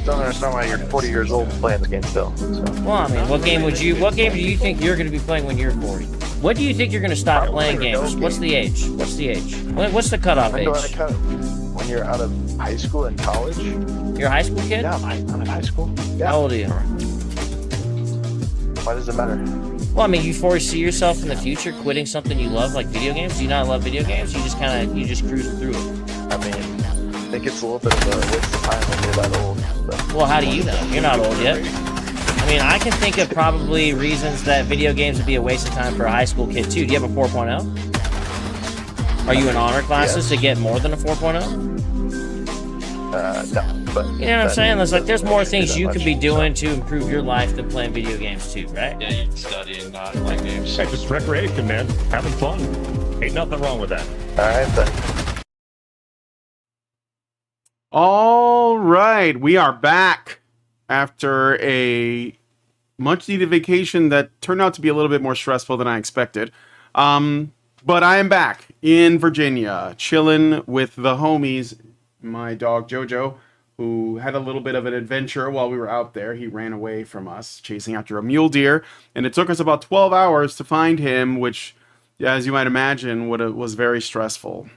don't understand why you're 40 years old and playing the game still. So. Well, I mean, what game do you think you're going to be playing when you're 40? When do you think you're going to stop playing games? What's the age? What's the age? What's the cutoff age? When you're out of high school and college. You're a high school kid? Yeah, I'm in high school. Yeah. How old are you? Why does it matter? Well, I mean, you foresee yourself in the future quitting something you love, like video games? Do you not love video games? You just cruise through it. I mean, I think it's a little bit of a waste of time when you're that old. So. Well, how do you know? You're not old yet. I mean, I can think of probably reasons that video games would be a waste of time for a high school kid, too. Do you have a 4.0? Are you in honor classes to get more than a 4.0? No, but... You know what I'm saying? There's more things you could be doing to improve your life than playing video games, too, right? Yeah, you can study and not play games. Hey, just recreation, man. Having fun. Ain't nothing wrong with that. Alright, then. All right, we are back after a much-needed vacation that turned out to be a little bit more stressful than I expected. But I am back in Virginia, chilling with the homies. My dog Jojo, who had a little bit of an adventure while we were out there. He ran away from us, chasing after a mule deer, and it took us about 12 hours to find him, which, as you might imagine, was very stressful.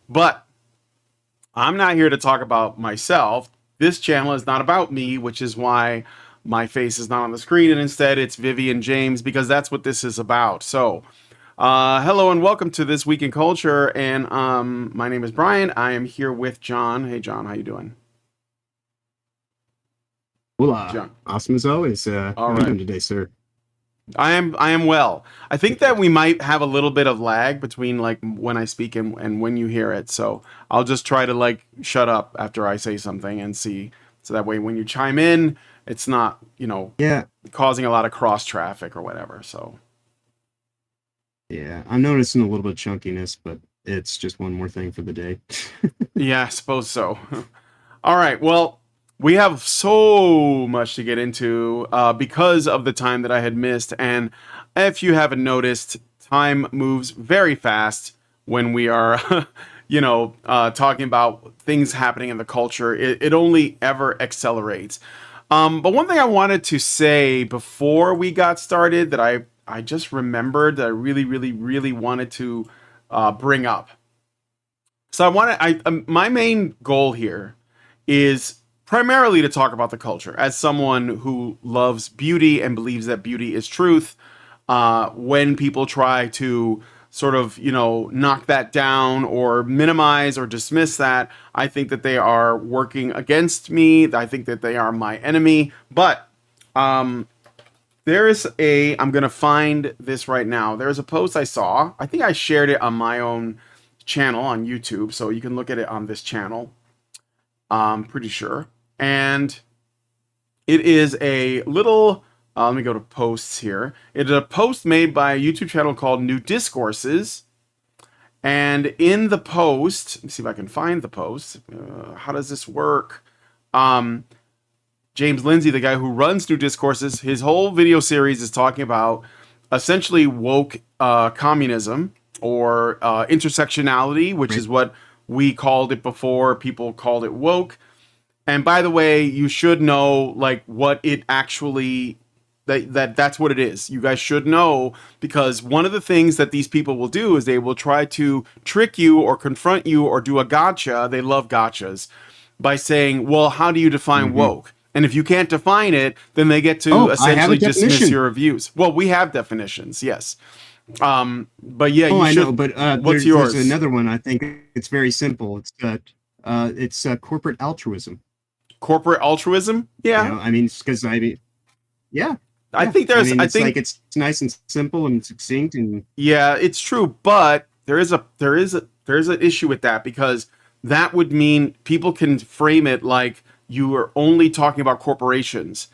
But I'm not here to talk about myself. This channel is not about me, which is why my face is not on the screen, and instead it's Vivi and James, because that's what this is about. So, hello and welcome to This Week in Culture, and my name is Brian. I am here with John. Hey, John, how you doing? Hola. John. Awesome as always. How are you doing today, sir? I am well. I think that we might have a little bit of lag between like when I speak and when you hear it. So I'll just try to like shut up after I say something and see. So that way when you chime in, it's not, causing a lot of cross traffic or whatever. So. Yeah, I'm noticing a little bit of chunkiness, but it's just one more thing for the day. Yeah, I suppose so. All right. Well, we have so much to get into because of the time that I had missed. And if you haven't noticed, time moves very fast when we are, talking about things happening in the culture. It only ever accelerates. But one thing I wanted to say before we got started that I just remembered that I really, really, really wanted to bring up. So my main goal here is primarily to talk about the culture as someone who loves beauty and believes that beauty is truth. When people try to sort of, knock that down or minimize or dismiss that, I think that they are working against me. I think that they are my enemy. But I'm going to find this right now. There's a post I saw. I think I shared it on my own channel on YouTube, so you can look at it on this channel. I'm pretty sure. And it is a little, let me go to posts here. It is a post made by a YouTube channel called New Discourses. And in the post, let me see if I can find the post. How does this work? James Lindsay, the guy who runs New Discourses, his whole video series is talking about essentially woke communism or intersectionality, which is what we called it before. People called it woke. And by the way, you should know like what it actually that's what it is. You guys should know, because one of the things that these people will do is they will try to trick you or confront you or do a gotcha. They love gotchas by saying, well, how do you define woke? And if you can't define it, then they get to essentially dismiss your views. Well, we have definitions, yes. But yeah, I know, but what's yours? There's another one. I think it's very simple. It's corporate altruism. Corporate altruism? Yeah. Yeah. I think it's nice and simple and succinct and yeah, it's true, but there is an issue with that, because that would mean people can frame it like you are only talking about corporations.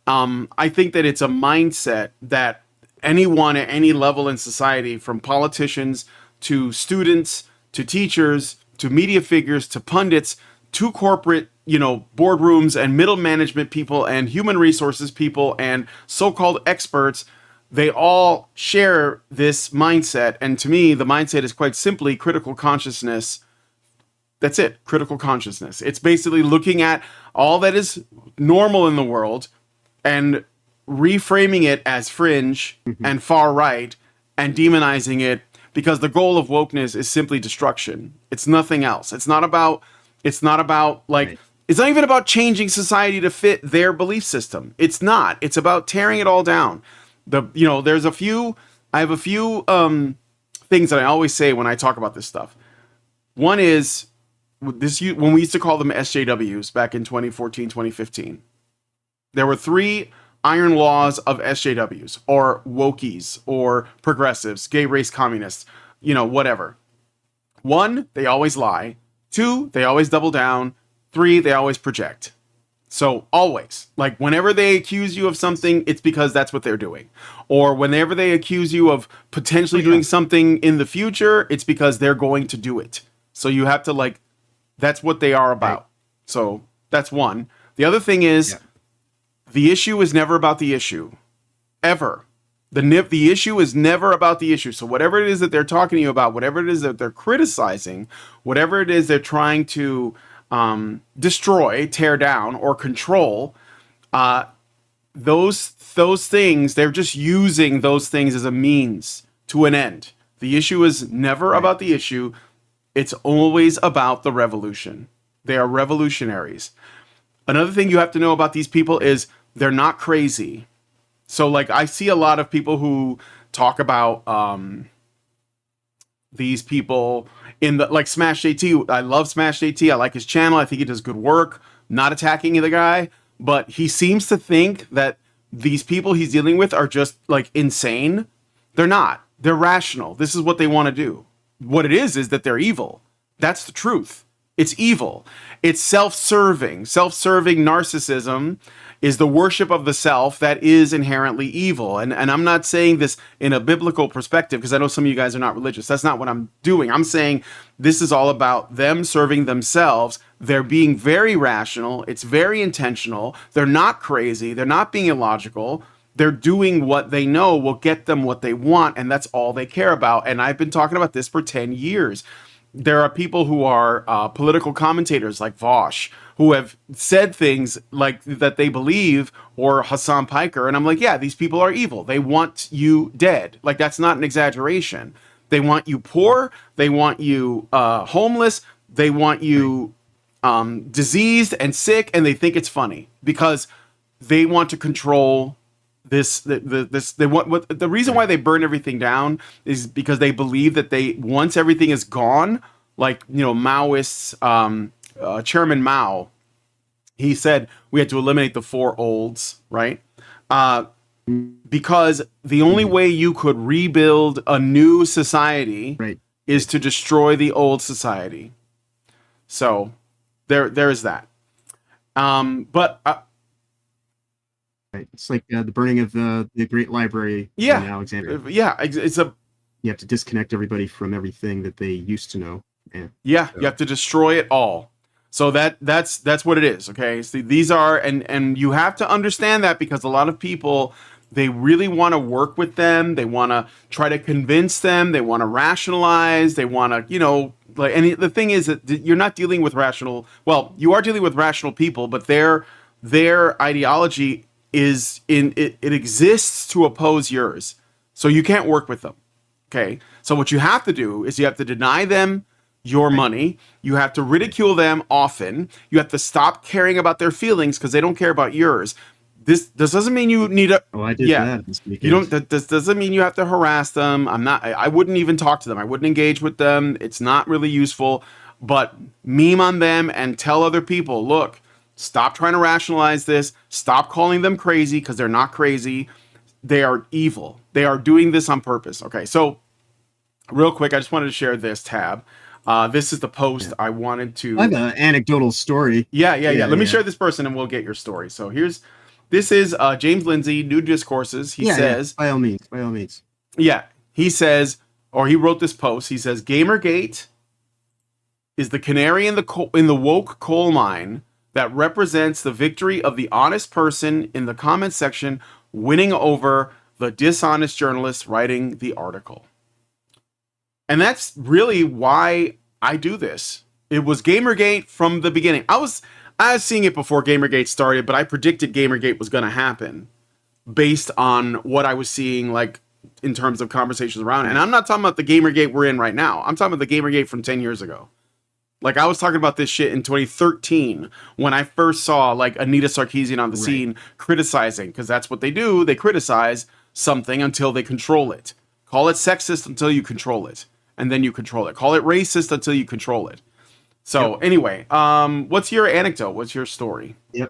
I think that it's a mindset that anyone at any level in society, from politicians to students to teachers to media figures to pundits to corporate, boardrooms and middle management people and human resources people and so-called experts, they all share this mindset. And to me, the mindset is quite simply critical consciousness That's it. Critical consciousness. It's basically looking at all that is normal in the world and reframing it as fringe and far right and demonizing it, because the goal of wokeness is simply destruction. It's nothing else. It's not about like, Right. it's not even about changing society to fit their belief system. It's not. It's about tearing it all down. There's I have a few things that I always say when I talk about this stuff. One is when we used to call them SJWs back in 2014, 2015. There were 3 iron laws of SJWs, or wokies, or progressives, gay race communists, whatever. 1, they always lie. 2, they always double down. 3, they always project. So always, like whenever they accuse you of something, it's because that's what they're doing. Or whenever they accuse you of potentially doing something in the future, it's because they're going to do it. So you have to that's what they are about. Right. So that's one. The other thing is, the issue is never about the issue. Ever. The issue is never about the issue. So whatever it is that they're talking to you about, whatever it is that they're criticizing, whatever it is they're trying to destroy, tear down, or control, those things, they're just using those things as a means to an end. The issue is never about the issue. It's always about the revolution. They are revolutionaries. Another thing you have to know about these people is they're not crazy. So I see a lot of people who talk about these people in the Smash JT. I love Smash JT. I like his channel. I think he does good work. Not attacking the guy, but he seems to think that these people he's dealing with are just insane. They're not. They're rational. This is what they want to do. What it is that they're evil. That's the truth. It's evil. It's self-serving. Self-serving narcissism is the worship of the self that is inherently evil. And I'm not saying this in a biblical perspective, because I know some of you guys are not religious. That's not what I'm doing. I'm saying this is all about them serving themselves. They're being very rational. It's very intentional. They're not crazy. They're not being illogical. They're doing what they know will get them what they want, and that's all they care about. And I've been talking about this for 10 years. There are people who are political commentators like Vosh who have said things like that they believe, or Hassan Piker, and I'm like, yeah, these people are evil. They want you dead. That's not an exaggeration. They want you poor. They want you homeless. They want you diseased and sick, and they think it's funny because they want to control the reason why they burn everything down is because they believe that once everything is gone, Maoists, Chairman Mao, he said we had to eliminate the 4 olds, right? Because the only way you could rebuild a new society is to destroy the old society. So there is that. But it's like the burning of the Great Library in Alexandria. You have to disconnect everybody from everything that they used to know. You have to destroy it all. So that's what it is. Okay, so these are, and you have to understand that, because a lot of people, they really want to work with them. They want to try to convince them. They want to rationalize. They want to, and the thing is that you're not dealing with rational. Well, you are dealing with rational people, but their ideology it exists to oppose yours. So you can't work with them. Okay. So what you have to do is you have to deny them your money. You have to ridicule them often. You have to stop caring about their feelings because they don't care about yours. This doesn't mean you need a. Oh, I did that this weekend. You don't. This doesn't mean you have to harass them. I wouldn't even talk to them. I wouldn't engage with them. It's not really useful. But meme on them and tell other people, look, stop trying to rationalize this. Stop calling them crazy, because they're not crazy. They are evil. They are doing this on purpose. Okay, so real quick, I just wanted to share this tab. This is the post I wanted to. I have an anecdotal story. Yeah. Let me share this person and we'll get your story. So this is James Lindsay, New Discourses. He says, by all means. Yeah, he says, or he wrote this post. He says, Gamergate is the canary in the woke coal mine that represents the victory of the honest person in the comment section, winning over the dishonest journalist writing the article. And that's really why I do this. It was Gamergate from the beginning. I was seeing it before Gamergate started, but I predicted Gamergate was going to happen based on what I was seeing, like, in terms of conversations around it. And I'm not talking about the Gamergate we're in right now. I'm talking about the Gamergate from 10 years ago. Like, I was talking about this shit in 2013 when I first saw, like, Anita Sarkeesian on the scene criticizing, because that's what they do. They criticize something until they control it. Call it sexist until you control it. And then you control it. Call it racist until you control it. So, anyway, what's your anecdote? What's your story? Yeah.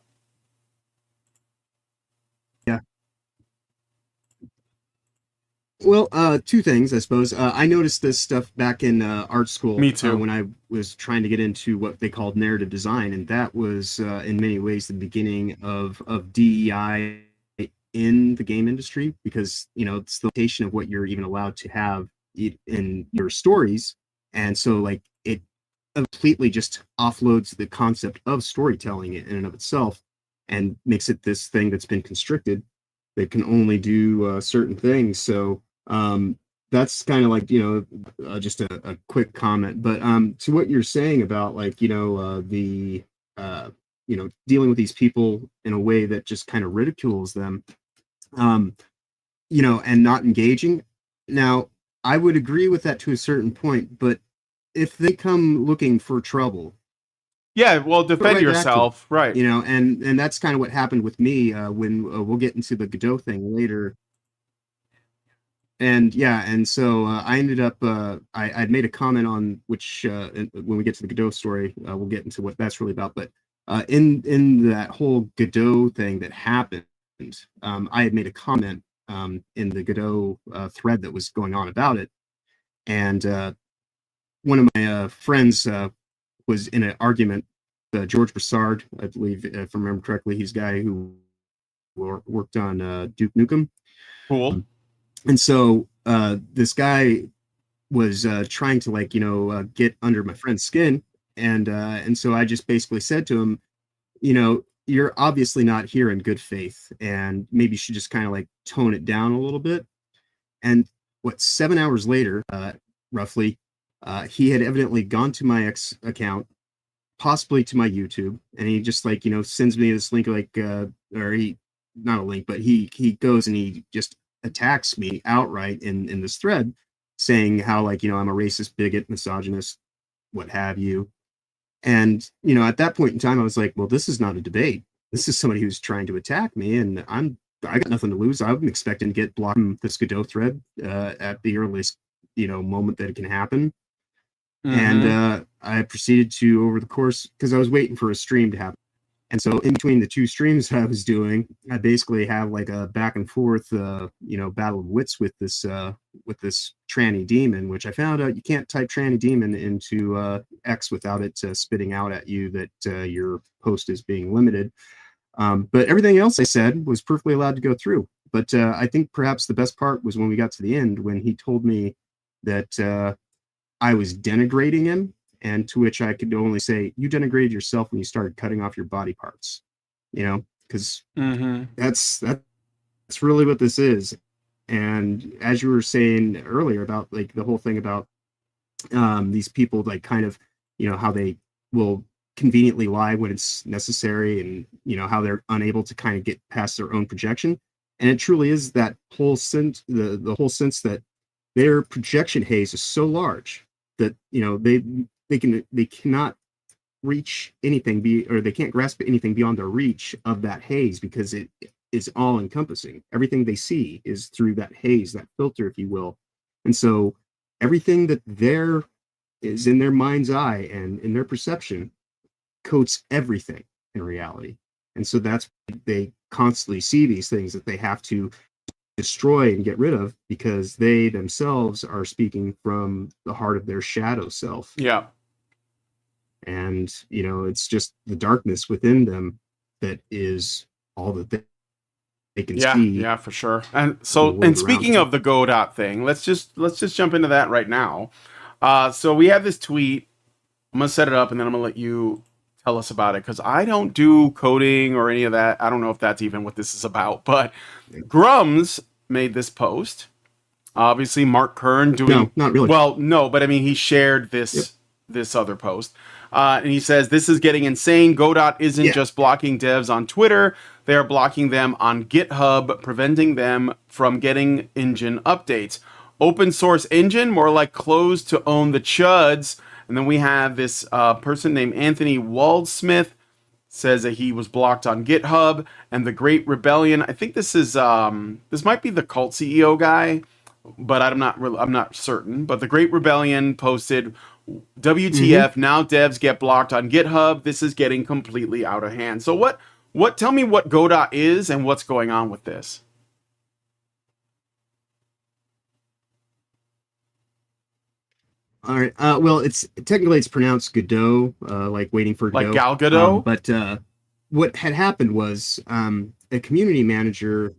Well, two things, I suppose. I noticed this stuff back in art school. Me too. When I was trying to get into what they called narrative design, and that was in many ways the beginning of DEI in the game industry, because it's the location of what you're even allowed to have in your stories, and so like it completely just offloads the concept of storytelling in and of itself, and makes it this thing that's been constricted that can only do certain things. So that's kind of like just a quick comment, but to what you're saying about like the dealing with these people in a way that just kind of ridicules them, and not engaging. Now I would agree with that to a certain point, but if they come looking for trouble, well, defend yourself, right? And that's kind of what happened with me when we'll get into the Godot thing later. And so I ended up I'd made a comment on which when we get to the Godot story, we'll get into what that's really about. But in that whole Godot thing that happened, I had made a comment in the Godot thread that was going on about it, and one of my friends was in an argument. George Broussard, I believe, if I remember correctly, he's a guy who worked on Duke Nukem. Cool. And so this guy was trying to get under my friend's skin, and so I just basically said to him, you're obviously not here in good faith, and maybe you should just kind of like tone it down a little bit. And 7 hours later, roughly, he had evidently gone to my ex account, possibly to my YouTube, and he just sends me this link, or he, not a link, but he goes and he just attacks me outright in this thread, saying how I'm a racist, bigot, misogynist, what have you. And at that point in time I was like, well, this is not a debate. This is somebody who's trying to attack me, and I got nothing to lose. I'm expecting to get blocked from this Godot thread at the earliest moment that it can happen. Mm-hmm. And I proceeded to, over the course, because I was waiting for a stream to happen. And so in between the two streams I was doing, I basically have like a back and forth, battle of wits with this tranny demon, which I found out you can't type tranny demon into X without it spitting out at you that your post is being limited. But everything else I said was perfectly allowed to go through. But I think perhaps the best part was when we got to the end, when he told me that I was denigrating him. And to which I could only say, you denigrated yourself when you started cutting off your body parts, because that's really what this is. And as you were saying earlier about like the whole thing about these people, like kind of, how they will conveniently lie when it's necessary, and how they're unable to kind of get past their own projection. And it truly is that whole sense, the whole sense that their projection haze is so large that they cannot reach anything, they can't grasp anything beyond their reach of that haze, because it is all encompassing. Everything they see is through that haze, that filter, if you will. And so everything that there is in their mind's eye and in their perception coats everything in reality. And so that's why they constantly see these things that they have to destroy and get rid of, because they themselves are speaking from the heart of their shadow self. Yeah. And it's just the darkness within them that is all that they can see. Yeah, for sure. And so, and speaking of the Godot thing, let's just jump into that right now. So we have this tweet. I'm gonna set it up, and then I'm gonna let you tell us about it, because I don't do coding or any of that. I don't know if that's even what this is about. But Grums made this post. Obviously, Mark Kern doing... No, not really. Well, no, but I mean, he shared this this other post. And he says, this is getting insane. Godot isn't just blocking devs on Twitter. They are blocking them on GitHub, preventing them from getting engine updates. Open source engine, more like closed to own the chuds. And then we have this person named Anthony Waldsmith, says that he was blocked on GitHub. And the Great Rebellion, I think this is this might be the Cult CEO guy, but I'm not certain. But the Great Rebellion posted, WTF, now devs get blocked on GitHub. This is getting completely out of hand. So tell me what Godot is and what's going on with this. All right. Well, it's pronounced Godot, like waiting for Godot. Like Gal Gadot? But what had happened was a community manager.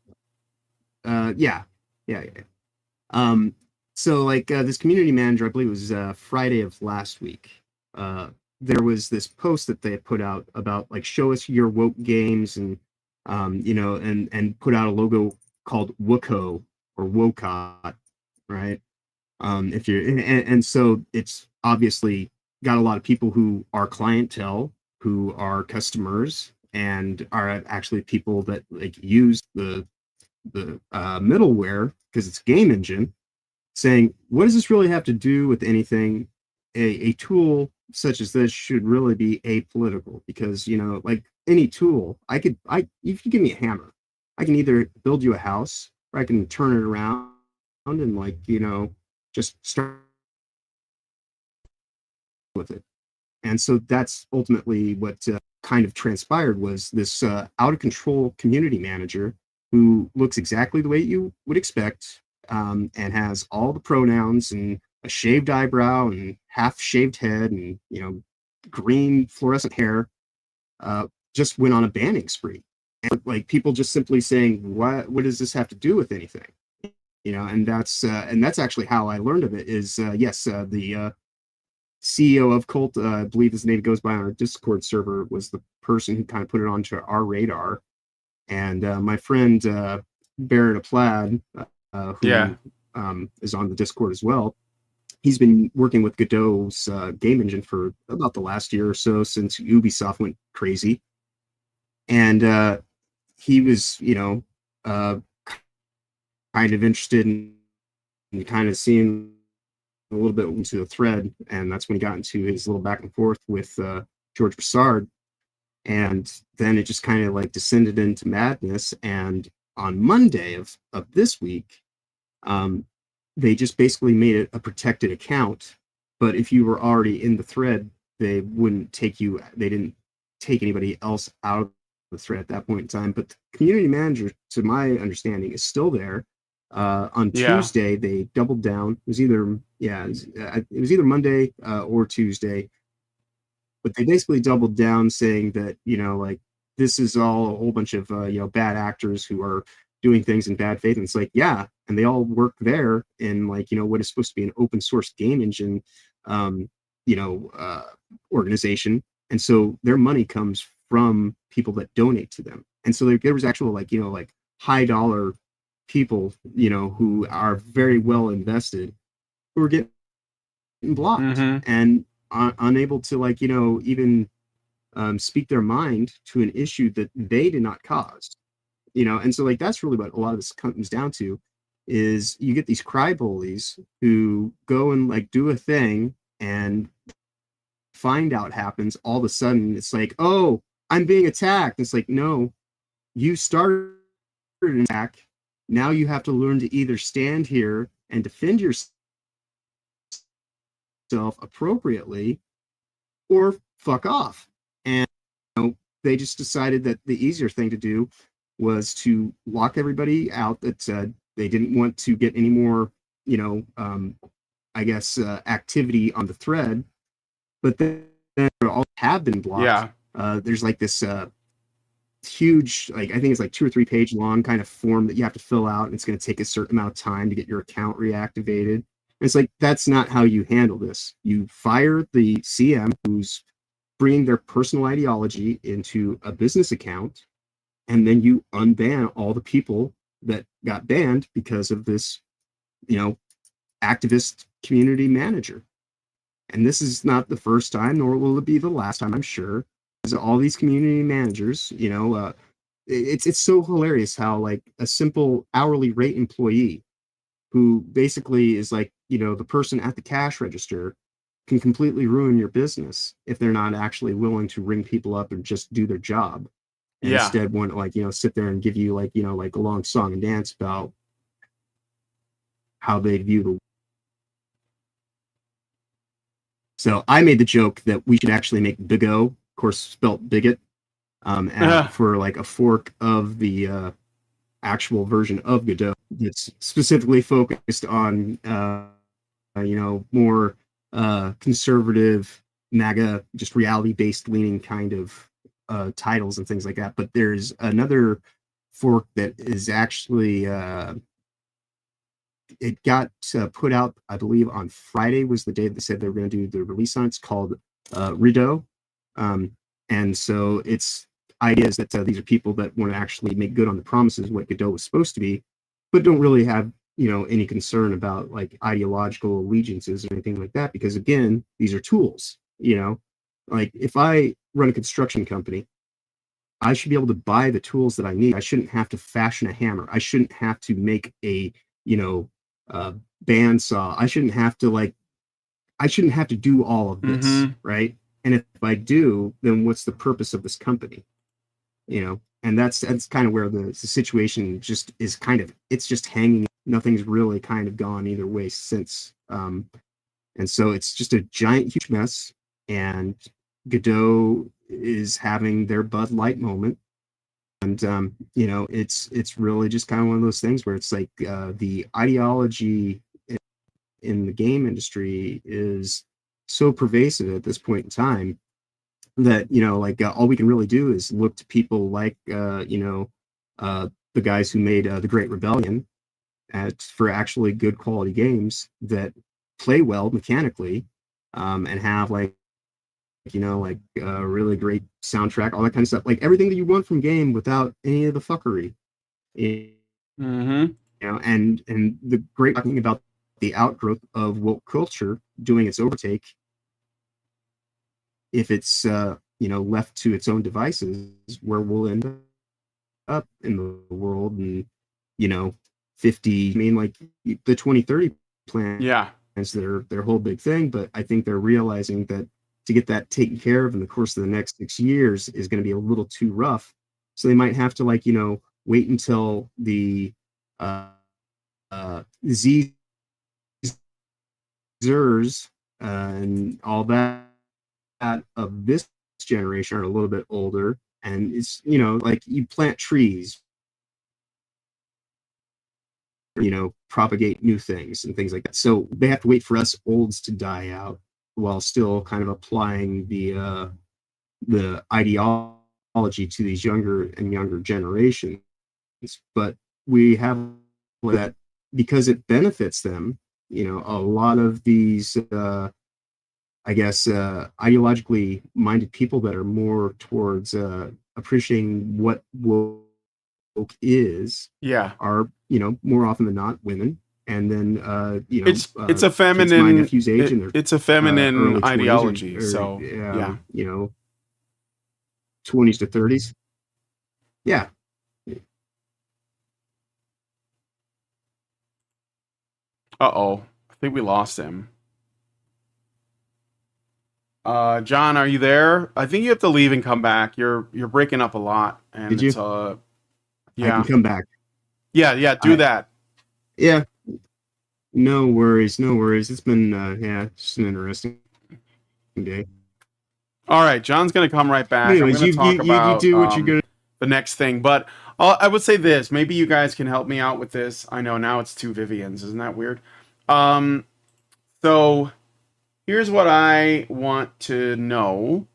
Yeah. So like this community manager, I believe it was Friday of last week. There was this post that they had put out about like show us your woke games and and put out a logo called Woko or Wokot, right? If you're and so it's obviously got a lot of people who are clientele, who are customers, and are actually people that like use the middleware because it's game engine, saying, what does this really have to do with anything? A tool such as this should really be apolitical because, like any tool, if you give me a hammer, I can either build you a house or I can turn it around and just start with it. And so that's ultimately what kind of transpired was this out of control community manager who looks exactly the way you would expect, and has all the pronouns and a shaved eyebrow and half shaved head and green fluorescent hair, just went on a banning spree, and like people just simply saying, what does this have to do with anything? And that's actually how I learned of it is the CEO of Cult, I believe his name goes by on our Discord server, was the person who kind of put it onto our radar. And my friend Barrett Plaid, who is on the Discord as well, he's been working with Godot's game engine for about the last year or so since Ubisoft went crazy. And he was, kind of interested in kind of seeing a little bit into the thread, and that's when he got into his little back and forth with George Broussard, and then it just kind of like descended into madness. And on Monday of this week, they just basically made it a protected account, but if you were already in the thread, they didn't take anybody else out of the thread at that point in time. But the community manager, to my understanding, is still there. On Tuesday, they doubled down. It was either Monday or Tuesday, but they basically doubled down, saying that like this is all a whole bunch of bad actors who are doing things in bad faith. And it's like, yeah, and they all work there in what is supposed to be an open source game engine, organization, and so their money comes from people that donate to them. And so there was actual like high dollar people who are very well invested who are getting blocked and unable to even speak their mind to an issue that they did not cause, and so that's really what a lot of this comes down to, is you get these cry bullies who go and do a thing and find out happens all of a sudden. It's like, oh, I'm being attacked. It's like, no, you started an attack. Now you have to learn to either stand here and defend yourself appropriately or fuck off. And they just decided that the easier thing to do was to lock everybody out, that they didn't want to get any more, activity on the thread. But then all have been blocked. There's this huge, I think it's 2 or 3 page long kind of form that you have to fill out, and it's going to take a certain amount of time to get your account reactivated. And it's that's not how you handle this. You fire the CM who's bringing their personal ideology into a business account, and then you unban all the people that got banned because of this activist community manager. and this is not the first time, nor will it be the last time, I'm sure. Is all these community managers, it's so hilarious how like a simple hourly rate employee who basically is like, the person at the cash register can completely ruin your business if they're not actually willing to ring people up and just do their job. And Yeah. instead want to like, sit there and give you like, like a long song and dance about how they view the. So I made the joke that we should actually make Godot, of course, spelt bigot, for like a fork of the actual version of Godot that's specifically focused on, more conservative, MAGA, just reality-based leaning kind of titles and things like that. But there's another fork that is actually it got put out, I believe, on Friday was the day they said they were going to do the release on. It's called Rero. And so it's ideas that these are people that want to actually make good on the promises what Godot was supposed to be, but don't really have, any concern about like ideological allegiances or anything like that. Because again, these are tools, like if I run a construction company, I should be able to buy the tools that I need. I shouldn't have to fashion a hammer. I shouldn't have to make a, bandsaw. I shouldn't have to do all of this, right? And if I do, then what's the purpose of this company? And that's kind of where the situation just is it's just hanging. Nothing's really kind of gone either way since. And so it's just a giant, huge mess. And Godot is having their Bud Light moment. And, it's really just kind of one of those things where it's like the ideology in the game industry is so pervasive at this point in time that, all we can really do is look to people like, the guys who made The Great Rebellion for actually good quality games that play well mechanically and have a really great soundtrack, all that kind of stuff, like everything that you want from game without any of the fuckery. And the great talking about the outgrowth of woke culture doing its overtake. If it's left to its own devices, where we'll end up in the world, and 50. I mean, like the 2030 plan. Yeah. Is their whole big thing, but I think they're realizing that to get that taken care of in the course of the next 6 years is going to be a little too rough. So they might have to wait until the Zers and all that of this generation are a little bit older, and it's like you plant trees, propagate new things and things like that. So they have to wait for us olds to die out while still kind of applying the ideology to these younger and younger generations. But we have that because it benefits them. A lot of these ideologically minded people that are more towards appreciating what woke is are more often than not women. And then it's a feminine my nephew's age and it's a feminine ideology. Or, so 20s to 30s. Yeah. Uh-oh. I think we lost him. John, are you there? I think you have to leave and come back. You're breaking up a lot. And Did you? Yeah. I can come back. Yeah, do that. Yeah. No worries. It's been just an interesting day. All right, John's gonna come right back. Anyways, I'm gonna talk about you do what you're gonna. The next thing, but I would say this. Maybe you guys can help me out with this. I know now it's two Vivians. Isn't that weird? So here's what I want to know.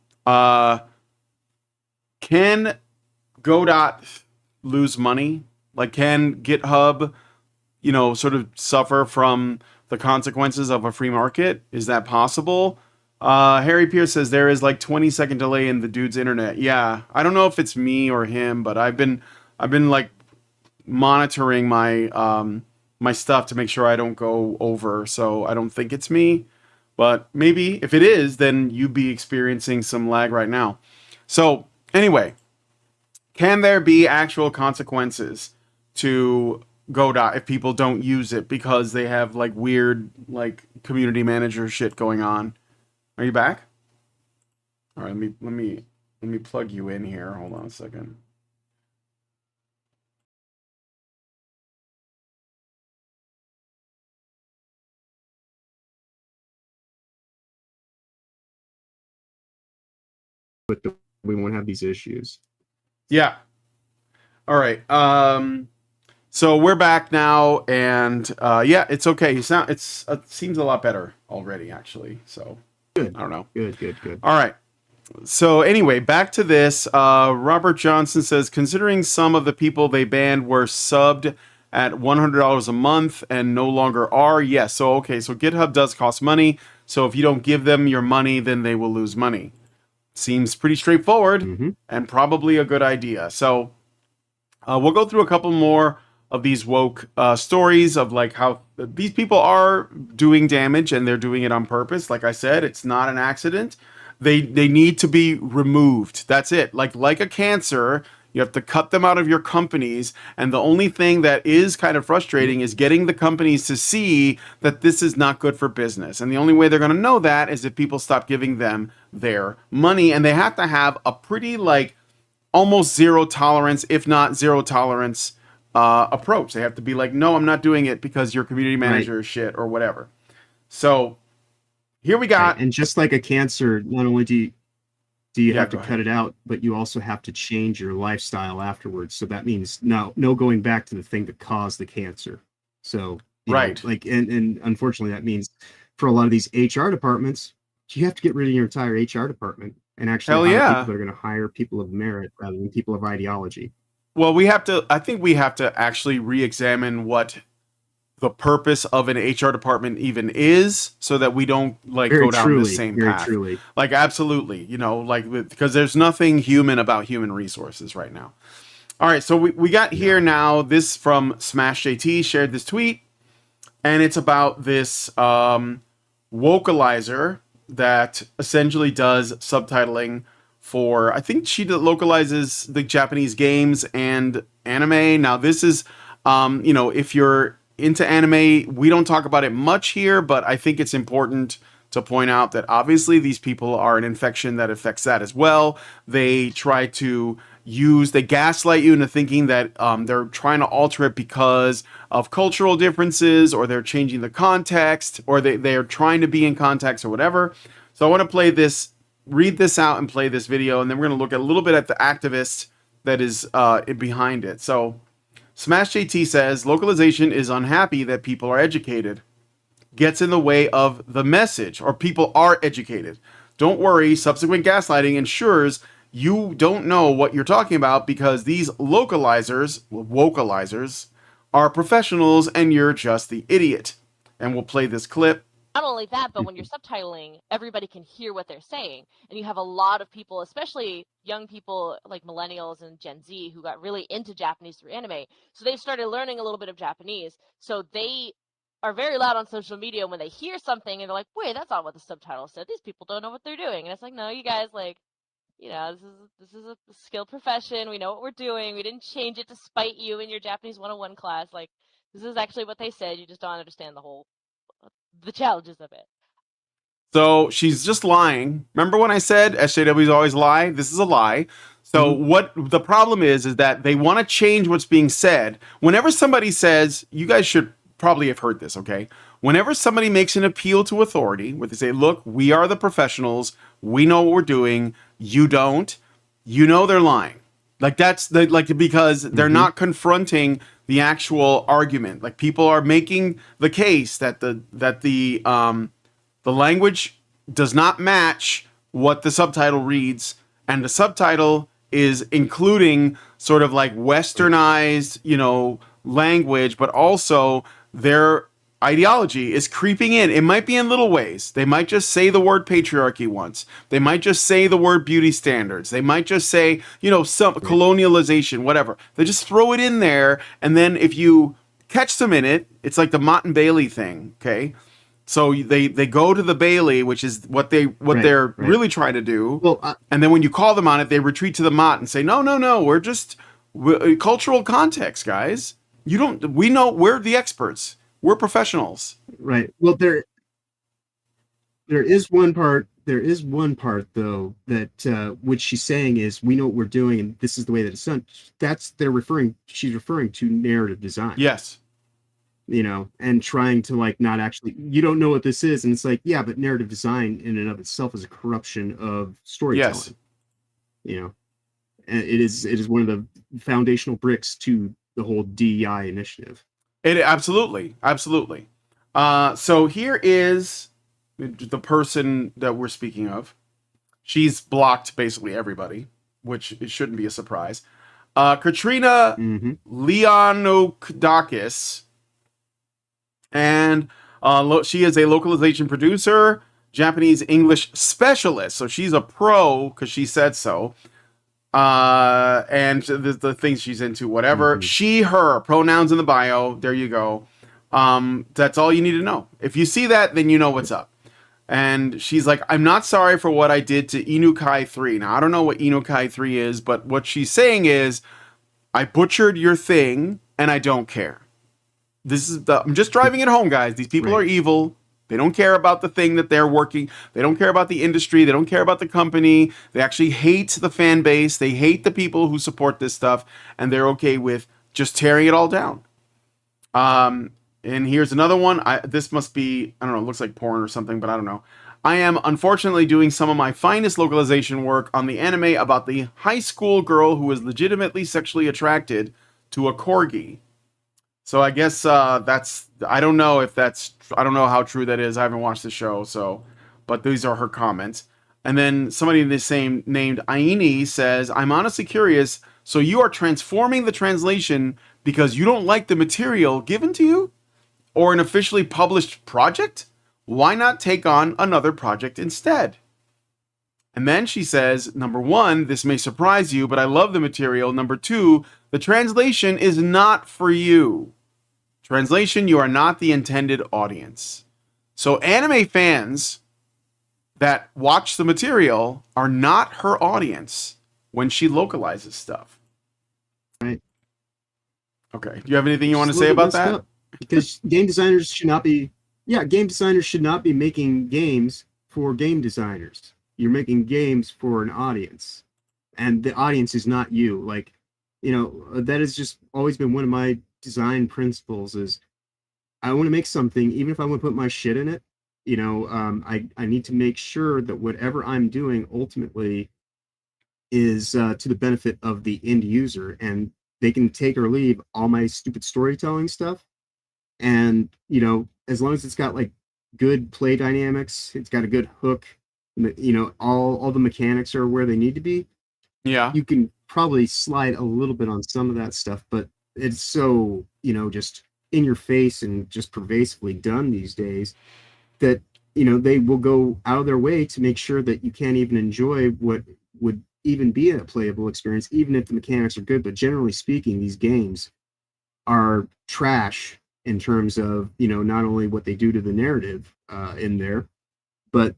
Can Godot lose money? Like, can GitHub, sort of suffer from the consequences of a free market? Is that possible? Harry Pierce says there is like 20-second delay in the dude's internet. Yeah, I don't know if it's me or him, but I've been like monitoring my my stuff to make sure I don't go over. So I don't think it's me. But maybe if it is, then you'd be experiencing some lag right now. So anyway, can there be actual consequences to Godot if people don't use it because they have like weird like community manager shit going on? Are you back? All right, let me plug you in here. Hold on a second. But we won't have these issues. Yeah. All right. So we're back now, and yeah, it's okay. It seems a lot better already, actually. So Good. I don't know. Good. All right. So anyway, back to this. Robert Johnson says, considering some of the people they banned were subbed at $100 a month and no longer are, yes. So okay, so GitHub does cost money. So if you don't give them your money, then they will lose money. Seems pretty straightforward and probably a good idea. So we'll go through a couple more of these woke stories of like how these people are doing damage and they're doing it on purpose. Like I said, it's not an accident. They need to be removed. That's it. Like a cancer, you have to cut them out of your companies. And the only thing that is kind of frustrating is getting the companies to see that this is not good for business. And the only way they're going to know that is if people stop giving them their money. And they have to have a pretty like almost zero tolerance, if not zero tolerance approach. They have to be like, no, I'm not doing it because your community manager is shit or whatever. So here we got. And just like a cancer, not only do you have to cut it out, but you also have to change your lifestyle afterwards. So that means no going back to the thing that caused the cancer. So right, like and unfortunately that means for a lot of these HR departments, you have to get rid of your entire HR department and actually hire people that are going to hire people of merit rather than people of ideology. Well, I think we have to actually re-examine what the purpose of an HR department even is, so that we don't like go down the same path. Like absolutely, because there's nothing human about human resources right now. All right, so we got here now. This from Smash JT shared this tweet, and it's about this vocalizer that essentially does subtitling for, I think she localizes the Japanese games and anime. Now this is, if you're into anime, we don't talk about it much here, but I think it's important to point out that obviously these people are an infection that affects that as well. They try to they gaslight you into thinking that they're trying to alter it because of cultural differences, or they're changing the context, or they're trying to be in context or whatever. So I want to read this out and play this video, and then we're going to look a little bit at the activist that is behind it. So Smash JT says, localization is unhappy that people are educated. Gets in the way of the message, or people are educated. Don't worry, subsequent gaslighting ensures you don't know what you're talking about because these vocalizers are professionals and you're just the idiot. And we'll play this clip. Not only that, but when you're subtitling, everybody can hear what they're saying. And you have a lot of people, especially young people like millennials and Gen Z, who got really into Japanese through anime. So they started learning a little bit of Japanese. So they are very loud on social media when they hear something and they're like, wait, that's not what the subtitle said. These people don't know what they're doing. And it's like, no, you guys, this is a skilled profession. We know what we're doing. We didn't change it to spite you in your Japanese 101 class. Like, this is actually what they said. You just don't understand the challenges of it. So she's just lying. Remember when I said SJWs always lie? This is a lie. So what the problem is that they want to change what's being said. Whenever somebody says, you guys should probably have heard this, okay? Whenever somebody makes an appeal to authority, where they say, look, we are the professionals, we know what we're doing, you don't, they're lying. Like because they're not confronting the actual argument. Like people are making the case that the language does not match what the subtitle reads, and the subtitle is including sort of like westernized, language, but also their ideology is creeping in. It might be in little ways. They might just say the word patriarchy once. They might just say the word beauty standards. They might just say, some colonialization, whatever. They just throw it in there. And then if you catch them in it, it's like the Mott and Bailey thing. Okay. So they go to the Bailey, which is what they're really trying to do. Well, and then when you call them on it, they retreat to the Mott and say, no, we're just cultural context, guys. We know we're the experts. We're professionals. Right. Well, there is one part. There is one part though that which she's saying is we know what we're doing and this is the way that it's done. She's referring to narrative design. Yes. And trying to like not actually, you don't know what this is, and it's like, yeah, but narrative design in and of itself is a corruption of storytelling. Yes. And it is one of the foundational bricks to the whole DEI initiative. It absolutely. So here is the person that we're speaking of. She's blocked basically everybody, which it shouldn't be a surprise. Katrina Leonokadakis. And she is a localization producer, Japanese English specialist. So she's a pro because she said so. And the things she's into, whatever. She, her, pronouns in the bio. There you go. That's all you need to know. If you see that, then you know what's up. And she's like, I'm not sorry for what I did to Inukai 3. Now, I don't know what Inukai 3 is, but what she's saying is, I butchered your thing, and I don't care. I'm just driving it home, guys. These people are evil. They don't care about the thing that they're working. They don't care about the industry. They don't care about the company. They actually hate the fan base. They hate the people who support this stuff, and they're okay with just tearing it all down. And here's another one. This must be, I don't know, it looks like porn or something, but I don't know. I am unfortunately doing some of my finest localization work on the anime about the high school girl who is legitimately sexually attracted to a corgi. So I guess I don't know how true that is. I haven't watched the show, but these are her comments. And then somebody in the same named Aini says, I'm honestly curious, so you are transforming the translation because you don't like the material given to you? Or an officially published project? Why not take on another project instead? And then she says, number 1, this may surprise you, but I love the material. Number 2, the translation is not for you. Translation, you are not the intended audience. So anime fans that watch the material are not her audience when she localizes stuff. Right. Okay. Do you have anything you want to say about that? Because game designers should not be making games for game designers. You're making games for an audience. And the audience is not you. Like, that has just always been one of my design principles is I want to make something, even if I want to put my shit in it, I need to make sure that whatever I'm doing ultimately is to the benefit of the end user, and they can take or leave all my stupid storytelling stuff. And, as long as it's got like good play dynamics, it's got a good hook, all the mechanics are where they need to be. Yeah. You can probably slide a little bit on some of that stuff, but it's so, just in your face and just pervasively done these days that, they will go out of their way to make sure that you can't even enjoy what would even be a playable experience, even if the mechanics are good. But generally speaking, these games are trash in terms of, not only what they do to the narrative in there, but,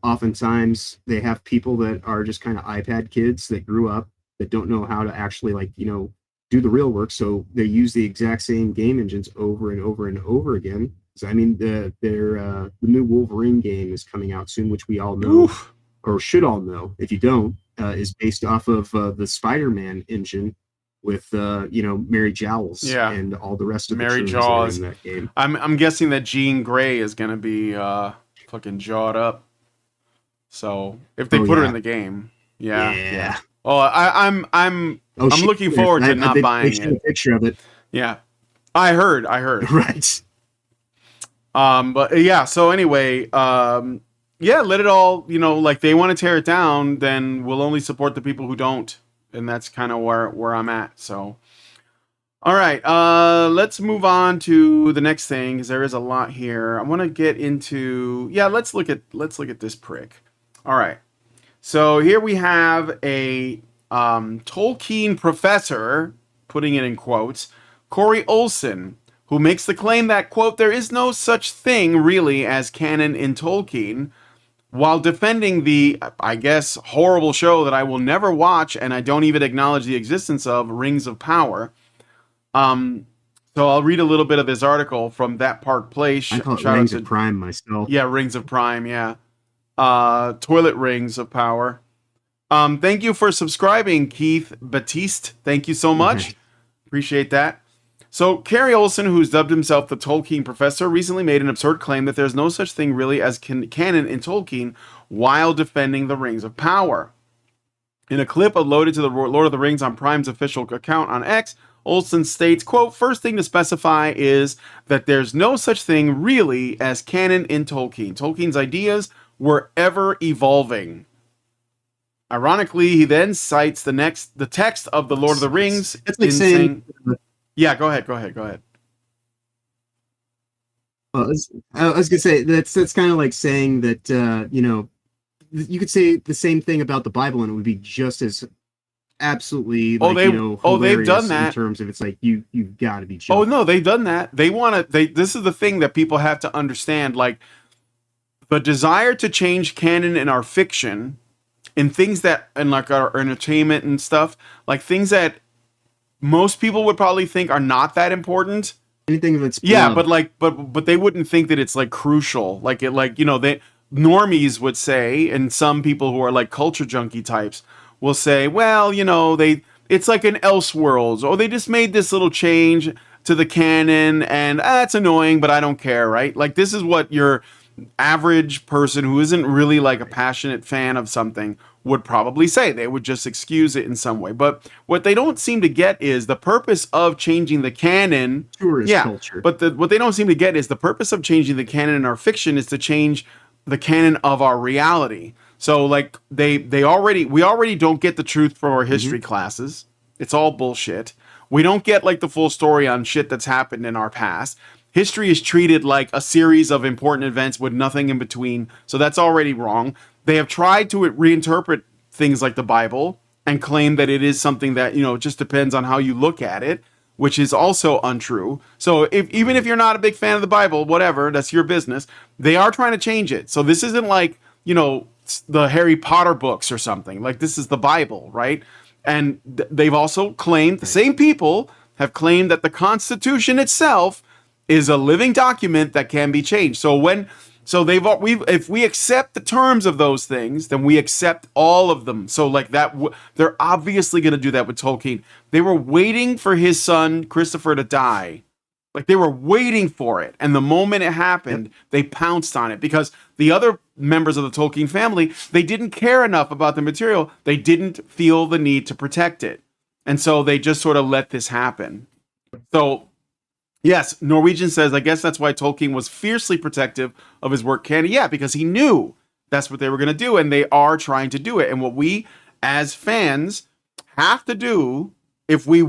oftentimes they have people that are just kind of iPad kids that grew up that don't know how to actually do the real work. So they use the exact same game engines over and over and over again. So, I mean, the new Wolverine game is coming out soon, which we all know, or should all know. If you don't, is based off of the Spider-Man engine with Mary Jowls and all the rest of the Mary Jaws in that game. I'm guessing that Jean Grey is gonna be fucking jawed up. So if they put her in the game, yeah. Oh, I'm looking forward to not buying it. A picture of it. Yeah, I heard. Right. But yeah. So anyway, let it all. Like they want to tear it down, then we'll only support the people who don't, and that's kind of where I'm at. So, all right. Let's move on to the next thing because there is a lot here. I want to get into. Yeah, let's look at this prick. All right. So here we have a Tolkien professor, putting it in quotes, Corey Olson, who makes the claim that, quote, there is no such thing really as canon in Tolkien, while defending the, I guess, horrible show that I will never watch and I don't even acknowledge the existence of, Rings of Power. So I'll read a little bit of this article from That Park Place. I call it Shout out Rings to- of Prime myself. Yeah, Rings of Prime, yeah. Toilet Rings of Power. Thank you for subscribing, Keith Batiste. Thank you so much. Appreciate that. So, Carrie Olson, who's dubbed himself the Tolkien Professor, recently made an absurd claim that there's no such thing really as canon in Tolkien while defending the Rings of Power. In a clip uploaded to the Lord of the Rings on Prime's official account on X, Olson states, quote, first thing to specify is that there's no such thing really as canon in Tolkien. Tolkien's ideas were ever evolving. Ironically, he then cites the text of the Lord of the Rings. It's like saying... Yeah, go ahead. Well, I was gonna say that's kind of like saying that you could say the same thing about the Bible and it would be just as absolutely they've done that in terms of it's like you've got to be joking. Oh no, they've done that. This is the thing that people have to understand, like the desire to change canon in our fiction, in things that in like our entertainment and stuff, like things that most people would probably think are not that important. Anything that's but they wouldn't think that it's like crucial. Like it, like they normies would say, and some people who are like culture junkie types will say, well, it's like an Elseworlds, or they just made this little change to the canon, and it's annoying, but I don't care, right? Like this is what your average person who isn't really like a passionate fan of something would probably say. They would just excuse it in some way. But what they don't seem to get is the purpose of changing the canon. Culture. But what they don't seem to get is the purpose of changing the canon in our fiction is to change the canon of our reality. So like we already don't get the truth from our history classes. It's all bullshit. We don't get like the full story on shit that's happened in our past. History is treated like a series of important events with nothing in between. So that's already wrong. They have tried to reinterpret things like the Bible and claim that it is something that, it just depends on how you look at it, which is also untrue. So even if you're not a big fan of the Bible, whatever, that's your business. They are trying to change it. So this isn't like, the Harry Potter books or something. Like this is the Bible, right? And they've also claimed, the same people have claimed that the Constitution itself is a living document that can be changed. If we accept the terms of those things, then we accept all of them. So like that, they're obviously going to do that with Tolkien. They were waiting for his son Christopher to die. Like they were waiting for it. And the moment it happened, they pounced on it because the other members of the Tolkien family, they didn't care enough about the material. They didn't feel the need to protect it. And so they just sort of let this happen. So yes, Norwegian says, I guess that's why Tolkien was fiercely protective of his work canon. Yeah, because he knew that's what they were going to do, and they are trying to do it. And what we, as fans, have to do, if we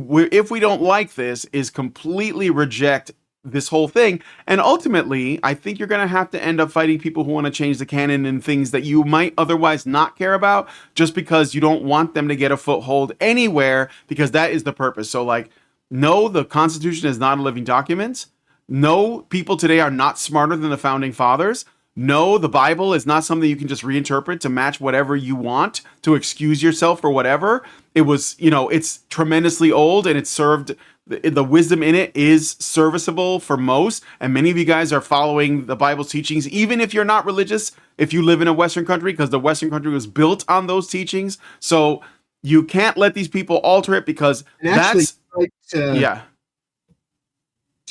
don't like this, is completely reject this whole thing. And ultimately, I think you're going to have to end up fighting people who want to change the canon and things that you might otherwise not care about, just because you don't want them to get a foothold anywhere, because that is the purpose. So like, no, the Constitution is not a living document. No, people today are not smarter than the founding fathers. No, the Bible is not something you can just reinterpret to match whatever you want, to excuse yourself for whatever. It was, it's tremendously old, and it served, the wisdom in it is serviceable for most. And many of you guys are following the Bible's teachings, even if you're not religious, if you live in a Western country, because the Western country was built on those teachings. So you can't let these people alter it, because that's... To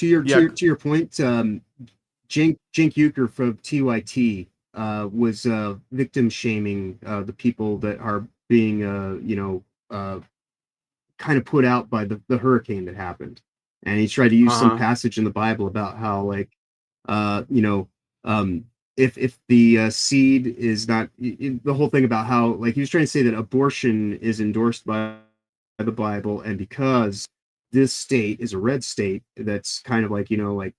your point, Cenk Uygur from TYT was victim shaming the people that are being kind of put out by the hurricane that happened, and he tried to use some passage in the Bible about how if the seed is not, the whole thing about how, like, he was trying to say that abortion is endorsed by the Bible, and because this state is a red state that's kind of like,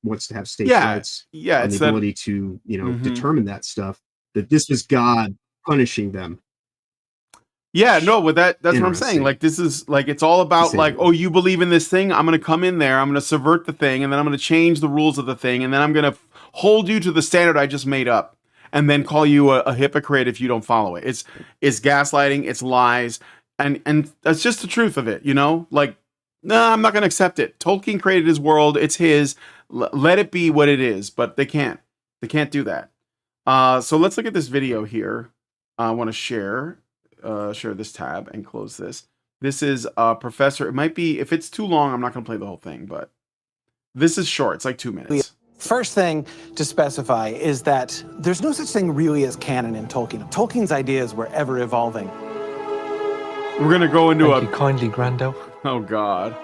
wants to have states' rights, and the ability to, determine that stuff, that this was God punishing them. Yeah, no, but that's what I'm saying. Interesting. Like, this is like, it's all about say like, the oh, you believe in this thing, I'm gonna come in there, I'm gonna subvert the thing, and then I'm gonna change the rules of the thing, and then I'm gonna hold you to the standard I just made up, and then call you a hypocrite if you don't follow it. It's gaslighting, it's lies, and that's just the truth of it, you know? Like, nah, I'm not gonna accept it. Tolkien created his world, it's his. Let it be what it is, but they can't. They can't do that. So let's look at this video here. I want to share this tab and close this. This is Professor. It might be, if it's too long, I'm not going to play the whole thing, but this is short. It's like 2 minutes. First thing to specify is that there's no such thing really as canon in Tolkien. Tolkien's ideas were ever evolving. We're going to go into Thank you kindly, Grando. Oh, God.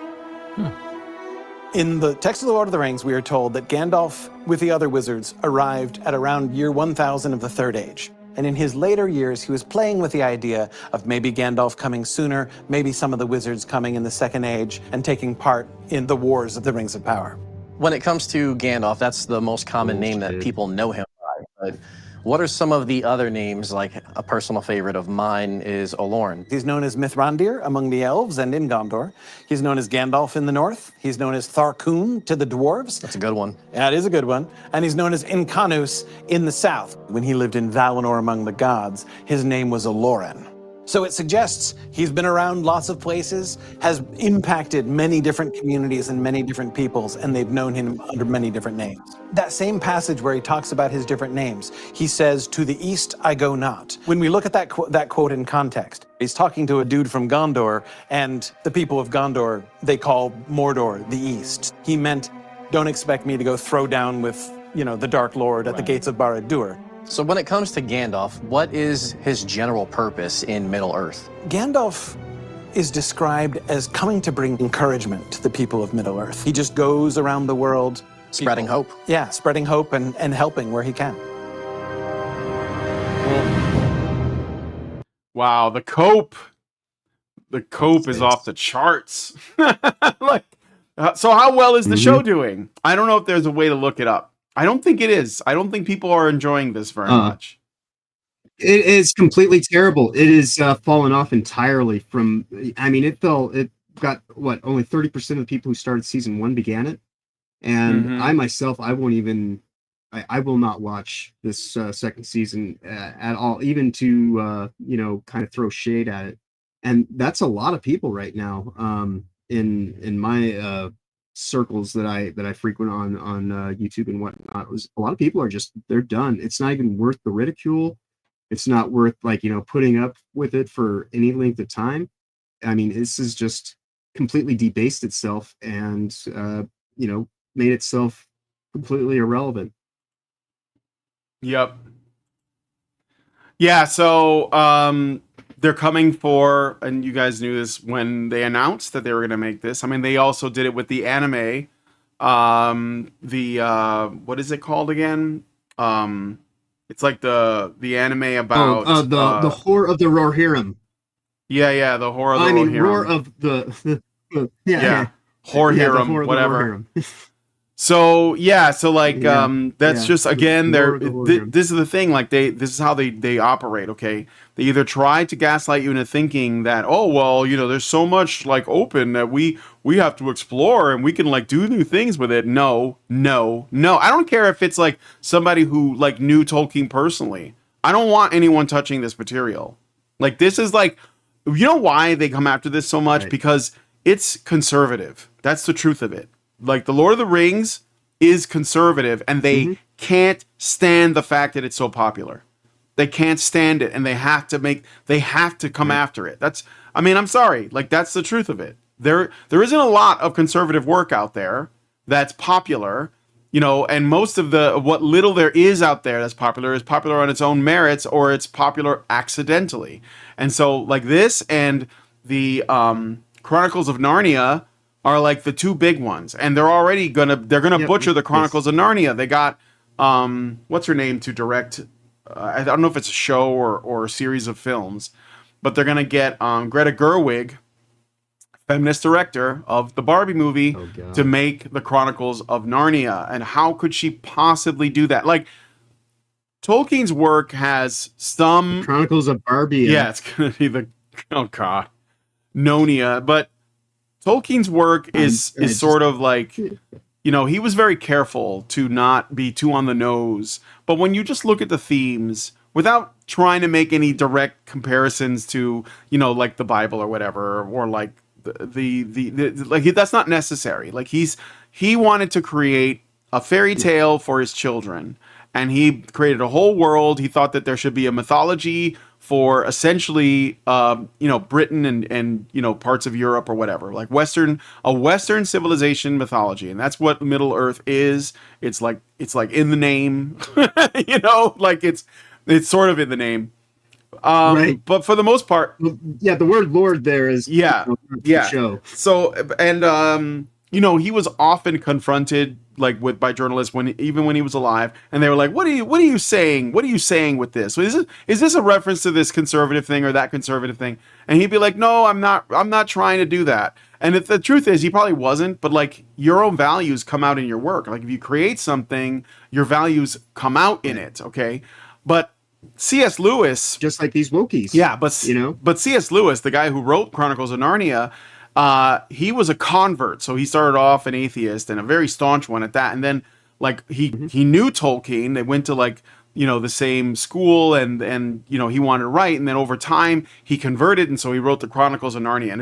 In the text of The Lord of the Rings, we are told that Gandalf, with the other wizards, arrived at around year 1000 of the Third Age. And in his later years, he was playing with the idea of maybe Gandalf coming sooner, maybe some of the wizards coming in the Second Age and taking part in the wars of the Rings of Power. When it comes to Gandalf, that's the most common name that people know him by. But what are some of the other names? Like a personal favorite of mine is Olorn. He's known as Mithrandir among the elves and in Gondor. He's known as Gandalf in the north. He's known as Tharkun to the dwarves. That's a good one. Yeah, it is a good one. And he's known as Incanus in the south. When he lived in Valinor among the gods, his name was Oloran. So it suggests he's been around lots of places, has impacted many different communities and many different peoples, and they've known him under many different names. That same passage where he talks about his different names, he says, "To the east I go not." When we look at that quote in context, he's talking to a dude from Gondor, and the people of Gondor, they call Mordor the east. He meant, don't expect me to go throw down with, the Dark Lord at the gates of Barad-dûr. So when it comes to Gandalf, what is his general purpose in Middle-earth? Gandalf is described as coming to bring encouragement to the people of Middle-earth. He just goes around the world. Spreading hope. Yeah, spreading hope and helping where he can. Wow, the cope. The cope is off the charts. Like, so how well is the show doing? I don't know if there's a way to look it up. I don't think it is. I don't think people are enjoying this very much. It is completely terrible. It is fallen off entirely from. I mean, it got what, only 30% of the people who started season 1 began it, and I myself, I won't even. I will not watch this second season at all, even to kind of throw shade at it. And that's a lot of people right now. In my circles that I frequent on YouTube and whatnot, a lot of people are they're done. It's not even worth the ridicule. It's not worth putting up with it for any length of time. I mean, this is just completely debased itself and made itself completely irrelevant. Yep. Yeah, so they're coming for, and you guys knew this when they announced that they were going to make this. I mean, they also did it with the anime. What is it called again? It's like the anime about the Whore of the Rohirrim. Yeah, the Whore of the Rohirrim. Roar of the Rohirrim, whatever. So that's just, again, this is the thing, like this is how they operate. Okay, they either try to gaslight you into thinking that, oh well, there's so much open that we have to explore and we can do new things with it. No, I don't care if it's somebody who knew Tolkien personally. I don't want anyone touching this material. This is why they come after this so much? Right. Because it's conservative. That's the truth of it. The Lord of the Rings is conservative, and they can't stand the fact that it's so popular. They can't stand it, and they have to come after it. I'm sorry. That's the truth of it. There isn't a lot of conservative work out there that's popular, and most of what little there is out there that's popular is popular on its own merits, or it's popular accidentally. And so this and the Chronicles of Narnia are the two big ones, and they're gonna butcher the Chronicles of Narnia. They got what's her name to direct. I don't know if it's a show or a series of films, but they're gonna get Greta Gerwig, feminist director of the Barbie movie, to make the Chronicles of Narnia. And how could she possibly do that? Tolkien's work has some Chronicles of Barbie. Yeah, it's gonna be the Oh God, Nonia. But Tolkien's work is sort of like, you know, he was very careful to not be too on the nose. But when you just look at the themes, without trying to make any direct comparisons to, you know, like the Bible or whatever, or like like that's not necessary. Like he wanted to create a fairy tale for his children, and he created a whole world. He thought that there should be a mythology for essentially, you know, Britain and you know, parts of Europe or whatever, like a Western civilization mythology, and that's what Middle Earth is. It's like in the name, you know, like it's sort of in the name. Right. But for the most part, yeah, the word Lord there is show. So and you know, he was often confronted by journalists even when he was alive, and they were like, what are you saying? What are you saying with this? Is this a reference to this conservative thing or that conservative thing? And he'd be like, no, I'm not trying to do that. And if the truth is, he probably wasn't, but like, your own values come out in your work. Like, if you create something, your values come out in it. Okay. But C.S. Lewis, just like these Wokies. Yeah. But, you know, but C.S. Lewis, the guy who wrote Chronicles of Narnia, he was a convert. So he started off an atheist, and a very staunch one at that. And then like he knew Tolkien. They went to like, you know, the same school, and you know, he wanted to write. And then over time he converted. And so he wrote the Chronicles of Narnia. And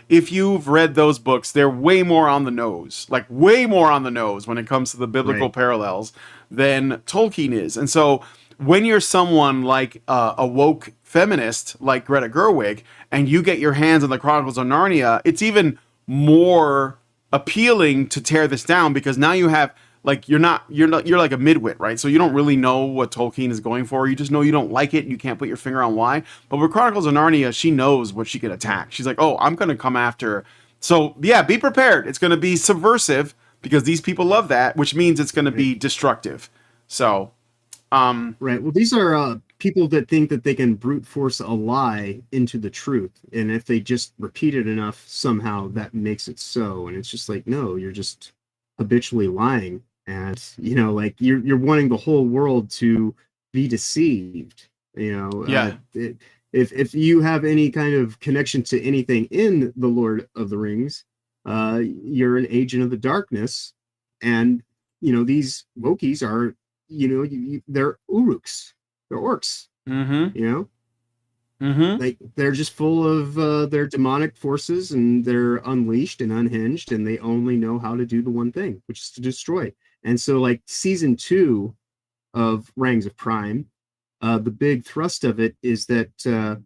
if you've read those books, they're way more on the nose, like way more on the nose when it comes to the biblical parallels than Tolkien is. And so when you're someone like a woke feminist like Greta Gerwig, and you get your hands on the Chronicles of Narnia, it's even more appealing to tear this down, because now you have like, you're like a midwit, right? So you don't really know what Tolkien is going for. You just know you don't like it, and you can't put your finger on why. But with Chronicles of Narnia, she knows what she could attack. She's like, oh, I'm going to come after. So yeah, be prepared. It's going to be subversive, because these people love that, which means it's going to be destructive. So right. Well, these are people that think that they can brute force a lie into the truth, and if they just repeat it enough, somehow that makes it so. And it's just like, no, you're just habitually lying, and you know, like you're wanting the whole world to be deceived. You know, if you have any kind of connection to anything in the Lord of the Rings, you're an agent of the darkness, and you know, these Wokies are, you know, they're Uruks, they're orcs. You know, like they're just full of their demonic forces, and they're unleashed and unhinged, and they only know how to do the one thing, which is to destroy. And so, like, season 2 of Rangs of Prime, the big thrust of it is that the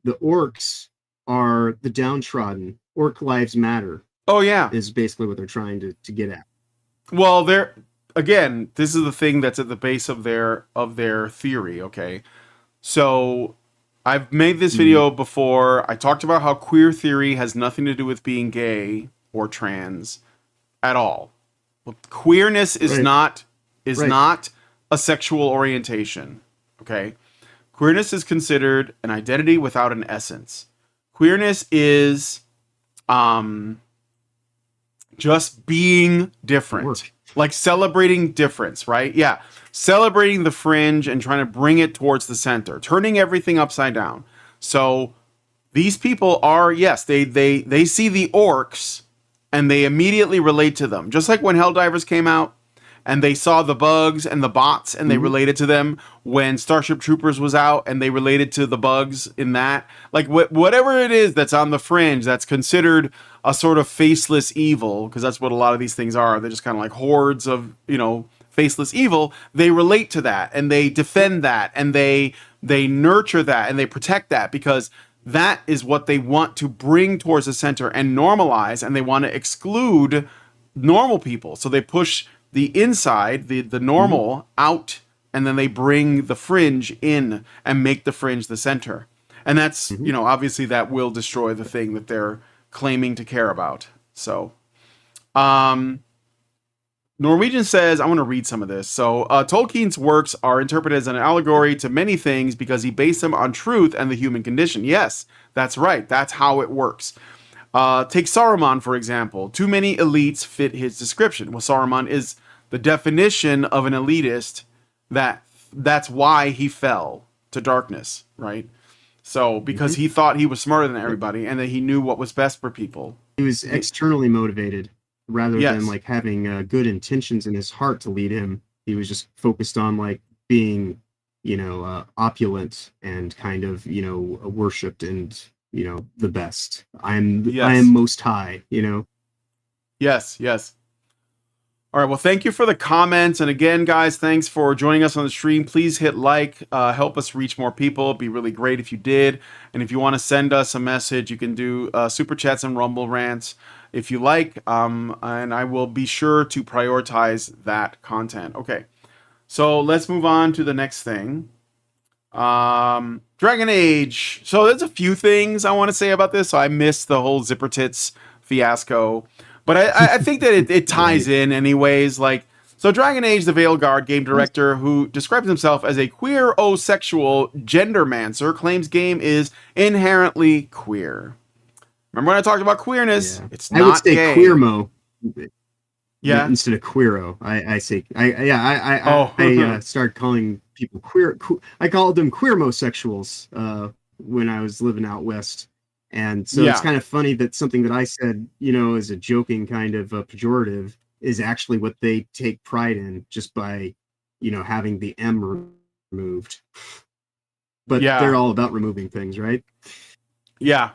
orcs are the downtrodden. Orc lives matter. Oh yeah, is basically what they're trying to get at. Well, again, this is the thing that's at the base of their theory. Okay, so I've made this video before. I talked about how queer theory has nothing to do with being gay or trans at all. Queerness is not a sexual orientation. Okay, queerness is considered an identity without an essence. Queerness is just being different. Like celebrating difference, right? Yeah. Celebrating the fringe and trying to bring it towards the center, turning everything upside down. So these people are, yes, they see the orcs and they immediately relate to them. Just like when Helldivers came out and they saw the bugs and the bots and they related to them. When Starship Troopers was out and they related to the bugs in that. Like whatever it is that's on the fringe that's considered a sort of faceless evil, because that's what a lot of these things are. They're just kind of like hordes of, you know, faceless evil. They relate to that and they defend that and they nurture that and they protect that, because that is what they want to bring towards the center and normalize, and they want to exclude normal people. So they push the inside, the normal out, and then they bring the fringe in and make the fringe the center. And that's, you know, obviously that will destroy the thing that they're claiming to care about. So, Norwegian says, I want to read some of this. So, Tolkien's works are interpreted as an allegory to many things because he based them on truth and the human condition. Yes, that's right. That's how it works. Take Saruman, for example. Too many elites fit his description. Well, Saruman is the definition of an elitist. That's why he fell to darkness, right? So because he thought he was smarter than everybody and that he knew what was best for people. He was externally motivated rather Yes. than like having good intentions in his heart to lead him. He was just focused on like being, opulent and kind of, worshipped and, the best. I am most high, Yes, yes. All right, well, thank you for the comments. And again, guys, thanks for joining us on the stream. Please hit like, help us reach more people. It'd be really great if you did. And if you want to send us a message, you can do super chats and rumble rants if you like. And I will be sure to prioritize that content. Okay, so let's move on to the next thing. Dragon Age. So there's a few things I want to say about this. So I missed the whole Zipper Tits fiasco. But I think that it ties in anyways. Like, so Dragon Age, the Veilguard game director, who describes himself as a queer-o-sexual gendermancer, claims game is inherently queer. Remember when I talked about queerness? Yeah. It's not I would say gay. queermo. Yeah. Instead of queero. I started calling people queer. I called them queermosexuals when I was living out west. And so it's kind of funny that something that I said, as a joking kind of pejorative is actually what they take pride in just by, having the M removed. But they're all about removing things, right? Yeah.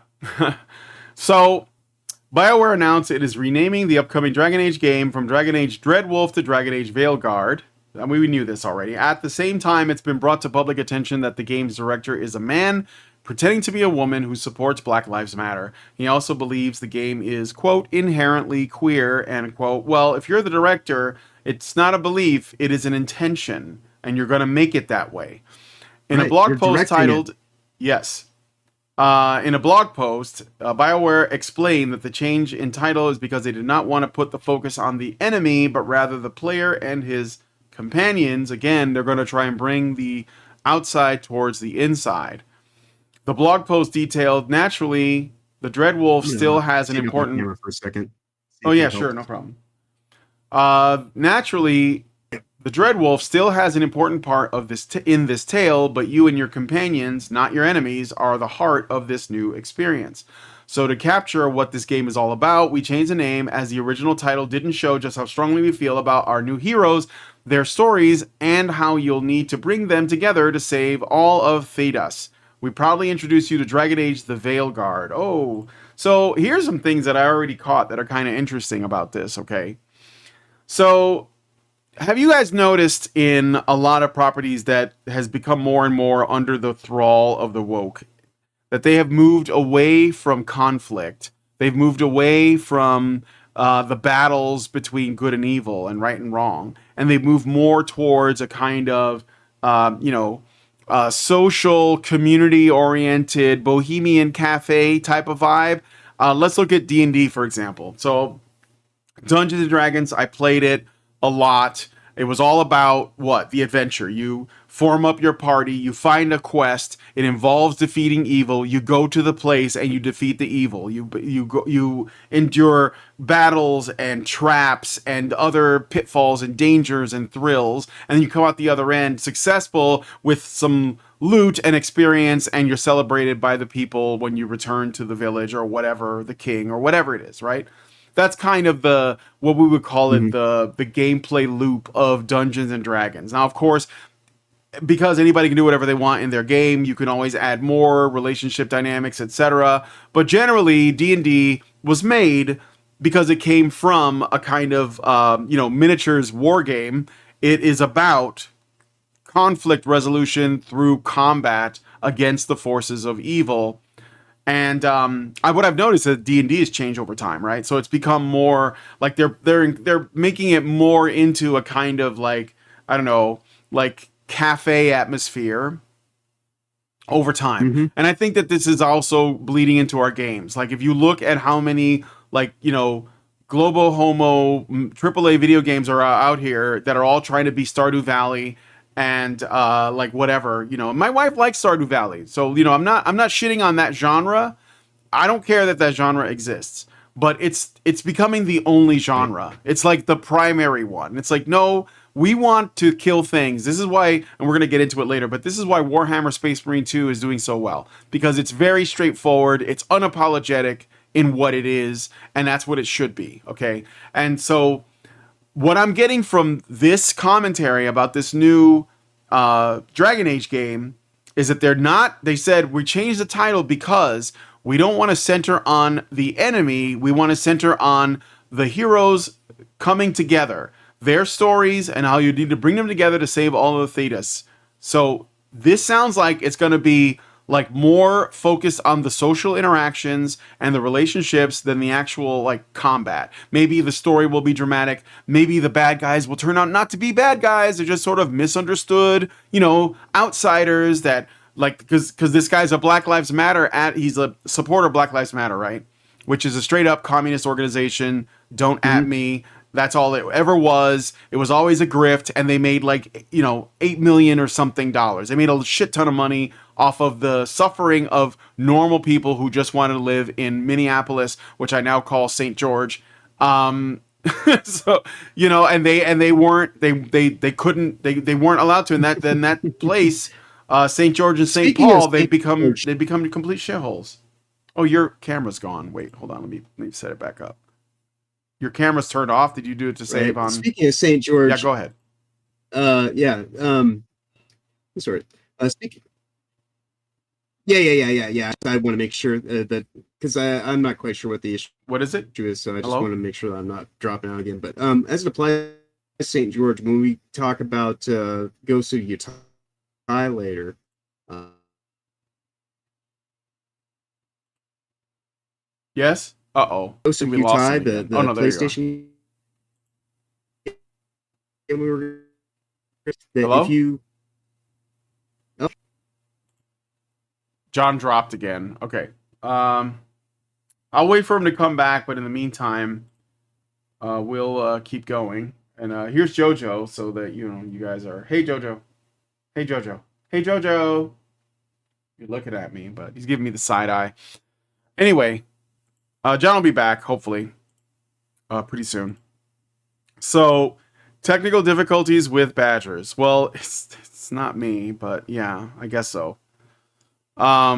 So BioWare announced it is renaming the upcoming Dragon Age game from Dragon Age Dreadwolf to Dragon Age Veilguard. And we knew this already. At the same time, it's been brought to public attention that the game's director is a man pretending to be a woman who supports Black Lives Matter. He also believes the game is, quote, inherently queer, and, quote, well, if you're the director, it's not a belief, it is an intention, and you're going to make it that way. In a blog post titled, in a blog post, BioWare explained that the change in title is because they did not want to put the focus on the enemy, but rather the player and his companions. Again, they're going to try and bring the outside towards the inside. The blog post detailed, naturally, the Dreadwolf still has an important... For a second. Oh, yeah, sure, no problem. Naturally, the Dreadwolf still has an important part of this in this tale, but you and your companions, not your enemies, are the heart of this new experience. So to capture what this game is all about, we changed the name as the original title didn't show just how strongly we feel about our new heroes, their stories, and how you'll need to bring them together to save all of Thedas. We proudly introduce you to Dragon Age the Veilguard. Oh, so here's some things that I already caught that are kind of interesting about this, okay? So, have you guys noticed in a lot of properties that has become more and more under the thrall of the woke, that they have moved away from conflict? They've moved away from the battles between good and evil and right and wrong, and they've moved more towards a kind of, social, community-oriented, bohemian cafe type of vibe. Let's look at D&D, for example. So, Dungeons & Dragons, I played it a lot. It was all about, what? The adventure. You form up your party, you find a quest, it involves defeating evil, you go to the place and you defeat the evil. You endure battles and traps and other pitfalls and dangers and thrills, and then you come out the other end successful with some loot and experience, and you're celebrated by the people when you return to the village or whatever, the king or whatever it is, right? That's kind of what we would call it, the gameplay loop of Dungeons and Dragons. Now, of course, because anybody can do whatever they want in their game, you can always add more relationship dynamics, etc. But generally, D&D was made because it came from a kind of miniatures war game. It is about conflict resolution through combat against the forces of evil. And what I've noticed is that D&D has changed over time, right? So it's become more like they're making it more into a kind of like, I don't know, like cafe atmosphere over time. And I think that this is also bleeding into our games. Like if you look at how many Globo Homo AAA video games are out here that are all trying to be Stardew Valley and whatever, my wife likes Stardew Valley, so I'm not shitting on that genre. I don't care that genre exists, but it's becoming the only genre. It's like the primary one. It's like, no, we want to kill things. This is why, and we're going to get into it later, but this is why Warhammer Space Marine 2 is doing so well, because it's very straightforward, it's unapologetic in what it is, and that's what it should be, okay? And so what I'm getting from this commentary about this new Dragon Age game is that they said we changed the title because we don't want to center on the enemy, we want to center on the heroes coming together, their stories, and how you need to bring them together to save all of the Thetis. So this sounds like it's going to be like more focused on the social interactions and the relationships than the actual like combat. Maybe the story will be dramatic. Maybe the bad guys will turn out not to be bad guys. They're just sort of misunderstood, outsiders that like, because this guy's a Black Lives Matter he's a supporter of Black Lives Matter, right? Which is a straight up communist organization. Don't at me. That's all it ever was. It was always a grift, and they made like, $8 million or something dollars. They made a shit ton of money off of the suffering of normal people who just wanted to live in Minneapolis, which I now call St. George. So, they weren't allowed to in that place, St. George and St. Paul, they've become complete shitholes. Oh, your camera's gone. Wait, hold on. Let me set it back up. Your camera's turned off. Did you do it to save on? Speaking of St. George. Yeah, go ahead. Sorry. Speaking. Yeah. I want to make sure that because I'm not quite sure what the issue. What is it? Is, so I just want to make sure that I'm not dropping out again. But as it applies to St. George, when we talk about Ghost of Yotei later. Yes. Ghost of Yotei, the PlayStation. And we were. Hello? If you. Oh. John dropped again. Okay. I'll wait for him to come back, but in the meantime, we'll keep going. And here's JoJo, so that you guys are. Hey JoJo. Hey JoJo. Hey JoJo. You're looking at me, but he's giving me the side eye. Anyway. John will be back, hopefully, pretty soon. So, technical difficulties with Badgers. Well, it's not me, but yeah, I guess so. All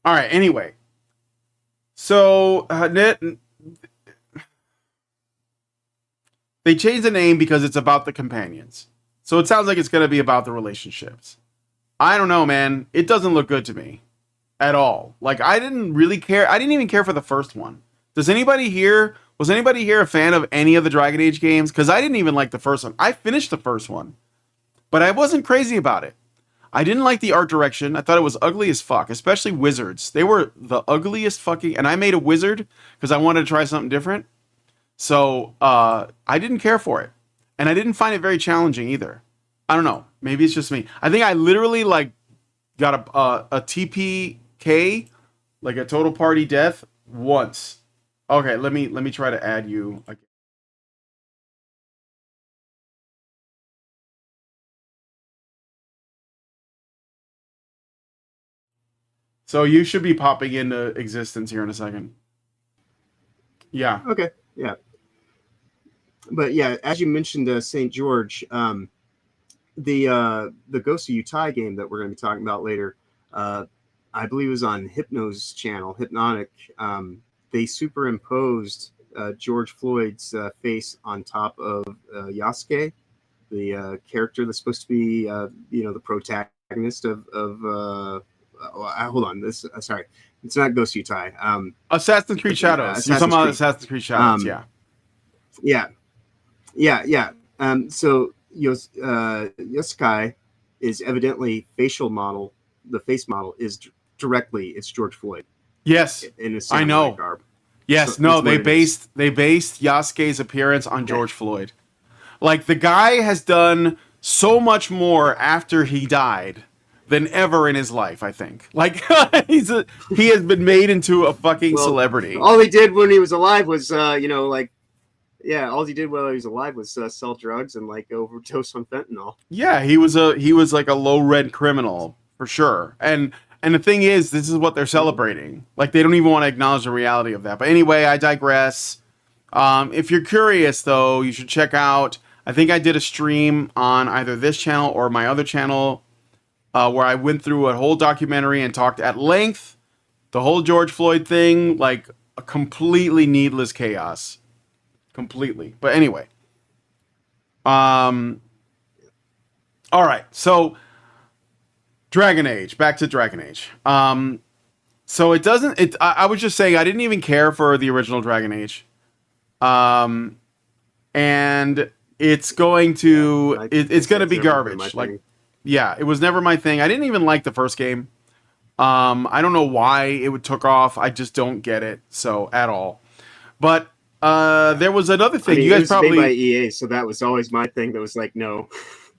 right, anyway. So, they changed the name because it's about the companions. So it sounds like it's going to be about the relationships. I don't know, man. It doesn't look good to me. At all. Like, I didn't really care. I didn't even care for the first one. Was anybody here a fan of any of the Dragon Age games? Because I didn't even like the first one. I finished the first one, but I wasn't crazy about it. I didn't like the art direction. I thought it was ugly as fuck, especially wizards. They were the ugliest fucking, and I made a wizard because I wanted to try something different. So, I didn't care for it. And I didn't find it very challenging either. I don't know. Maybe it's just me. I think I literally got a TPK, like a total party death, once. Okay, let me try to add you again. So you should be popping into existence here in a second. Yeah. Okay. Yeah. But yeah, as you mentioned, St. George, the Ghost of Yotei game that we're going to be talking about later, I believe it was on Hypno's channel, Hypnotic. They superimposed George Floyd's face on top of Yasuke, the character that's supposed to be, the protagonist of hold on, sorry, it's not Ghost of Yotei. Assassin's Creed Shadows. You're talking about Assassin's Creed Shadows, yeah. So Yasuke is evidently the face model is directly, it's George Floyd. Yes, in a I know. Garb. Yes, so no, they based Yasuke's appearance on George Floyd. Like, the guy has done so much more after he died than ever in his life, I think. Like, he has been made into a fucking celebrity. All he did when he was alive was, all he did while he was alive was sell drugs and overdose on fentanyl. Yeah, he was like a low rent criminal for sure. And the thing is, this is what they're celebrating. Like, they don't even want to acknowledge the reality of that. But anyway, I digress. If you're curious, though, you should check out I think I did a stream on either this channel or my other channel where I went through a whole documentary and talked at length the whole George Floyd thing, like a completely needless chaos. Completely. But anyway. All right. So Dragon Age. Back to Dragon Age. So it doesn't. I was just saying I didn't even care for the original Dragon Age. And it's going to it's going to be garbage. Like, yeah, it was never my thing. I didn't even like the first game. I don't know why it took off. I just don't get it. So at all. But there was another thing. You guys it was probably made by EA, so that was always my thing. That was like, no.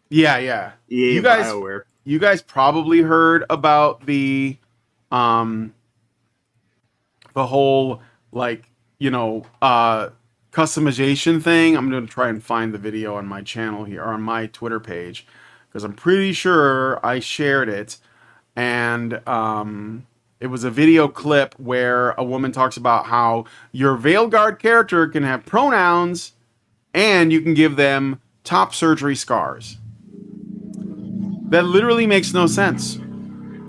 Yeah. EA You guys, BioWare. you guys probably heard about the whole like customization thing. I'm going to try and find the video on my channel here, or on my Twitter page, because I'm pretty sure I shared it. And it was a video clip where a woman talks about how your Veilguard character can have pronouns and you can give them top surgery scars. That literally makes no sense.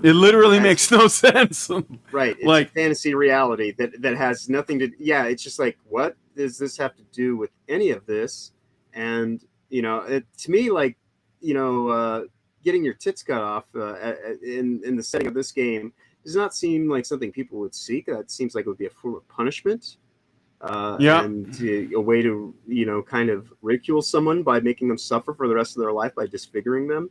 It literally makes no sense. Right. It's like fantasy reality that has nothing to. Yeah, it's just like, what does this have to do with any of this? And to me, like, getting your tits cut off in the setting of this game does not seem like something people would seek. It seems like it would be a form of punishment. And a way to kind of ridicule someone by making them suffer for the rest of their life by disfiguring them.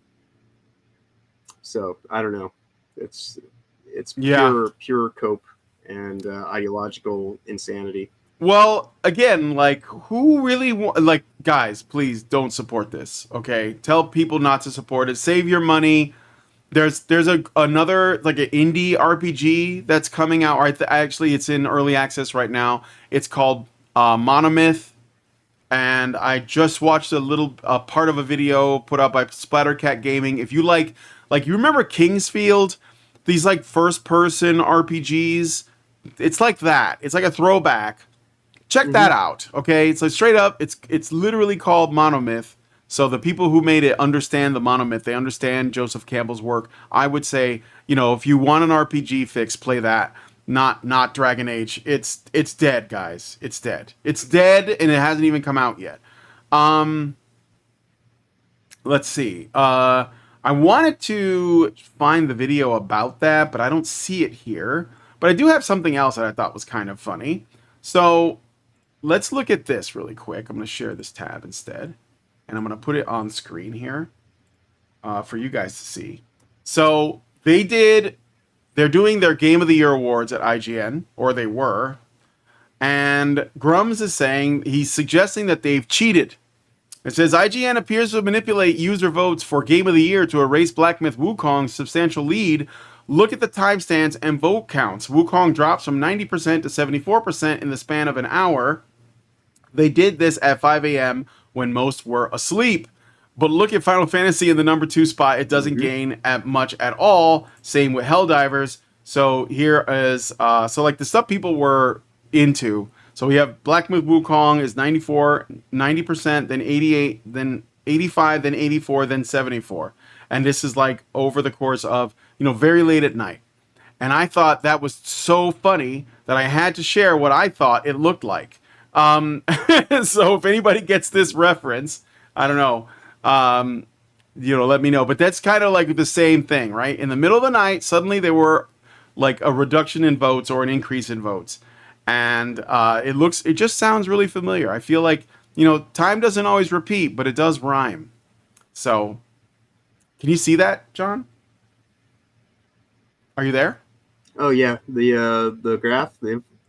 So I don't know. It's pure cope and ideological insanity. Well, again, like, who really like, guys, please don't support this. Okay, tell people not to support it. Save your money. There's another like an indie RPG that's coming out. Right, actually, it's in early access right now. It's called Monomyth, and I just watched a little part of a video put up by Splattercat Gaming. If you like you remember Kingsfield, these like first-person RPGs, it's like that. It's like a throwback. Check that out, okay? It's like straight up. It's literally called Monomyth. So the people who made it understand the Monomyth. They understand Joseph Campbell's work. I would say, if you want an RPG fix, play that. Not Dragon Age. It's dead, guys. It's dead. It's dead, and it hasn't even come out yet. Let's see. I wanted to find the video about that, but I don't see it here. But I do have something else that I thought was kind of funny. So let's look at this really quick. I'm going to share this tab instead. And I'm going to put it on screen here for you guys to see. So they're doing their Game of the Year awards at IGN, or they were. And Grums is saying, he's suggesting that they've cheated. It says, IGN appears to manipulate user votes for Game of the Year to erase Black Myth Wukong's substantial lead. Look at the timestamps and vote counts. Wukong drops from 90% to 74% in the span of an hour. They did this at 5 a.m. when most were asleep. But look at Final Fantasy in the number 2 spot. It doesn't gain much at all. Same with Helldivers. So here is, like the stuff people were into. So we have Black Myth Wukong is 94, 90%, then 88, then 85, then 84, then 74. And this is like over the course of, very late at night. And I thought that was so funny that I had to share what I thought it looked like. So if anybody gets this reference, I don't know, let me know. But that's kind of like the same thing, right? In the middle of the night, suddenly there were like a reduction in votes or an increase in votes. And it just sounds really familiar. I feel like, time doesn't always repeat, but it does rhyme. So, can you see that, John? Are you there? Oh yeah, the graph.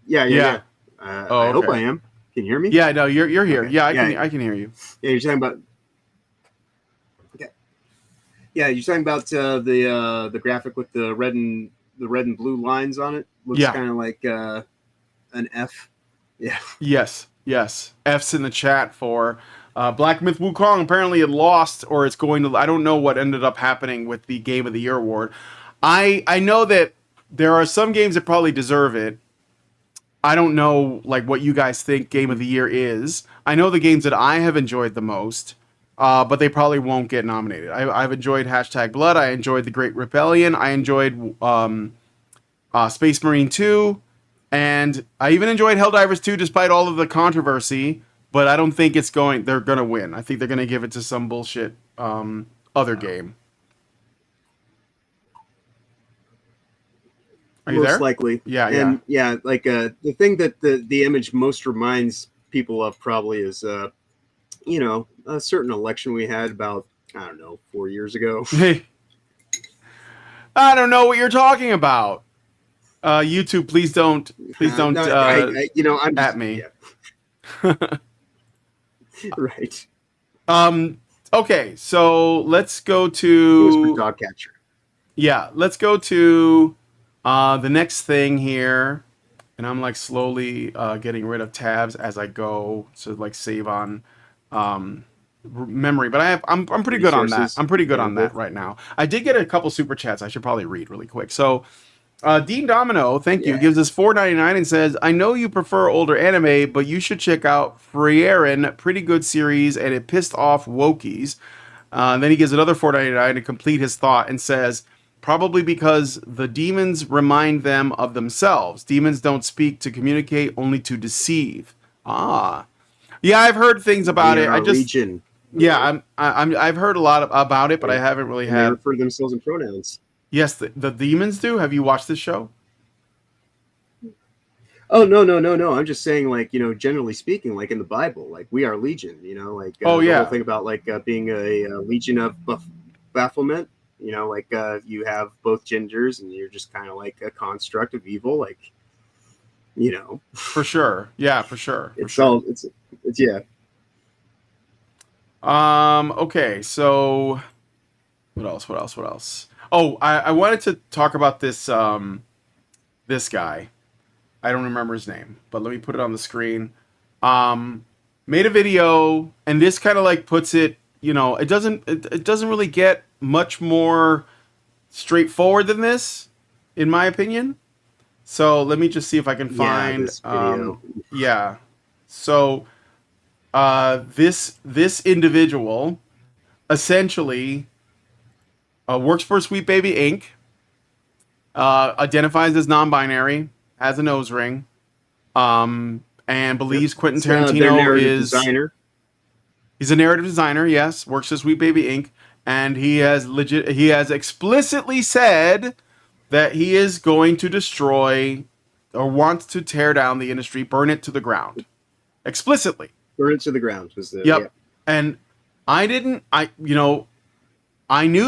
Yeah. I hope I am. Can you hear me? Yeah, no, you're here. Okay. Yeah, I can hear you. Yeah, you're talking about. Okay. Yeah, you're talking about the graphic with the red and blue lines on it. Looks kind of like an F. Yeah. Yes. F's in the chat for Black Myth Wukong. Apparently it lost, or it's going to. I don't know what ended up happening with the Game of the Year award. I know that there are some games that probably deserve it. I don't know like what you guys think Game of the Year is. I know the games that I have enjoyed the most but they probably won't get nominated. I've enjoyed #Blood. I enjoyed The Great Rebellion. I enjoyed Space Marine 2, and I even enjoyed Helldivers 2 despite all of the controversy. But I don't think they're gonna win. I think they're gonna give it to some bullshit other game. Are you Most there? likely. Yeah, and like the thing that the image most reminds people of probably is you know, a certain election we had about, I don't know, 4 years ago. Hey, I don't know what you're talking about. YouTube, please don't you know, I'm at me. Yeah. Right. Okay, so let's go It was to for Dogcatcher. yeah, let's go to the next thing here, and I'm like slowly getting rid of tabs as I go to like save on memory, but I'm pretty good on that. Resources I'm pretty good on that available. right now. I did get a couple super chats I should probably read really quick. So Dean Domino, thank you, Yeah. gives us $4.99 and says, I know you prefer older anime, but you should check out Frieren, pretty good series, and it pissed off wokies. Then he gives another $4.99 to complete his thought and says, probably because the demons remind them of themselves. Demons don't speak to communicate, only to deceive. Ah. Yeah, I've heard things about They it. are I just Legion. yeah, I've heard a lot about it, but I haven't really And they had. refer to themselves in pronouns. Yes, the demons do. Have you watched this show? Oh no. I'm just saying, like, you know, generally speaking, like in the Bible, like we are Legion. You know, like Oh, the yeah. whole thing about like being a Legion of bafflement. You know, like you have both genders, and you're just kind of like a construct of evil. Like, you know, For sure. Yeah, for sure. For it's sure. all it's yeah. Okay, so what else? Oh, I wanted to talk about this this guy. I don't remember his name, but let me put it on the screen. Made a video, and this kind of like puts it, you know, it doesn't really get much more straightforward than this, in my opinion. So let me just see if I can find this video. yeah. So this individual essentially works for Sweet Baby Inc. Identifies as non-binary, has a nose ring, and believes Quentin Their Tarantino narrative is designer. he's a narrative designer. Yes, works for Sweet Baby Inc. And he has explicitly said that he is going to destroy or wants to tear down the industry, burn it to the ground, explicitly. Burn it to the ground was the Yep. yeah. And I knew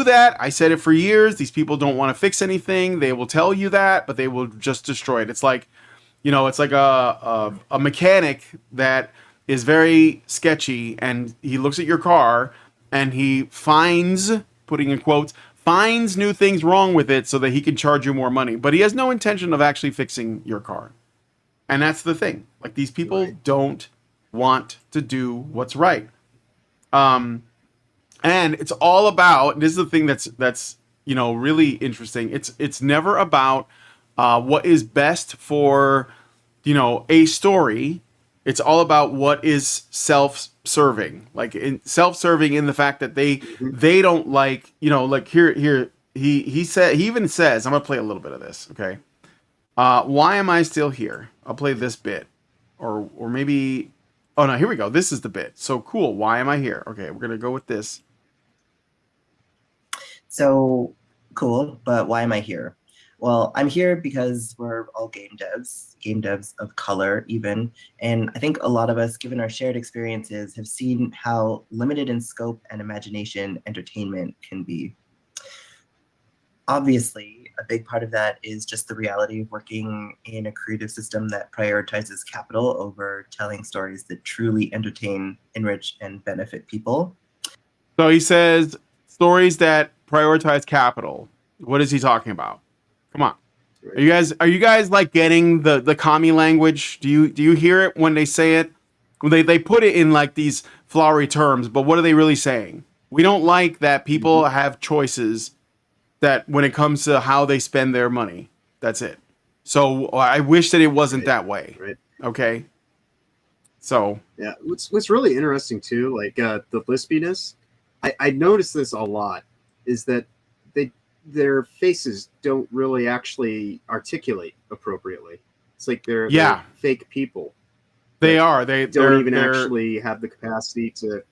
that. I said it for years. These people don't want to fix anything. They will tell you that, but they will just destroy it. It's like, it's like a mechanic that is very sketchy, and he looks at your car and he finds, putting in quotes, finds new things wrong with it so that he can charge you more money. But he has no intention of actually fixing your car. And that's the thing. Like, these people don't want to do what's right. And it's all about, this is the thing that's really interesting. It's never about what is best for a story. It's all about what is self-serving, like self-serving in the fact that they don't like like here he said, he even says, I'm gonna play a little bit of this, okay? Why am I still here? I'll play this bit, or maybe, oh no, here we go. This is the bit. So cool. Why am I here? Okay, we're gonna go with this. So cool, but why am I here? Well, I'm here because we're all game devs of color even. And I think a lot of us, given our shared experiences, have seen how limited in scope and imagination entertainment can be. Obviously, a big part of that is just the reality of working in a creative system that prioritizes capital over telling stories that truly entertain, enrich, and benefit people. So he says stories that prioritize capital. What is he talking about? Come on. Are you guys like getting the commie language? Do you hear it when they say it? They put it in like these flowery terms, but what are they really saying? We don't like that people have choices that when it comes to how they spend their money. That's it. So I wish that it wasn't that way. Right. Okay. So yeah, what's really interesting too, like the lispiness, I noticed this a lot, is that their faces don't really actually articulate appropriately. It's like they're fake people. They are. They don't even actually have the capacity to.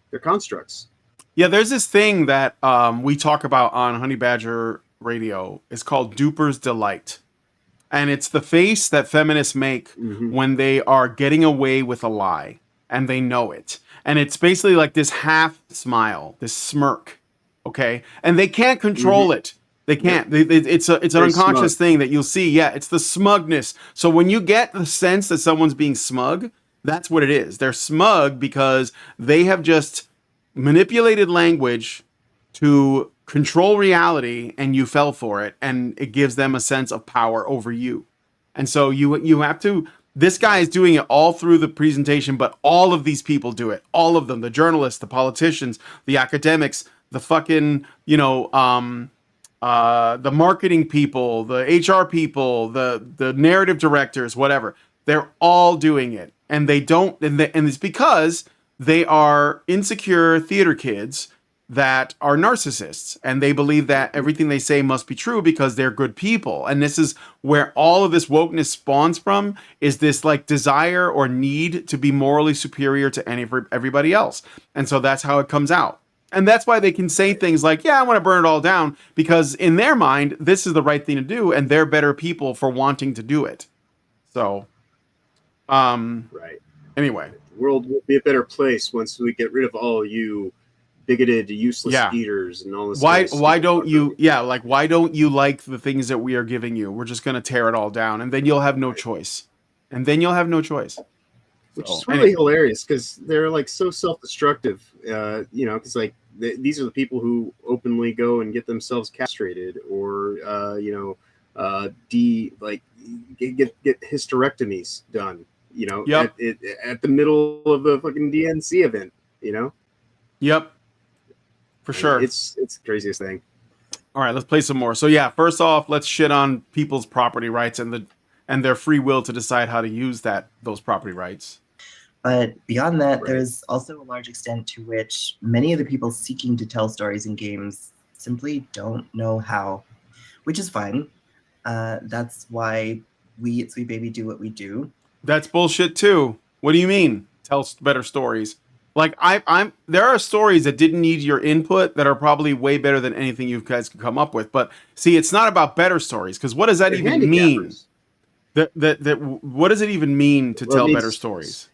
They're constructs. Yeah, there's this thing that we talk about on Honey Badger Radio. It's called Duper's Delight. And it's the face that feminists make when they are getting away with a lie and they know it. And it's basically like this half smile, this smirk, okay? And they can't control it. They can't. It's an unconscious thing that you'll see. Yeah, it's the smugness. So when you get the sense that someone's being smug, that's what it is. They're smug because they have just manipulated language to control reality, and you fell for it, and it gives them a sense of power over you. And so you have to. This guy is doing it all through the presentation, but all of these people do it. All of them: the journalists, the politicians, the academics, the fucking the marketing people, the HR people, the narrative directors, whatever. They're all doing it, and they don't. And it's because they are insecure theater kids that are narcissists, and they believe that everything they say must be true because they're good people. And this is where all of this wokeness spawns from, is this like desire or need to be morally superior to everybody else. And so that's how it comes out. And that's why they can say things like, yeah, I want to burn it all down, because in their mind, this is the right thing to do, and they're better people for wanting to do it. So, right. Anyway. The world will be a better place once we get rid of all you bigoted, useless eaters and all this. Why don't you like the things that we are giving you? We're just going to tear it all down, and then you'll have no choice. Which is really hilarious, because they're like so self-destructive, because like these are the people who openly go and get themselves castrated, or get hysterectomies done, at the middle of a fucking DNC event, Yep. For sure. It's the craziest thing. All right, let's play some more. So yeah, first off, let's shit on people's property rights and their free will to decide how to use those property rights. But beyond that, there's also a large extent to which many of the people seeking to tell stories in games simply don't know how, which is fine. That's why we at Sweet Baby do what we do. That's bullshit too. What do you mean? Tell better stories. Like there are stories that didn't need your input that are probably way better than anything you guys could come up with. But see, it's not about better stories, because what does that even mean? What does it even mean to tell better stories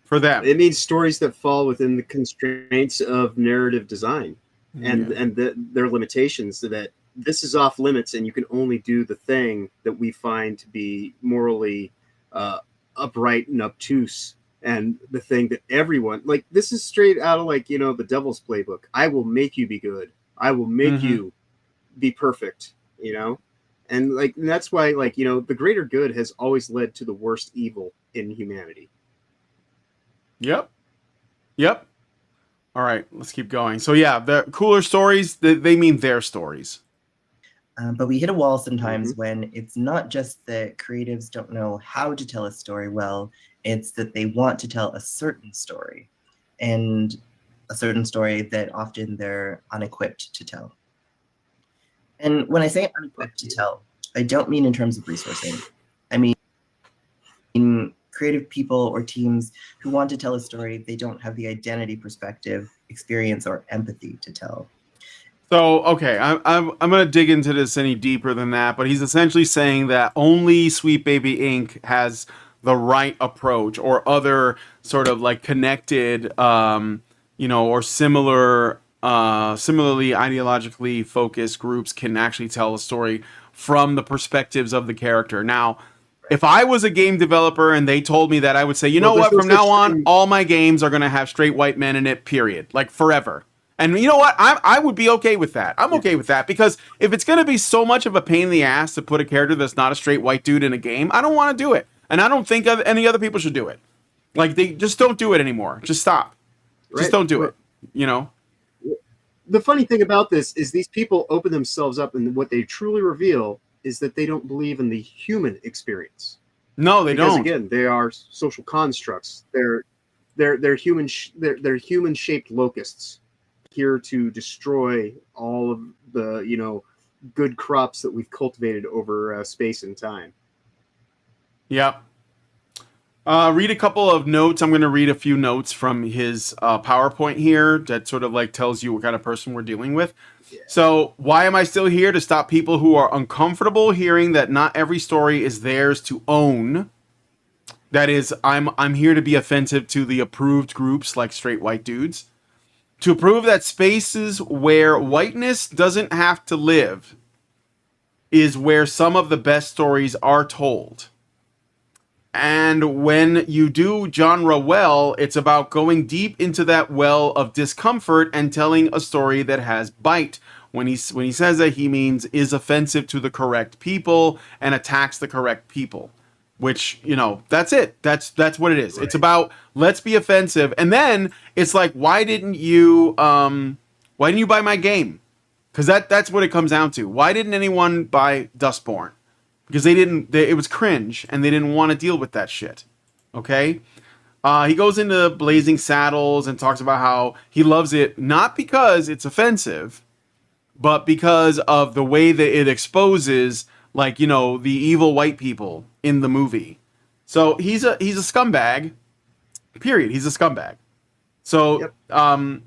for them? It means stories that fall within the constraints of narrative design and their limitations, so that this is off limits and you can only do the thing that we find to be morally upright and obtuse. And the thing that everyone, like, this is straight out of, like, the Devil's Playbook. I will make you be good. I will make you be perfect, And, like, and that's why, like, the greater good has always led to the worst evil in humanity. Yep. All right, let's keep going. So, yeah, the cooler stories, they mean their stories. But we hit a wall sometimes when it's not just that creatives don't know how to tell a story well, it's that they want to tell a certain story, and a certain story that often they're unequipped to tell. And when I say unequipped to tell, I don't mean in terms of resourcing. I mean in creative people or teams who want to tell a story, they don't have the identity, perspective, experience, or empathy to tell. So, okay, I'm going to dig into this any deeper than that, but he's essentially saying that only Sweet Baby Inc. has the right approach, or other sort of like connected, or similarly ideologically focused groups can actually tell a story from the perspectives of the character. Now, if I was a game developer and they told me that, I would say, from now on, all my games are going to have straight white men in it, period, like forever. And you know what? I would be okay with that. I'm okay with that, because if it's going to be so much of a pain in the ass to put a character that's not a straight white dude in a game, I don't want to do it. And I don't think any other people should do it. Like, they just don't do it anymore. Just stop. Just don't do it. The funny thing about this is these people open themselves up, and what they truly reveal is that they don't believe in the human experience. No, they don't. Because again, they are social constructs. they're human they're human shaped locusts here to destroy all of the good crops that we've cultivated over space and time. Yep. Read a couple of notes. I'm going to read a few notes from his PowerPoint here that sort of like tells you what kind of person we're dealing with. Yeah. So, why am I still here? To stop people who are uncomfortable hearing that not every story is theirs to own. That is, I'm here to be offensive to the approved groups like straight white dudes. To prove that spaces where whiteness doesn't have to live is where some of the best stories are told. And when you do genre well, it's about going deep into that well of discomfort and telling a story that has bite. When he says that, he means is offensive to the correct people and attacks the correct people. Which, that's it. That's what it is. Right. It's about let's be offensive. And then it's like, why didn't you buy my game? Because that's what it comes down to. Why didn't anyone buy Dustborn? Because it was cringe, and they didn't want to deal with that shit. Okay? He goes into Blazing Saddles and talks about how he loves it, not because it's offensive, but because of the way that it exposes, the evil white people in the movie. So he's a scumbag, period. He's a scumbag. So, yep. I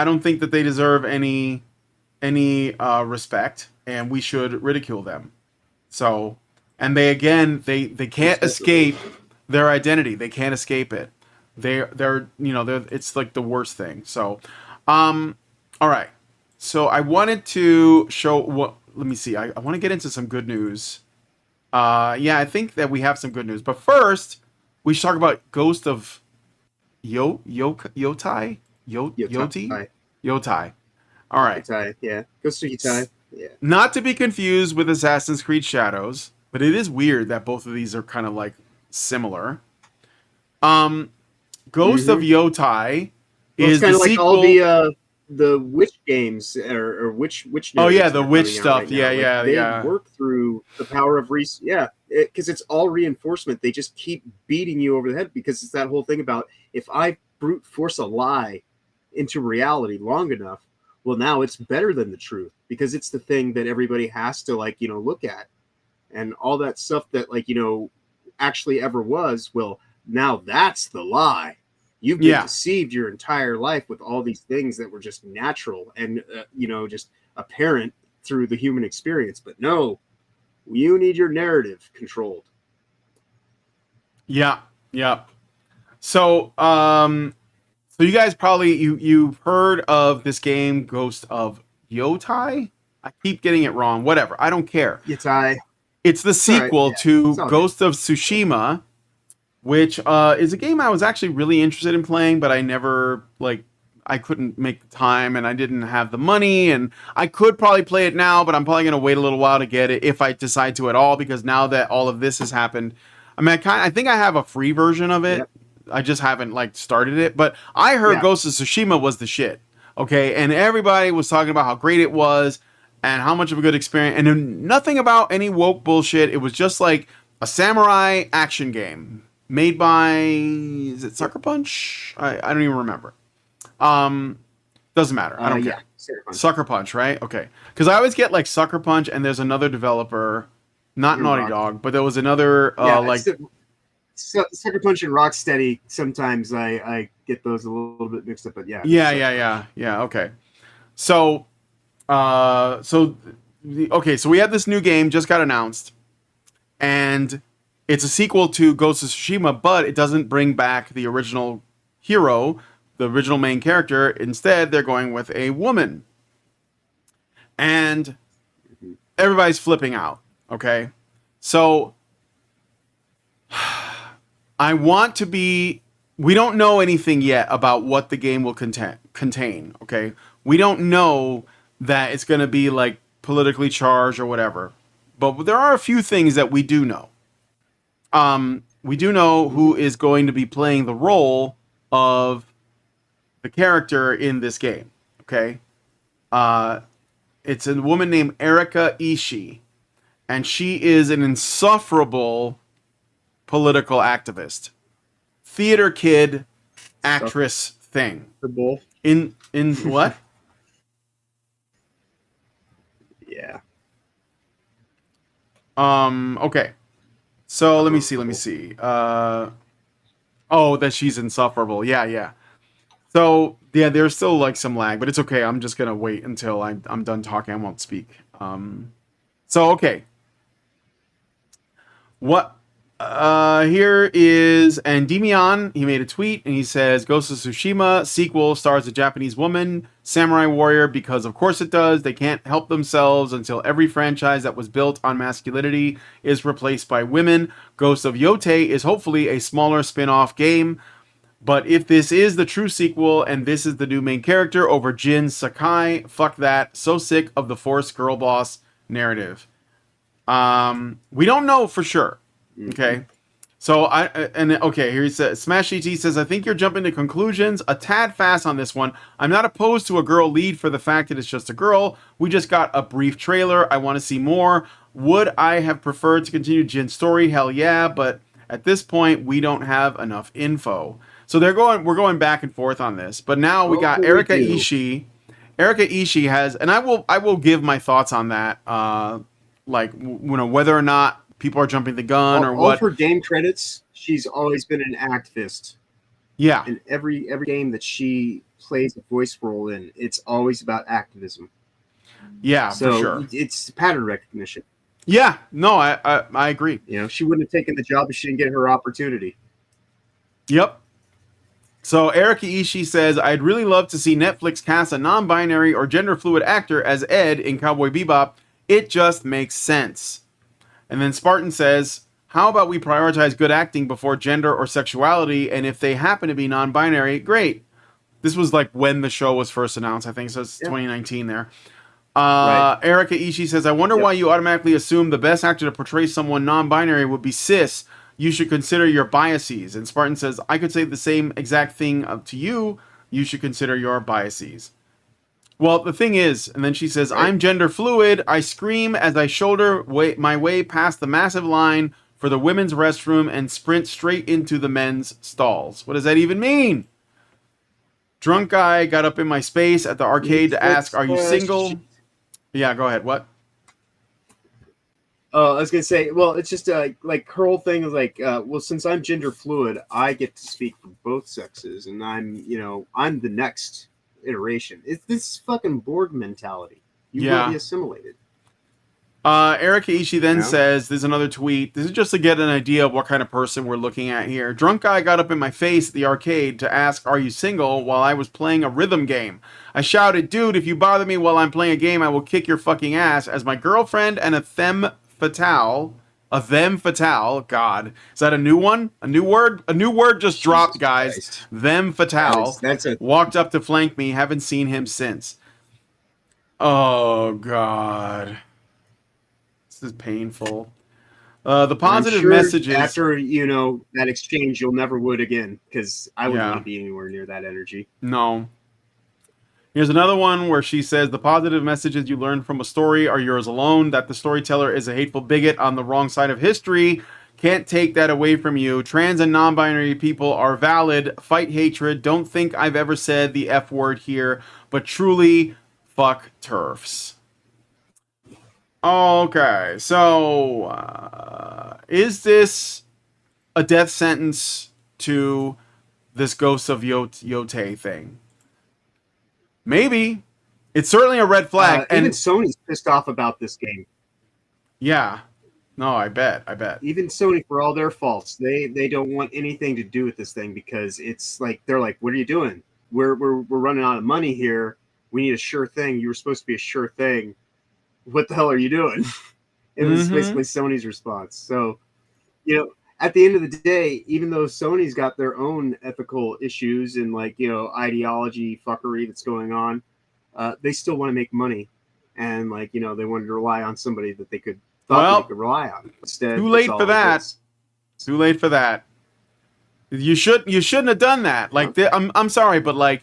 don't think that they deserve any respect. And we should ridicule them. So, and they can't escape their identity. They can't escape it. They're it's like the worst thing. So, all right. So I wanted to show let me see. I want to get into some good news. I think that we have some good news. But first, we should talk about Ghost of Yotei. Yotei. All right. Yotei, yeah. Ghost of Yotei. Yeah. Not to be confused with Assassin's Creed Shadows, but it is weird that both of these are kind of like similar. Ghost of Yotei is kind of like all the witch games or witch. Oh yeah, the witch stuff. Right they work through the power of because it's all reinforcement. They just keep beating you over the head because it's that whole thing about if I brute force a lie into reality long enough, well, now it's better than the truth because it's the thing that everybody has to look at, and all that stuff that actually ever was. Well, now that's the lie. You've been deceived your entire life with all these things that were just natural and just apparent through the human experience. But no, you need your narrative controlled. Yeah. So, so you guys probably you've heard of this game, Ghost of Yotei? I keep getting it wrong. Whatever. I don't care. Yotei. It's the sequel to Ghost of Tsushima, which is a game I was actually really interested in playing, but I never I couldn't make the time and I didn't have the money, and I could probably play it now, but I'm probably going to wait a little while to get it if I decide to at all, because now that all of this has happened, I mean, I think I have a free version of it. Yep. I just haven't started it, but I heard Ghost of Tsushima was the shit. Okay. And everybody was talking about how great it was and how much of a good experience, and nothing about any woke bullshit. It was just like a samurai action game made by, is it Sucker Punch? I don't even remember. Doesn't matter. I don't care. Sucker Punch, right? Okay. Because I always get Sucker Punch, and there's another developer, not Naughty Dog, but there was another Sucker Punch and Rocksteady. Sometimes I get those a little bit mixed up, but yeah. Yeah. Okay. So, so we have this new game just got announced, and it's a sequel to Ghost of Tsushima, but it doesn't bring back the original hero, the original main character. Instead, they're going with a woman, and everybody's flipping out. Okay, so I want to be. We don't know anything yet about what the game will contain. Okay, we don't know that it's going to be politically charged or whatever, but there are a few things that we do know. We do know who is going to be playing the role of the character in this game. Okay, it's a woman named Erika Ishii, and she is an insufferable political activist. Theater kid, actress thing. For both. In what? Yeah. Okay. So let me see. Oh, that she's insufferable. Yeah. So yeah, there's still like some lag, but it's okay. I'm just gonna wait until I'm done talking. I won't speak. So okay. What? Here is Andimion. He made a tweet and he says, "Ghost of Tsushima sequel stars a Japanese woman samurai warrior because of course it does. They can't help themselves until every franchise that was built on masculinity is replaced by women. Ghost of Yotei is hopefully a smaller spin-off game, but if this is the true sequel and this is the new main character over Jin Sakai, fuck that. So sick of the forced girl boss narrative." We don't know for sure. Okay. So here he says, Smash ET says, "I think you're jumping to conclusions a tad fast on this one. I'm not opposed to a girl lead for the fact that it's just a girl. We just got a brief trailer. I want to see more. Would I have preferred to continue Jin's story? Hell yeah, but at this point we don't have enough info." So we're going back and forth on this. But now we got Erika Ishii. Erika Ishii has, and I will give my thoughts on that. Whether or not people are jumping the gun or what. All her game credits, she's always been an activist. Yeah. In every game that she plays a voice role in, it's always about activism. Yeah, so for sure. It's pattern recognition. Yeah, no, I agree. You know, she wouldn't have taken the job if she didn't get her opportunity. Yep. So Erika Ishii says, "I'd really love to see Netflix cast a non-binary or gender-fluid actor as Ed in Cowboy Bebop. It just makes sense." And then Spartan says, "How about we prioritize good acting before gender or sexuality, and if they happen to be non-binary, great." This was like when the show was first announced, I think, so it's 2019 there. Right. Erika Ishii says, "I wonder why you automatically assume the best actor to portray someone non-binary would be cis. You should consider your biases." And Spartan says, "I could say the same exact thing to you. You should consider your biases." Well, the thing is, and then she says, "I'm gender fluid. I scream as I shoulder my way past the massive line for the women's restroom and sprint straight into the men's stalls." What does that even mean? Drunk guy got up in my space at the arcade to ask, "Are you single?" Yeah, go ahead. What? I was gonna say, well, it's just like her whole thing is like, well, since I'm gender fluid, I get to speak for both sexes, and I'm the next iteration. It's this fucking Borg mentality. You will be assimilated. Erika Ishii then says, there's another tweet. This is just to get an idea of what kind of person we're looking at here. "Drunk guy got up in my face at the arcade to ask, 'Are you single?' while I was playing a rhythm game. I shouted, 'Dude, if you bother me while I'm playing a game, I will kick your fucking ass,' as my girlfriend and a them fatale, God, is that a new one? A new word? A new word just dropped, guys. Christ. Them fatale walked up to flank me. Haven't seen him since." Oh, God. This is painful. The positive messages. After, that exchange, you'll never would again, because I wouldn't want to be anywhere near that energy. No. Here's another one where she says, "The positive messages you learn from a story are yours alone. That the storyteller is a hateful bigot on the wrong side of history. Can't take that away from you. Trans and non-binary people are valid. Fight hatred. Don't think I've ever said the F word here, but truly, fuck TERFs." Okay, so is this a death sentence to this Ghost of Yotei thing? Maybe. It's certainly a red flag. Even Sony's pissed off about this game. Yeah. No, I bet. Even Sony, for all their faults, they don't want anything to do with this thing, because it's like, they're like, "What are you doing? We're running out of money here. We need a sure thing. You were supposed to be a sure thing. What the hell are you doing?" It was basically Sony's response. So, at the end of the day, even though Sony's got their own ethical issues and ideology fuckery that's going on, they still want to make money, and they wanted to rely on somebody that they could rely on. Instead, too late for that. Too late for that. You shouldn't have done that. I'm sorry, but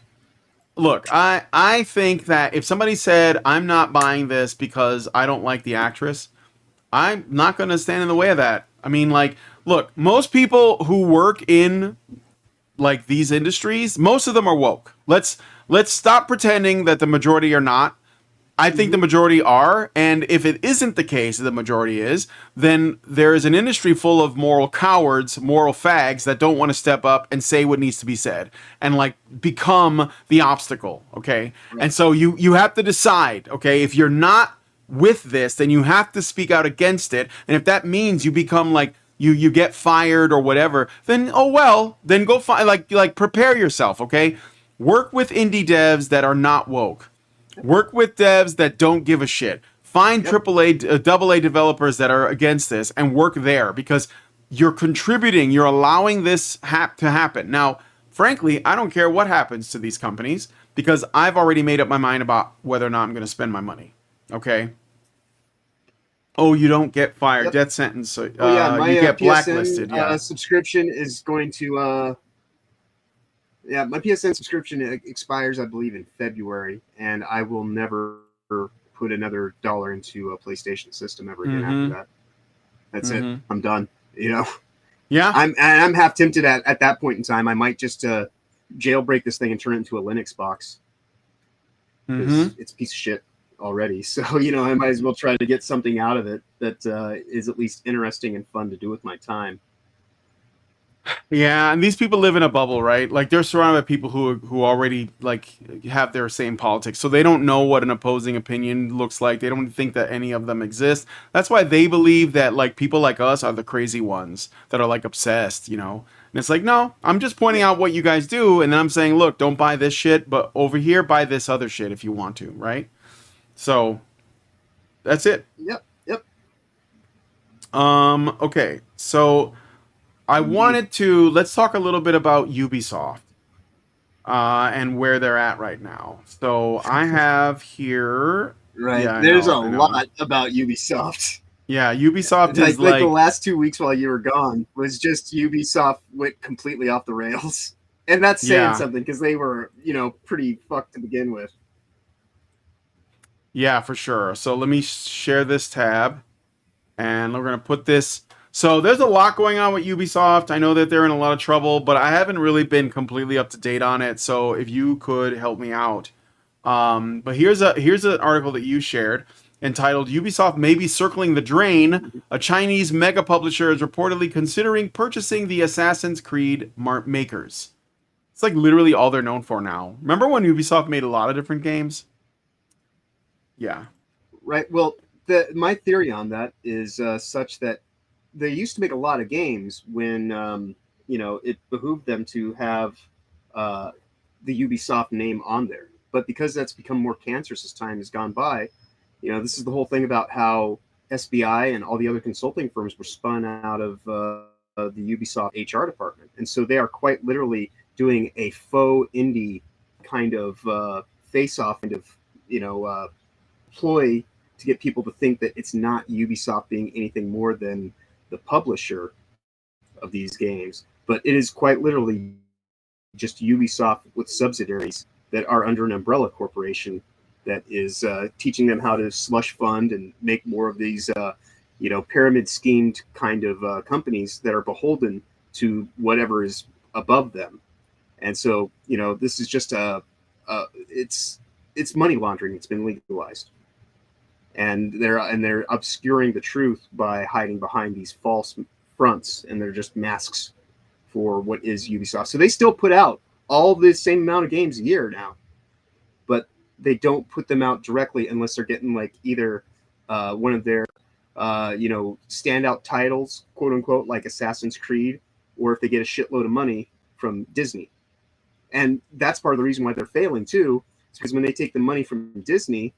look, I think that if somebody said, "I'm not buying this because I don't like the actress," I'm not going to stand in the way of that. I mean, look, most people who work in like these industries, most of them are woke. Let's stop pretending that the majority are not. I think the majority are, and if it isn't the case, the majority is, then there is an industry full of moral cowards, moral fags that don't want to step up and say what needs to be said and like become the obstacle, okay? Right. And so you have to decide, okay, if you're not with this, then you have to speak out against it. And if that means you become like you get fired or whatever, then oh well, then go find like prepare yourself, okay? Work with indie devs that are not woke. Work with devs that don't give a shit. Find AAA, AA developers that are against this and work there because you're contributing. You're allowing this to happen. Now, frankly, I don't care what happens to these companies because I've already made up my mind about whether or not I'm going to spend my money. Okay. Oh, you don't get fired. Death sentence. You get blacklisted. Subscription is going to... Yeah, my PSN subscription expires, I believe, in February, and I will never put another $1 into a PlayStation system ever again after that. That's it. I'm done. You know. Yeah. I'm half tempted at that point in time. I might just jailbreak this thing and turn it into a Linux box. It's a piece of shit already. So you know, I might as well try to get something out of it that is at least interesting and fun to do with my time. Yeah, and these people live in a bubble, right? Like they're surrounded by people who already like have their same politics, so they don't know what an opposing opinion looks like. They don't think that any of them exist. That's why they believe that like people like us are the crazy ones that are like obsessed, you know. And it's like, no, I'm just pointing out what you guys do, and then I'm saying, look, don't buy this shit, but over here, buy this other shit if you want to, right? So that's it. Yep. Okay, so I wanted to let's talk a little bit about Ubisoft and where they're at right now. So I have here, right? Yeah, there's a lot about Ubisoft. Yeah, Ubisoft is like the last 2 weeks while you were gone was just Ubisoft went completely off the rails, and that's saying something because they were, you know, pretty fucked to begin with. Yeah, for sure. So let me share this tab, and we're gonna put this. So there's a lot going on with Ubisoft. I know that they're in a lot of trouble, but I haven't really been completely up to date on it. So if you could help me out. But here's an article that you shared entitled "Ubisoft may be circling the drain. A Chinese mega publisher is reportedly considering purchasing the Assassin's Creed makers." It's like literally all they're known for now. Remember when Ubisoft made a lot of different games? Yeah. Right. Well, my theory on that is such that they used to make a lot of games when you know, it behooved them to have the Ubisoft name on there. But because that's become more cancerous as time has gone by, you know, this is the whole thing about how SBI and all the other consulting firms were spun out of the Ubisoft HR department. And so they are quite literally doing a faux indie kind of face-off kind of, you know, ploy to get people to think that it's not Ubisoft being anything more than the publisher of these games, but it is quite literally just Ubisoft with subsidiaries that are under an umbrella corporation that is teaching them how to slush fund and make more of these, you know, pyramid schemed kind of companies that are beholden to whatever is above them. And so, you know, this is just it's money laundering. It's been legalized. And they're obscuring the truth by hiding behind these false fronts, and they're just masks for what is Ubisoft. So they still put out all the same amount of games a year now, but they don't put them out directly unless they're getting like either one of their you know, standout titles, quote unquote, like Assassin's Creed, or if they get a shitload of money from Disney. And that's part of the reason why they're failing too, is because when they take the money from Disney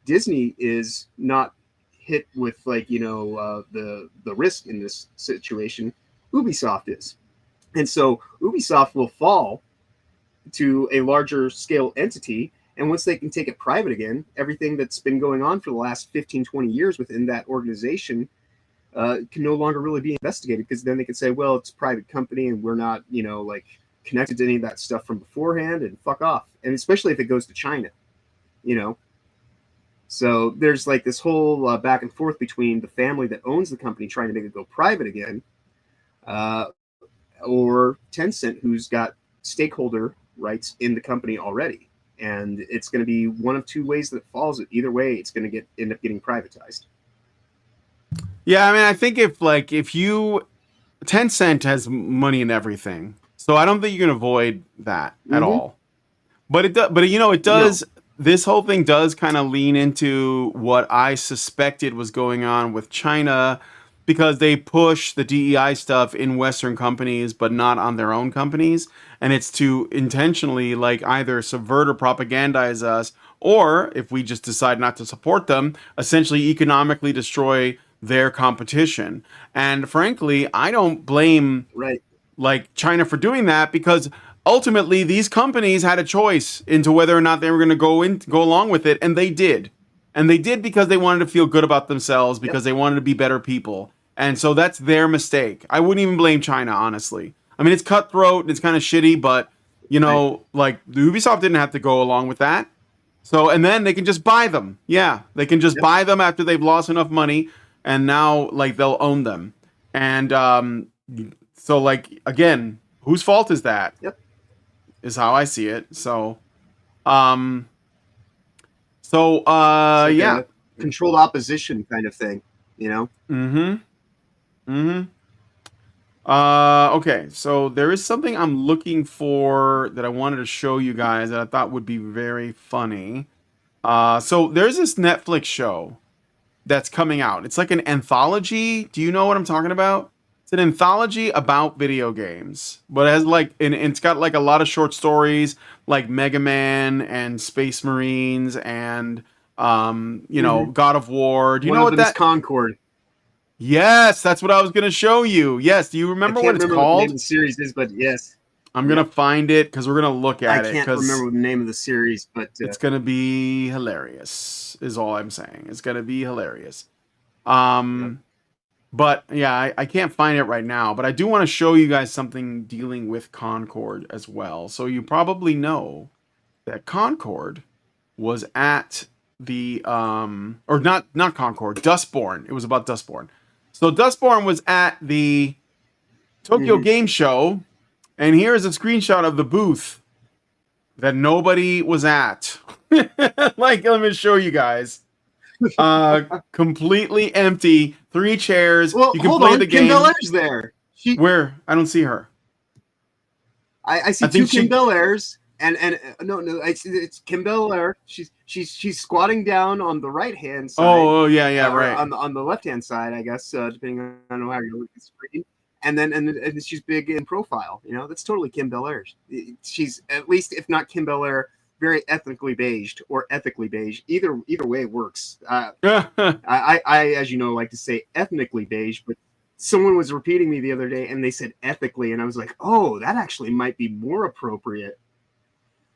is not hit with like, you know, the risk in this situation. Ubisoft is. And so Ubisoft will fall to a larger scale entity. And once they can take it private again, everything that's been going on for the last 15, 20 years within that organization can no longer really be investigated, because then they can say, well, it's a private company and we're not, you know, like connected to any of that stuff from beforehand, and fuck off. And especially if it goes to China, you know. So there's like this whole back and forth between the family that owns the company trying to make it go private again, or Tencent, who's got stakeholder rights in the company already. And it's going to be one of two ways that it falls. Either way, it's going to end up getting privatized. Yeah, I mean, I think if Tencent has money in everything, so I don't think you can avoid that at all. But it does. But it does. No. This whole thing does kind of lean into what I suspected was going on with China, because they push the DEI stuff in Western companies, but not on their own companies, and it's to intentionally either subvert or propagandize us, or if we just decide not to support them, essentially economically destroy their competition. And frankly, I don't blame China for doing that, because ultimately these companies had a choice into whether or not they were going to go along with it, and they did. And they did because they wanted to feel good about themselves, because they wanted to be better people. And so that's their mistake. I wouldn't even blame China, honestly. I mean, it's cutthroat and it's kind of shitty, but the Ubisoft didn't have to go along with that. So, and then they can just buy them. Yeah, they can just buy them after they've lost enough money, and now they'll own them. And so again, whose fault is that? Yep. Is how I see it. So controlled opposition kind of thing, Okay, so there is something I'm looking for that I wanted to show you guys that I thought would be very funny. So there's this Netflix show that's coming out. It's like an anthology. Do you know what I'm talking about? It's an anthology about video games, but it has it's got a lot of short stories like Mega Man and Space Marines and God of War. Do you know what that? Concord. Yes, that's what I was gonna show you. Yes, do you remember what it's called? What the name of the series is, but yes, I'm gonna find it because we're gonna look at it. I can't remember the name of the series, but it's gonna be hilarious. Is all I'm saying. It's gonna be hilarious. But yeah, I can't find it right now. But I do want to show you guys something dealing with Concord as well. So you probably know that Concord was at the or not Concord, Dustborn. It was about Dustborn. So Dustborn was at the Tokyo Game Show, and here's a screenshot of the booth that nobody was at. Let me show you guys. Completely empty. 3 chairs. Well, you can play the game. Kim Bel-Air's there. Where? I don't see her. I see two Kim Bel-Airs, and no, it's Kim Bel-Air. She's squatting down on the right hand side. Oh yeah, right. On the left hand side, I guess, depending on how you look at the screen. And then she's big in profile. That's totally Kim Bel-Air. She's, at least if not Kim Bel-Air, very ethnically beiged or ethically beige. Either way works. I as you know, like to say ethnically beige, but someone was repeating me the other day and they said ethically, and I was like, oh, that actually might be more appropriate.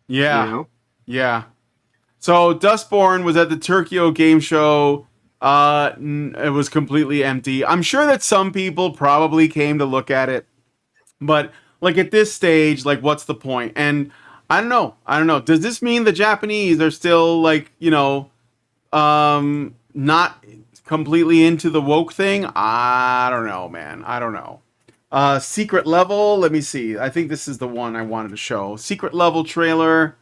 Yeah. Yeah. So Dustborn was at the Tokyo Game Show. It was completely empty. I'm sure that some people probably came to look at it, but at this stage, what's the point? And I don't know. Does this mean the Japanese are still not completely into the woke thing? I don't know, man. I don't know. Secret Level. Let me see. I think this is the one I wanted to show. Secret Level trailer.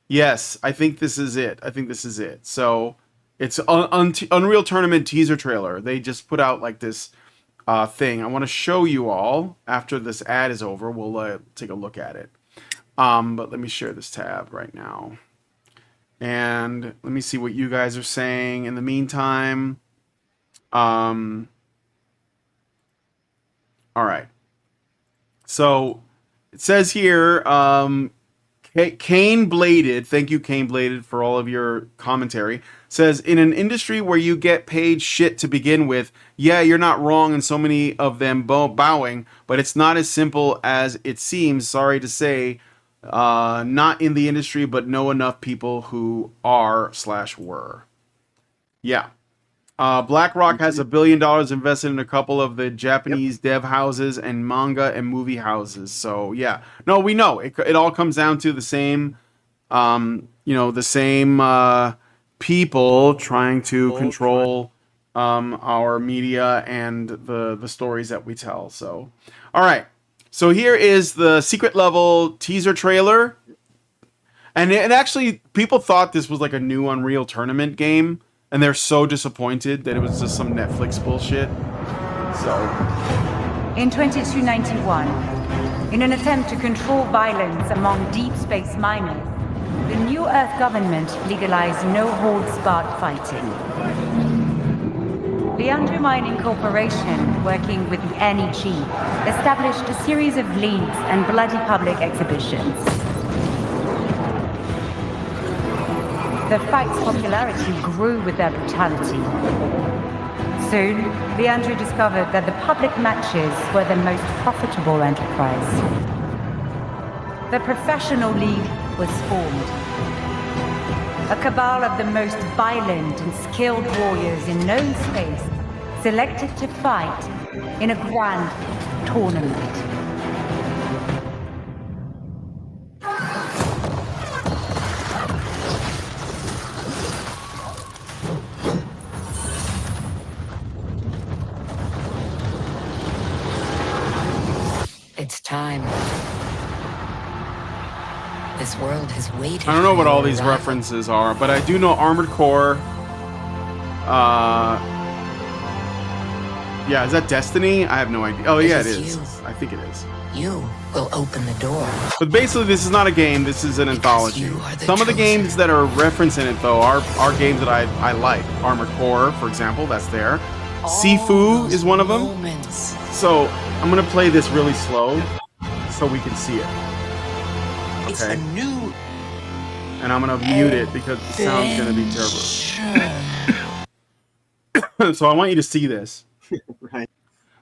Yes, I think this is it. So it's Unreal Tournament teaser trailer. They just put out this thing. I want to show you all after this ad is over. We'll take a look at it. But let me share this tab right now. And let me see what you guys are saying in the meantime. All right. So it says here, Kane Bladed, thank you, Kane Bladed, for all of your commentary, says, in an industry where you get paid shit to begin with, yeah, you're not wrong in so many of them bowing, but it's not as simple as it seems, sorry to say. Not in the industry, but know enough people who are/were. Yeah. BlackRock has $1 billion invested in a couple of the Japanese dev houses and manga and movie houses. So yeah, no, we know it all comes down to the same, the same people trying to control our media and the stories that we tell. So, all right. So here is the secret level teaser trailer. And actually, people thought this was like a new Unreal Tournament game, and they're so disappointed that it was just some Netflix bullshit. So, in 2291, in an attempt to control violence among deep space miners, the New Earth government legalized no-holds-barred fighting. Leandro Mining Corporation, working with the NEG, established a series of leagues and bloody public exhibitions. The fight's popularity grew with their brutality. Soon, Leandro discovered that the public matches were the most profitable enterprise. The professional league was formed. A cabal of the most violent and skilled warriors in known space selected to fight in a grand tournament. It's time. This world has waited. I don't know what all these references are, but I do know Armored Core. Yeah, is that Destiny? I have no idea. Oh, yeah, it is. I think it is. You will open the door. But basically, this is not a game. This is an anthology. Some of the games that are referenced in it, though, are games that I like. Armored Core, for example, that's there. Sifu is one of them. So I'm going to play this really slow so we can see it. Okay. It's a new... And I'm going to mute it because the sound's going to be terrible. So I want you to see this. Right.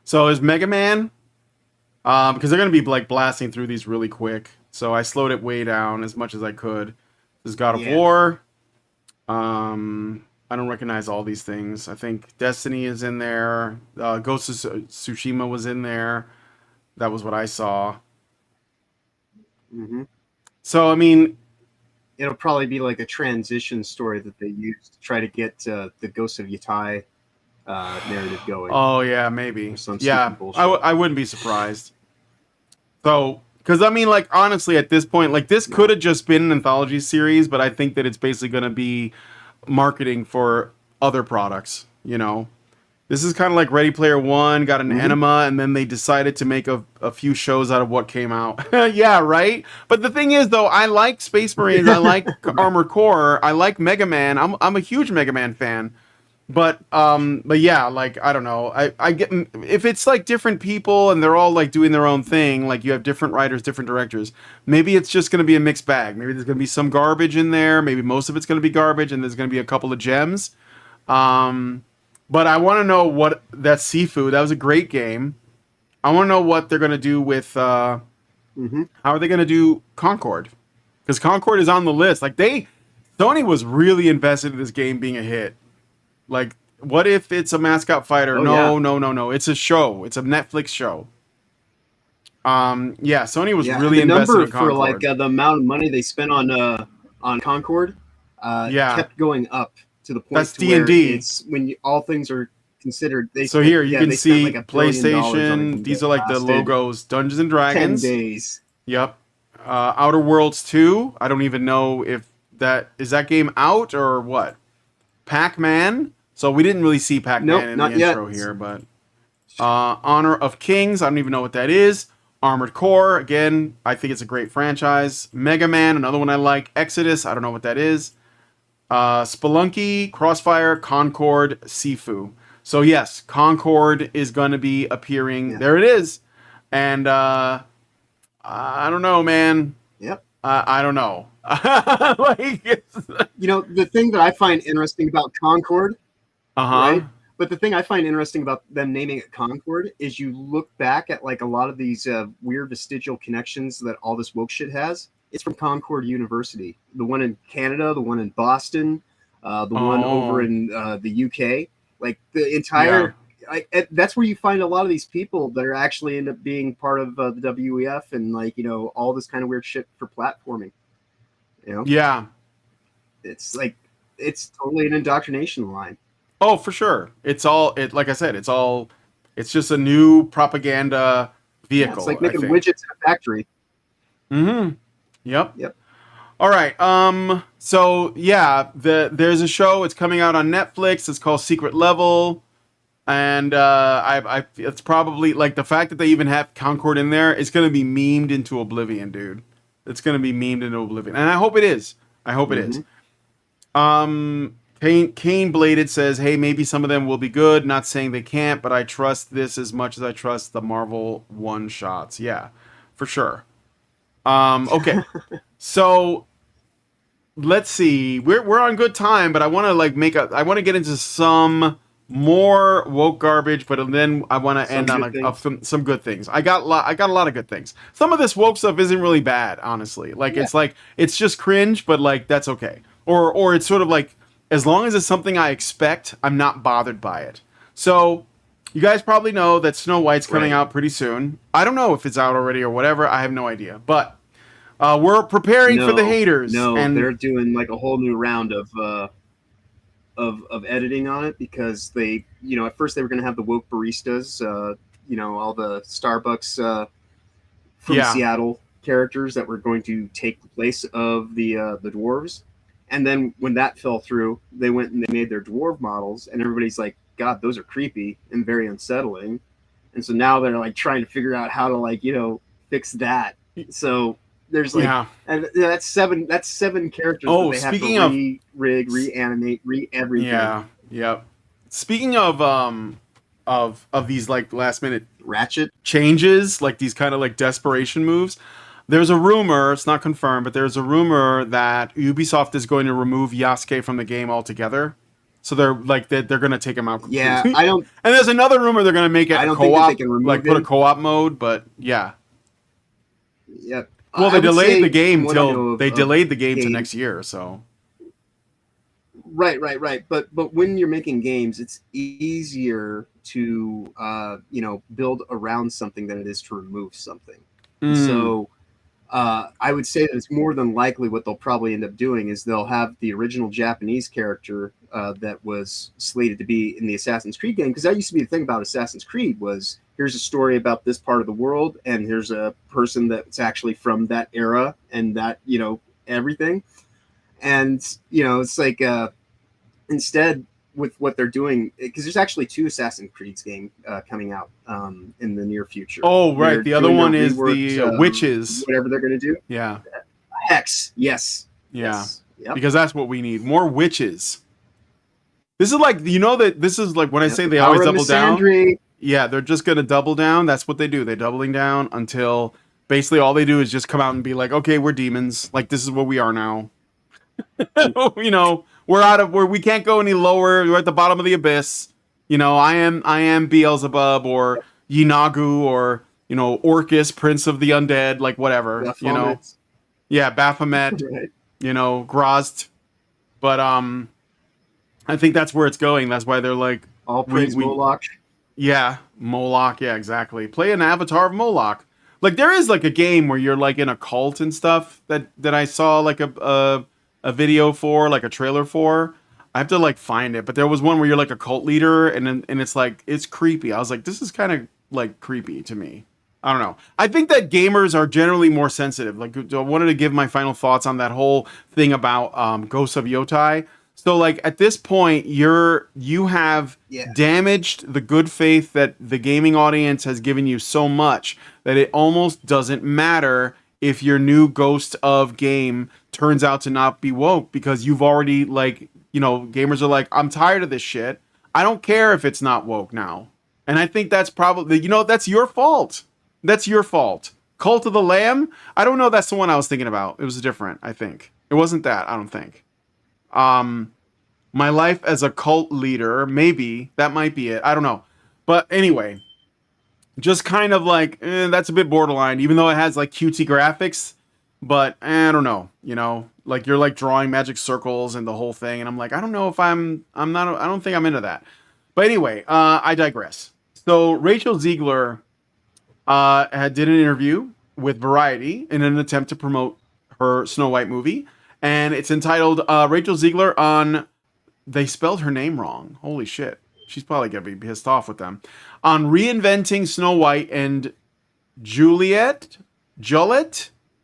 So is Mega Man, because they're going to be like blasting through these really quick. So I slowed it way down as much as I could. This is God of War. I don't recognize all these things. I think Destiny is in there. Ghost of Tsushima was in there. That was what I saw. Mm-hmm. So, I mean... It'll probably be like a transition story that they use to try to get the Ghost of Yotei narrative going. Oh, yeah, maybe. Yeah, I wouldn't be surprised. So, because, I mean, like, honestly, at this point, like, this could have just been an anthology series, but I think that it's basically going to be marketing for other products, you know? This is kind of like Ready Player One, got an enema, and then they decided to make a few shows out of what came out. Yeah, right? But the thing is, though, I like Space Marines, I like Armored Core, I like Mega Man. I'm a huge Mega Man fan. But yeah, like, I don't know. I get, if it's like different people and they're all like doing their own thing, like you have different writers, different directors, maybe it's just going to be a mixed bag. Maybe there's going to be some garbage in there. Maybe most of it's going to be garbage and there's going to be a couple of gems. But I want to know what that Sifu, that was a great game. I want to know what they're going to do with, how are they going to do Concord? Because Concord is on the list. Like Sony was really invested in this game being a hit. Like, what if it's a mascot fighter? No. It's a show. It's a Netflix show. Yeah, Sony was really invested in Concord. For like the amount of money they spent on Concord, kept going up to the point. That's D&D. It's when all things are considered. So here you can see like PlayStation. These are like the logos. Dungeons and Dragons. 10 days. Yep. Outer Worlds 2. I don't even know if is that game out or what. Pac-Man. So we didn't really see Pac-Man in the intro here, but Honor of Kings, I don't even know what that is. Armored Core, again, I think it's a great franchise. Mega Man, another one I like. Exodus, I don't know what that is. Spelunky, Crossfire, Concord, Sifu. So yes, Concord is going to be appearing. Yeah. There it is. And I don't know, man. Yep. I don't know. You know, the thing that I find interesting about Concord, right? But the thing I find interesting about them naming it Concord is you look back at like a lot of these weird vestigial connections that all this woke shit has. It's from Concord University. The one in Canada, the one in Boston, the one over in the UK. Like the entire, that's where you find a lot of these people that are actually end up being part of the WEF and like, you know, all this kind of weird shit for platforming. You know? Yeah. It's like, it's totally an indoctrination line. Oh, for sure. It's all it. Like I said, it's all. It's just a new propaganda Yeah, vehicle. it's like I making think. widgets in a factory. Mm-hmm. Yep. Yep. All right. So yeah, there's a show. It's coming out on Netflix. It's called Secret Level, and it's probably like the fact that they even have Concord in there. It's gonna be memed into oblivion, dude. It's gonna be memed into oblivion, and I hope it is. I hope it is. Kane Bladed says, "Hey, maybe some of them will be good. Not saying they can't, but I trust this as much as I trust the Marvel one shots. Yeah, for sure." Okay, so let's see. We're on good time, but I want to I want to get into some more woke garbage, but then I want to end on some good things. I got a lot of good things. Some of this woke stuff isn't really bad, honestly. It's just cringe, but like that's okay. Or it's sort of like, as long as it's something I expect, I'm not bothered by it. So you guys probably know that Snow White's coming out pretty soon. I don't know if it's out already or whatever. I have no idea, but we're preparing for the haters. No, and they're doing like a whole new round of editing on it, because they, at first they were going to have the woke baristas, all the Starbucks from Seattle characters that were going to take the place of the dwarves. And then when that fell through, they went and they made their dwarf models, and everybody's like, God, those are creepy and very unsettling. And so now they're like trying to figure out how to fix that. So there's and that's seven characters that they have to re-rig, reanimate, everything. Yeah, yep. Speaking of these like last minute ratchet changes, like these kind of like desperation moves, there's a rumor, it's not confirmed, but there's a rumor that Ubisoft is going to remove Yasuke from the game altogether. So they're going to take him out completely. Yeah, I don't. And there's another rumor they're going to make it co-op, think that they can remove like put a co-op mode, but yeah. Yep. Well, they delayed the game to next year, so. Right. But when you're making games, it's easier to build around something than it is to remove something. So I would say that it's more than likely what they'll probably end up doing is they'll have the original Japanese character that was slated to be in the Assassin's Creed game, because that used to be the thing about Assassin's Creed was, here's a story about this part of the world, and here's a person that's actually from that era, and that, everything. And, it's like, instead with what they're doing, because there's actually 2 Assassin's Creed games coming out in the near future. Oh, right. The other one is the Witches. Whatever they're going to do. Yeah. Hex. Yes. Yeah. Yes. Yep. Because that's what we need. More witches. This is like, this is like when I say they always double down. Yeah, they're just going to double down. That's what they do. They're doubling down until basically all they do is just come out and be like, okay, we're demons. Like, this is what we are now. We can't go any lower. We're at the bottom of the abyss. I am Beelzebub or Yinagu or, Orcus, Prince of the Undead, like whatever, Baphomet. Yeah, Baphomet, Right. Grozd. But, I think that's where it's going. That's why they're like, all praise Moloch. Yeah, Moloch. Yeah, exactly. Play an avatar of Moloch. Like there is like a game where you're like in a cult and stuff that I saw like a video for, like a trailer for. I have to like find it, but there was one where you're like a cult leader and it's like, it's creepy. I was like, this is kind of like creepy to me. I don't know. I think that gamers are generally more sensitive. Like I wanted to give my final thoughts on that whole thing about Ghost of Yotei. So like at this point, you have damaged the good faith that the gaming audience has given you so much that it almost doesn't matter if your new Ghost of game turns out to not be woke, because you've already like, gamers are like, I'm tired of this shit. I don't care if it's not woke now. And I think that's probably, that's your fault. That's your fault. Cult of the Lamb? I don't know. That's the one I was thinking about. It was different, I think. It wasn't that, I don't think. My life as a cult leader, maybe that might be it. I don't know. But anyway, just kind of like, that's a bit borderline, even though it has like cutesy graphics, but I don't know, like you're like drawing magic circles and the whole thing. And I'm like, I don't know if I don't think I'm into that. But anyway, I digress. So Rachel Ziegler did an interview with Variety in an attempt to promote her Snow White movie. And it's entitled Rachel Ziegler on they spelled her name wrong. Holy shit. She's probably going to be pissed off with them. On reinventing Snow White and Juliet,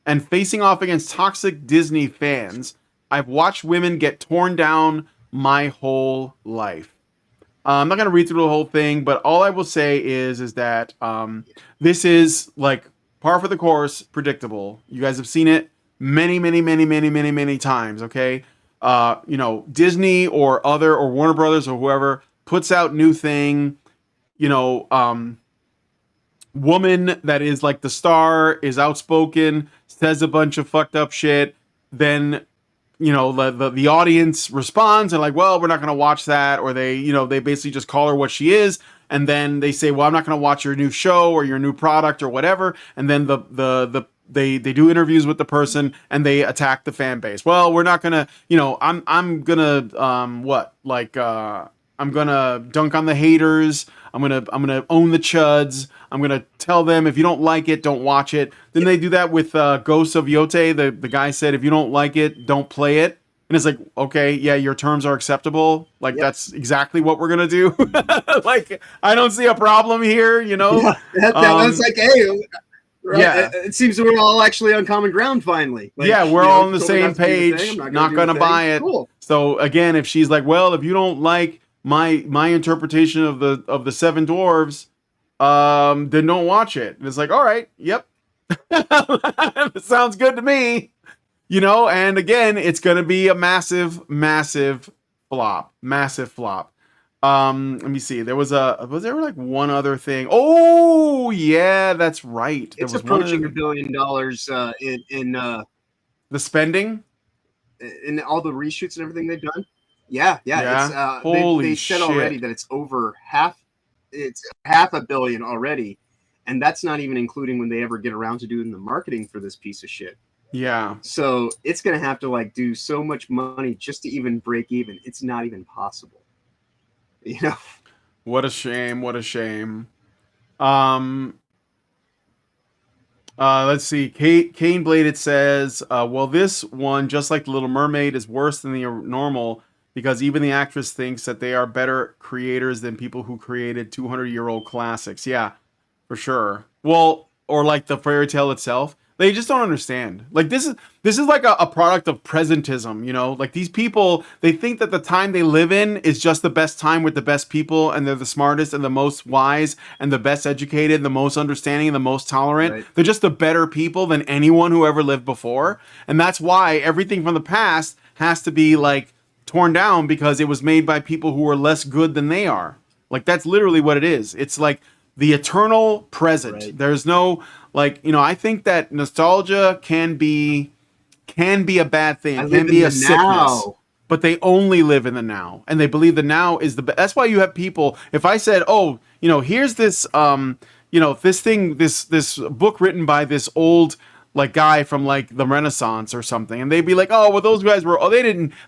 and facing off against toxic Disney fans, I've watched women get torn down my whole life. I'm not going to read through the whole thing, but all I will say is that this is like par for the course, predictable. You guys have seen it many times, okay? You know, Disney or Warner Brothers or whoever puts out new thing, you know, woman that is like the star, is outspoken, says a bunch of fucked up shit, then, you know, the audience responds and like, well, we're not going to watch that, or they, you know, they basically just call her what she is, and then they say, well, I'm not going to watch your new show or your new product or whatever, and then they do interviews with the person and they attack the fan base. Well, we're not gonna, you know, I'm gonna I'm gonna dunk on the haters. I'm gonna own the chuds. I'm gonna tell them if you don't like it, don't watch it. Then they do that with Ghost of Yotei. The guy said if you don't like it, don't play it. And it's like, okay, yeah, your terms are acceptable. Like that's exactly what we're gonna do. Like I don't see a problem here, you know. Yeah, that was like, hey. Right? Yeah, it seems we're all actually on common ground finally. Like, yeah, we're all on the same page. Thing, not gonna buy it. Cool. So again, if she's like, well, if you don't like my interpretation of the Seven Dwarves, then don't watch it. And it's like, all right, yep, sounds good to me. You know, and again, it's gonna be a massive flop. Let me see. Was there like one other thing? Oh yeah, that's right. It's approaching $1 billion in the spending in all the reshoots and everything they've done. Yeah. It's, holy they said shit. already that it's over half. It's $500 million already, and that's not even including when they ever get around to doing the marketing for this piece of shit. Yeah. So it's gonna have to like do so much money just to even break even. It's not even possible. You know, what a shame. Let's see. Kane Bladed says, well, this one, just like The Little Mermaid, is worse than the normal because even the actress thinks that they are better creators than people who created 200-year-old classics. Yeah, for sure. Well, or like the fairy tale itself. They just don't understand. Like this is like a product of presentism, you know? Like these people, they think that the time they live in is just the best time with the best people, and they're the smartest and the most wise and the best educated, the most understanding and the most tolerant. Right. They're just the better people than anyone who ever lived before. And that's why everything from the past has to be like torn down because it was made by people who are less good than they are. Like that's literally what it is. It's like the eternal present. Right. There's no like, you know, I think that nostalgia can be a bad thing. It can be a sickness. But they only live in the now, and they believe the now is the best. That's why you have people. If I said, "Oh, you know, here's this, you know, this book written by this old like guy from like the Renaissance or something," and they'd be like, "Oh, well, those guys were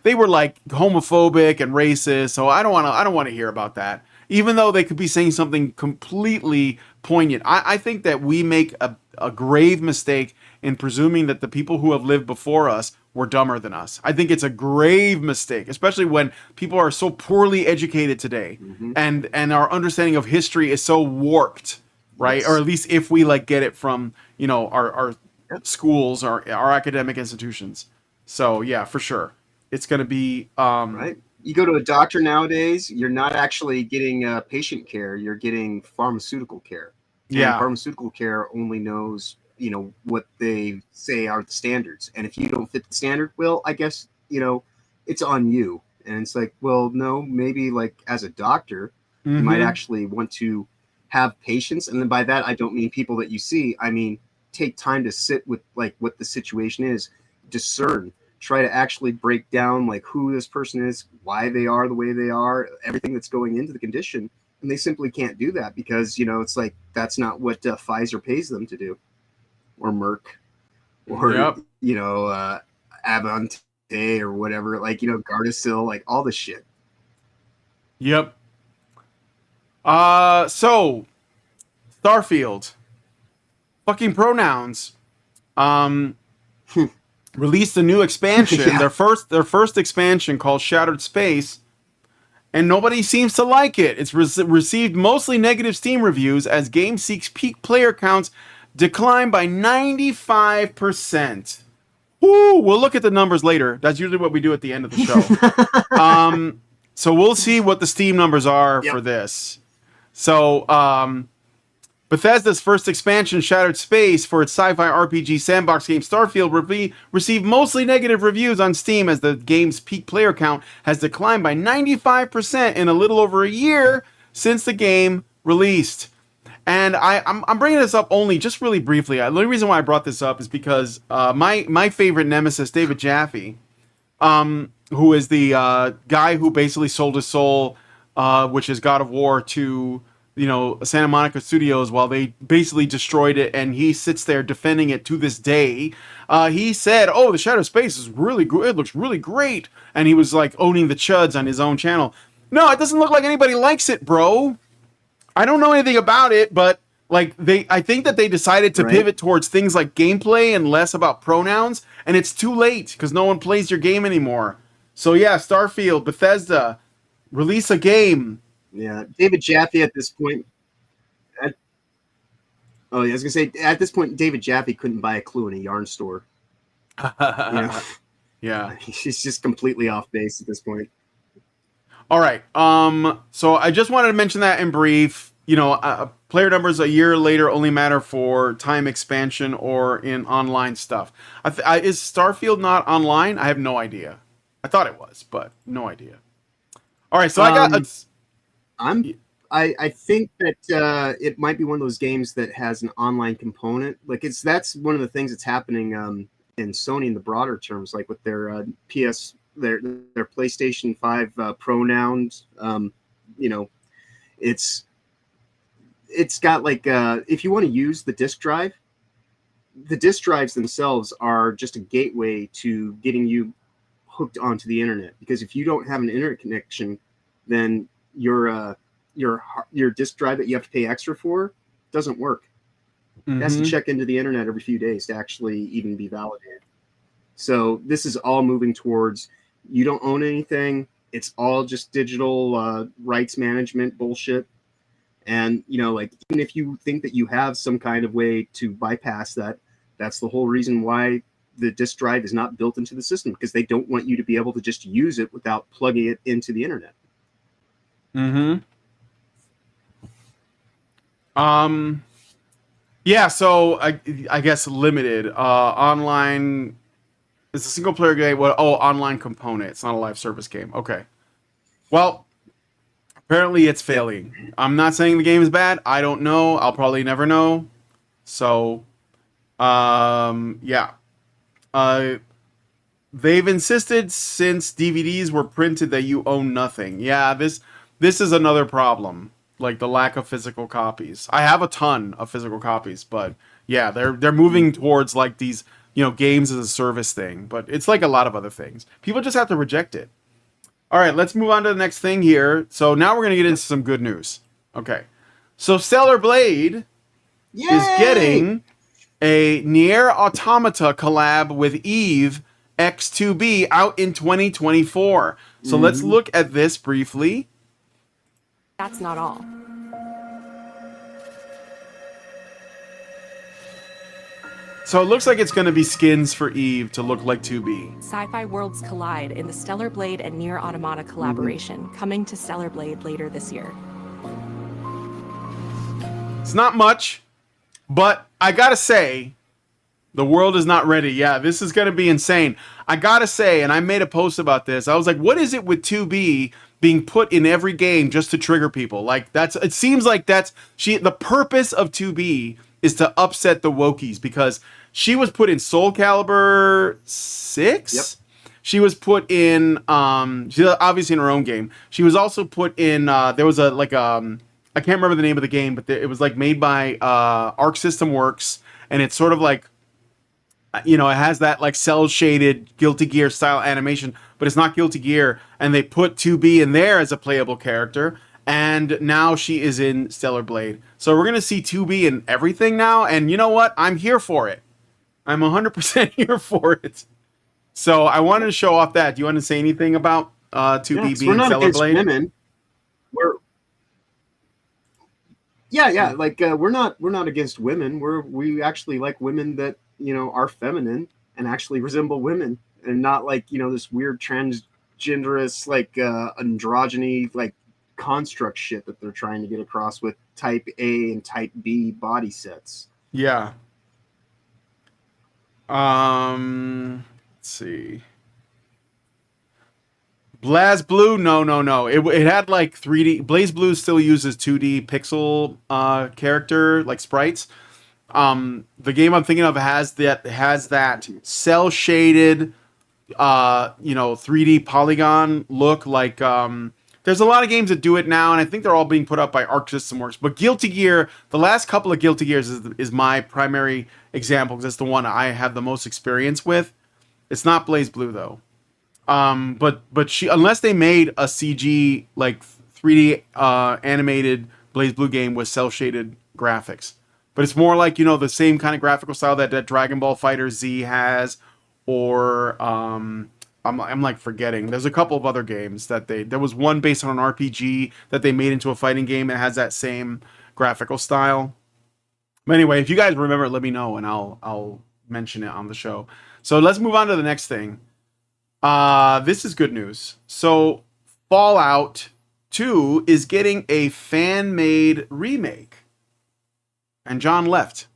they were like homophobic and racist, so I don't want to hear about that." Even though they could be saying something completely poignant. I think that we make a grave mistake in presuming that the people who have lived before us were dumber than us. I think it's a grave mistake, especially when people are so poorly educated today, and our understanding of history is so warped, right? Yes. Or at least if we like get it from, you know, our schools, our academic institutions. So yeah, for sure. It's going to be right. You go to a doctor nowadays, you're not actually getting patient care, you're getting pharmaceutical care. And pharmaceutical care only knows, you know, what they say are the standards. And if you don't fit the standard, well, I guess, you know, it's on you. And it's like, well, no, maybe like as a doctor, you might actually want to have patience. And then by that, I don't mean people that you see. I mean, take time to sit with like what the situation is, discern. Try to actually break down like who this person is, why they are the way they are, everything that's going into the condition. And they simply can't do that because, you know, it's like that's not what Pfizer pays them to do, or Merck, or, you know, Avante or whatever, like, you know, Gardasil, like all this shit. Yep. So Starfield, fucking pronouns. Released a new expansion, their first expansion called Shattered Space, and nobody seems to like it. It's received mostly negative Steam reviews as GameSeek's peak player counts declined by 95%. Woo, we'll look at the numbers later. That's usually what we do at the end of the show. So we'll see what the Steam numbers are for this. So, Bethesda's first expansion, Shattered Space, for its sci-fi RPG sandbox game Starfield received mostly negative reviews on Steam as the game's peak player count has declined by 95% in a little over a year since the game released. And I'm bringing this up only just really briefly. The only reason why I brought this up is because my favorite nemesis, David Jaffe, who is the guy who basically sold his soul, which is God of War, to Santa Monica Studios while they basically destroyed it, and he sits there defending it to this day. He said, "Oh, the Shadow Space is really good. It looks really great," and he was like owning the chuds on his own channel. No, it doesn't look like anybody likes it, bro. I don't know anything about it, but I think that they decided to pivot towards things like gameplay and less about pronouns, and it's too late because no one plays your game anymore. So yeah, Starfield, Bethesda, release a game. Yeah, David Jaffe at this point. I was gonna say at this point, David Jaffe couldn't buy a clue in a yarn store. Yeah, he's just completely off base at this point. All right. So I just wanted to mention that in brief. Player numbers a year later only matter for time expansion or in online stuff. Is Starfield not online? I have no idea. I thought it was, but no idea. All right, so I think that it might be one of those games that has an online component. That's one of the things that's happening in Sony in the broader terms, like with their their PlayStation 5 pronouns. It's got if you want to use the disk drive, the disk drives themselves are just a gateway to getting you hooked onto the internet. Because if you don't have an internet connection, then your disk drive that you have to pay extra for doesn't work. It has to check into the internet every few days to actually even be validated. So this is all moving towards you don't own anything. It's all just digital rights management bullshit. And even if you think that you have some kind of way to bypass that, that's the whole reason why the disk drive is not built into the system, because they don't want you to be able to just use it without plugging it into the internet. Yeah, so I guess limited online. It's a single player game. Online component. It's not a live service game. Okay. Well, apparently it's failing. I'm not saying the game is bad. I don't know. I'll probably never know. So, yeah. They've insisted since DVDs were printed that you own nothing. Yeah, this is another problem. Like the lack of physical copies. I have a ton of physical copies, but yeah, they're moving towards like these, games as a service thing. But it's like a lot of other things. People just have to reject it. All right, let's move on to the next thing here. So now we're gonna get into some good news. Okay, so Stellar Blade is getting a Nier Automata collab with Eve X2B out in 2024. So let's look at this briefly. That's not all. So it looks like it's going to be skins for Eve to look like 2B. Sci-fi worlds collide in the Stellar Blade and Nier Automata collaboration, coming to Stellar Blade later this year. It's not much, but I gotta say, the world is not ready. Yeah, this is going to be insane. I gotta say, and I made a post about this, I was like, what is it with 2B being put in every game just to trigger people? Like, it seems like the purpose of 2B is to upset the wokies, because she was put in Soul Calibur 6. Yep. She was put in she's obviously in her own game. She was also put in there was I can't remember the name of the game, but it was like made by Arc System Works, and it's sort of like, it has that like cell shaded Guilty Gear style animation, but it's not Guilty Gear, and they put 2B in there as a playable character. And now she is in Stellar Blade. So we're going to see 2B in everything now. And you know what? I'm here for it. I'm 100% here for it. So I wanted to show off that. Do you want to say anything about 2B being we're not Stellar against Blade? women. Yeah, like we're not against women. We actually like women that are feminine and actually resemble women, and not like this weird transgenderous like androgyny like construct shit that they're trying to get across with type A and type B body sets. Yeah. Let's see. BlazBlue, no. It had like 3D. BlazBlue still uses 2D pixel character like sprites. The game I'm thinking of has that cell shaded 3D polygon look like there's a lot of games that do it now, and I think they're all being put up by Arc System Works. But Guilty Gear, the last couple of Guilty Gears is my primary example because it's the one I have the most experience with. It's not BlazBlue though. But she, unless they made a CG like 3D animated BlazBlue game with cell shaded graphics, but it's more like the same kind of graphical style that Dragon Ball Fighter Z has, or I'm like forgetting. There's a couple of other games that there was one based on an RPG that they made into a fighting game and has that same graphical style. But anyway, if you guys remember, let me know and I'll mention it on the show. So let's move on to the next thing. This is good news. So Fallout 2 is getting a fan-made remake. And John left.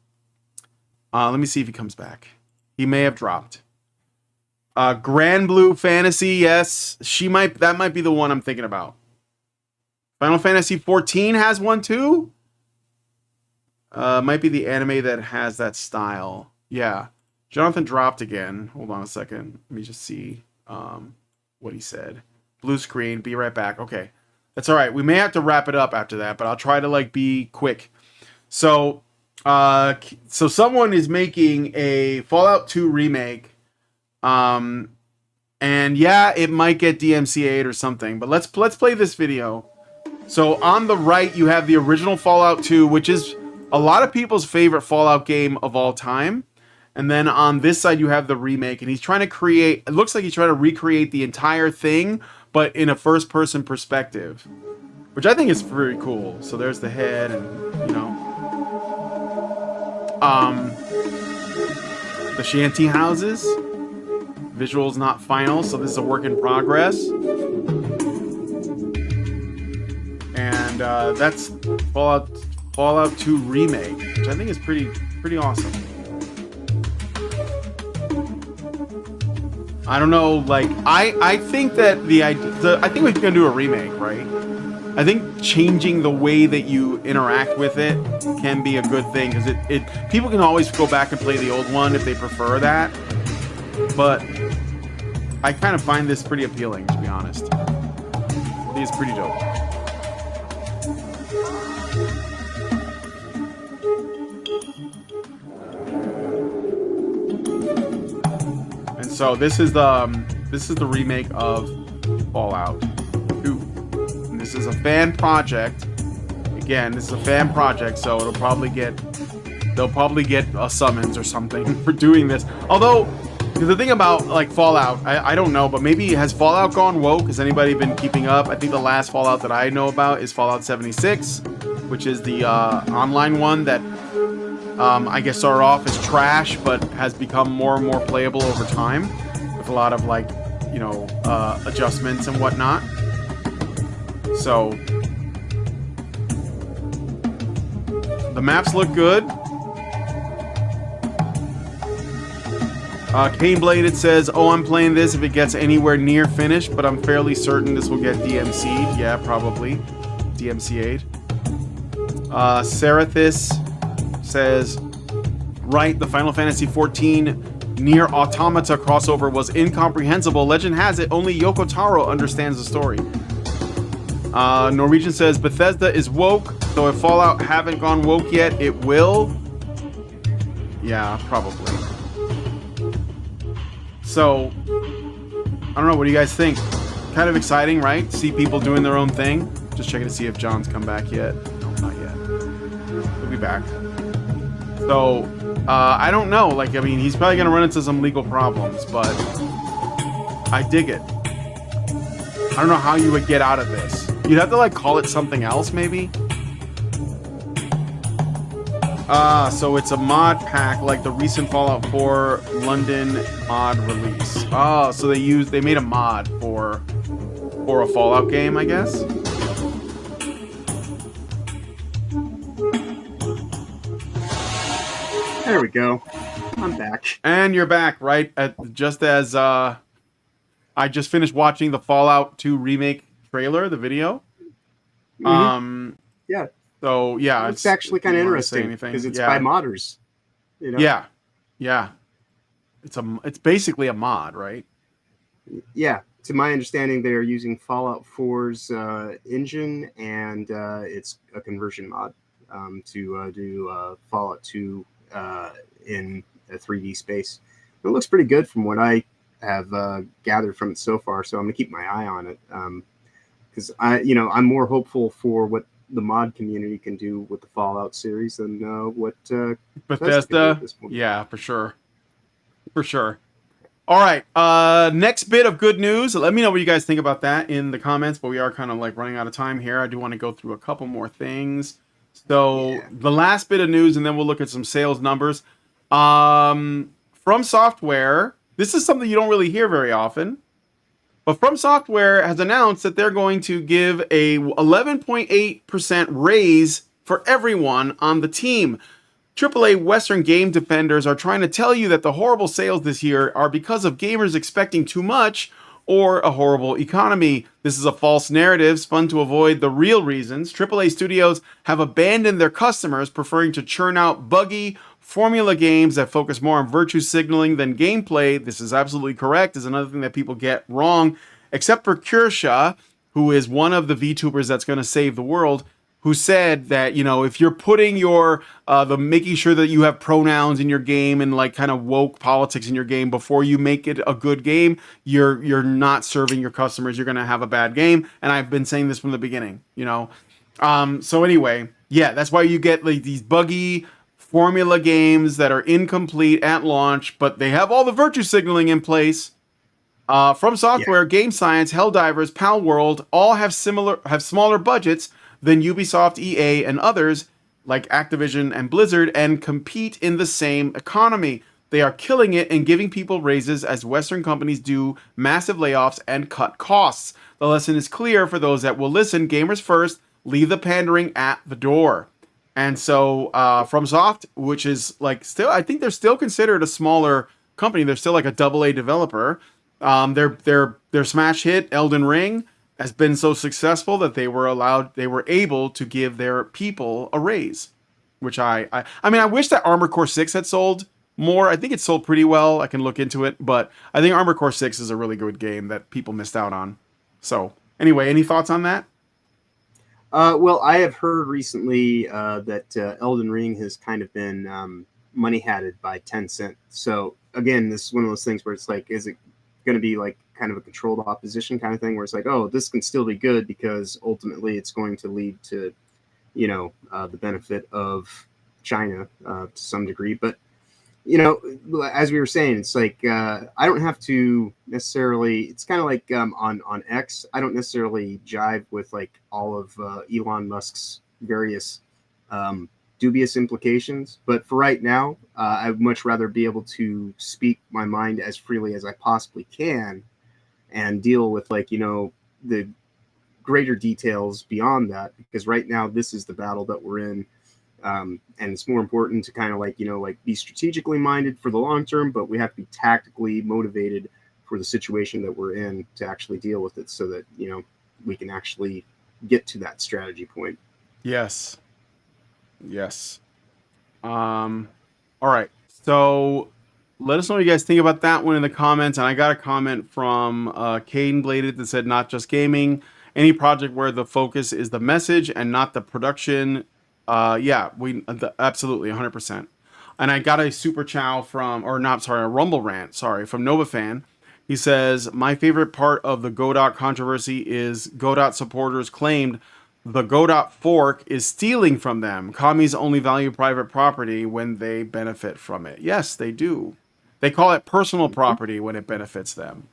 Let me see if he comes back. He may have dropped. Grand Blue Fantasy, yes. That might be the one I'm thinking about. Final Fantasy 14 has one too. Might be the anime that has that style. Yeah. Jonathan dropped again. Hold on a second. Let me just see what he said. Blue screen. Be right back. Okay. That's all right. We may have to wrap it up after that, but I'll try to be quick. So someone is making a Fallout 2 remake. And yeah, it might get DMCA'd or something, but let's play this video. So on the right, you have the original Fallout 2, which is a lot of people's favorite Fallout game of all time. And then on this side, you have the remake, and he's trying to create, it looks like he's trying to recreate the entire thing, but in a first-person perspective, which I think is pretty cool. So there's the head, and, the shanty houses. Visuals not final, so this is a work in progress. And that's Fallout 2 remake, which I think is pretty awesome. I don't know, I think that I think we're gonna do a remake, right? I think changing the way that you interact with it can be a good thing, because people can always go back and play the old one if they prefer that. But I kind of find this pretty appealing, to be honest. I think it's pretty dope. And so this is the remake of Fallout 2. And this is a fan project. Again, this is a fan project, so they'll probably get a summons or something for doing this. Although, the thing about Fallout, I don't know, but maybe has Fallout gone woke? Has anybody been keeping up? I think the last Fallout that I know about is Fallout 76, which is the online one that I guess started off as trash, but has become more and more playable over time with a lot of adjustments and whatnot. So the maps look good. Caneblade, says, oh, I'm playing this if it gets anywhere near finished, but I'm fairly certain this will get DMC'd. Yeah, probably. DMCA'd. Serathis says, right, the Final Fantasy 14 Nier Automata crossover was incomprehensible. Legend has it, only Yoko Taro understands the story. Norwegian says, Bethesda is woke, so if Fallout haven't gone woke yet, it will. Yeah, probably. So, I don't know, what do you guys think? Kind of exciting, right? See people doing their own thing. Just checking to see if John's come back yet. No, not yet. He'll be back. So, I don't know. He's probably going to run into some legal problems, but I dig it. I don't know how you would get out of this. You'd have to like call it something else, maybe. So it's a mod pack like the recent Fallout 4 London mod release. Oh, so they made a mod for a Fallout game, I guess. There we go. I'm back. And you're back, right? Just as I just finished watching the Fallout 2 remake trailer, the video. Yeah. So yeah, it's actually kind of interesting because it's by modders. You know? Yeah. It's basically a mod, right? Yeah. To my understanding, they're using Fallout 4's engine, and it's a conversion mod to do Fallout 2 in a 3D space. It looks pretty good from what I have gathered from it so far. So I'm gonna keep my eye on it because I'm more hopeful for what the mod community can do with the Fallout series than what Bethesda. Yeah, for sure. All right. Next bit of good news. Let me know what you guys think about that in the comments. But we are kind of like running out of time here. I do want to go through a couple more things. So the last bit of news, and then we'll look at some sales numbers. From Software. This is something you don't really hear very often. But From Software has announced that they're going to give a 11.8% raise for everyone on the team. AAA Western game defenders are trying to tell you that the horrible sales this year are because of gamers expecting too much or a horrible economy. This is a false narrative, spun to avoid the real reasons. AAA studios have abandoned their customers, preferring to churn out buggy formula games that focus more on virtue signaling than gameplay. This is absolutely correct. Is another thing that people get wrong, except for Kirsha, who is one of the VTubers that's going to save the world, who said that, if you're putting your making sure that you have pronouns in your game and like kind of woke politics in your game before you make it a good game, you're not serving your customers. You're going to have a bad game. And I've been saying this from the beginning, So anyway, yeah, that's why you get like these buggy formula games that are incomplete at launch, but they have all the virtue signaling in place. From Software, Game Science, Helldivers, Pal World all have smaller budgets than Ubisoft, EA, and others like Activision and Blizzard, and compete in the same economy. They are killing it and giving people raises as Western companies do massive layoffs and cut costs. The lesson is clear for those that will listen. Gamers first, leave the pandering at the door. And so FromSoft, which is like still, I think they're still considered a smaller company. They're still like a AA developer. Their smash hit Elden Ring has been so successful that they were able to give their people a raise, which I wish that Armored Core 6 had sold more. I think it sold pretty well. I can look into it, but I think Armored Core 6 is a really good game that people missed out on. So anyway, any thoughts on that? Well, I have heard recently that Elden Ring has kind of been money-hatted by Tencent. So again, this is one of those things where it's like, is it going to be like kind of a controlled opposition kind of thing where it's like, oh, this can still be good because ultimately it's going to lead to, the benefit of China to some degree. But, as we were saying, it's like, I don't have to necessarily, it's kind of like on X, I don't necessarily jive with like all of Elon Musk's various dubious implications. But for right now, I'd much rather be able to speak my mind as freely as I possibly can and deal with like, the greater details beyond that, because right now this is the battle that we're in. And it's more important to kind of like, be strategically minded for the long term, but we have to be tactically motivated for the situation that we're in to actually deal with it so that, we can actually get to that strategy point. Yes. All right. So let us know what you guys think about that one in the comments. And I got a comment from Caden Bladed that said, not just gaming, any project where the focus is the message and not the production. Absolutely 100%. And I got a super chow a rumble rant, from NovaFan. He says, my favorite part of the Godot controversy is Godot supporters claimed the Godot fork is stealing from them. Commies only value private property when they benefit from it. Yes, they do. They call it personal property when it benefits them.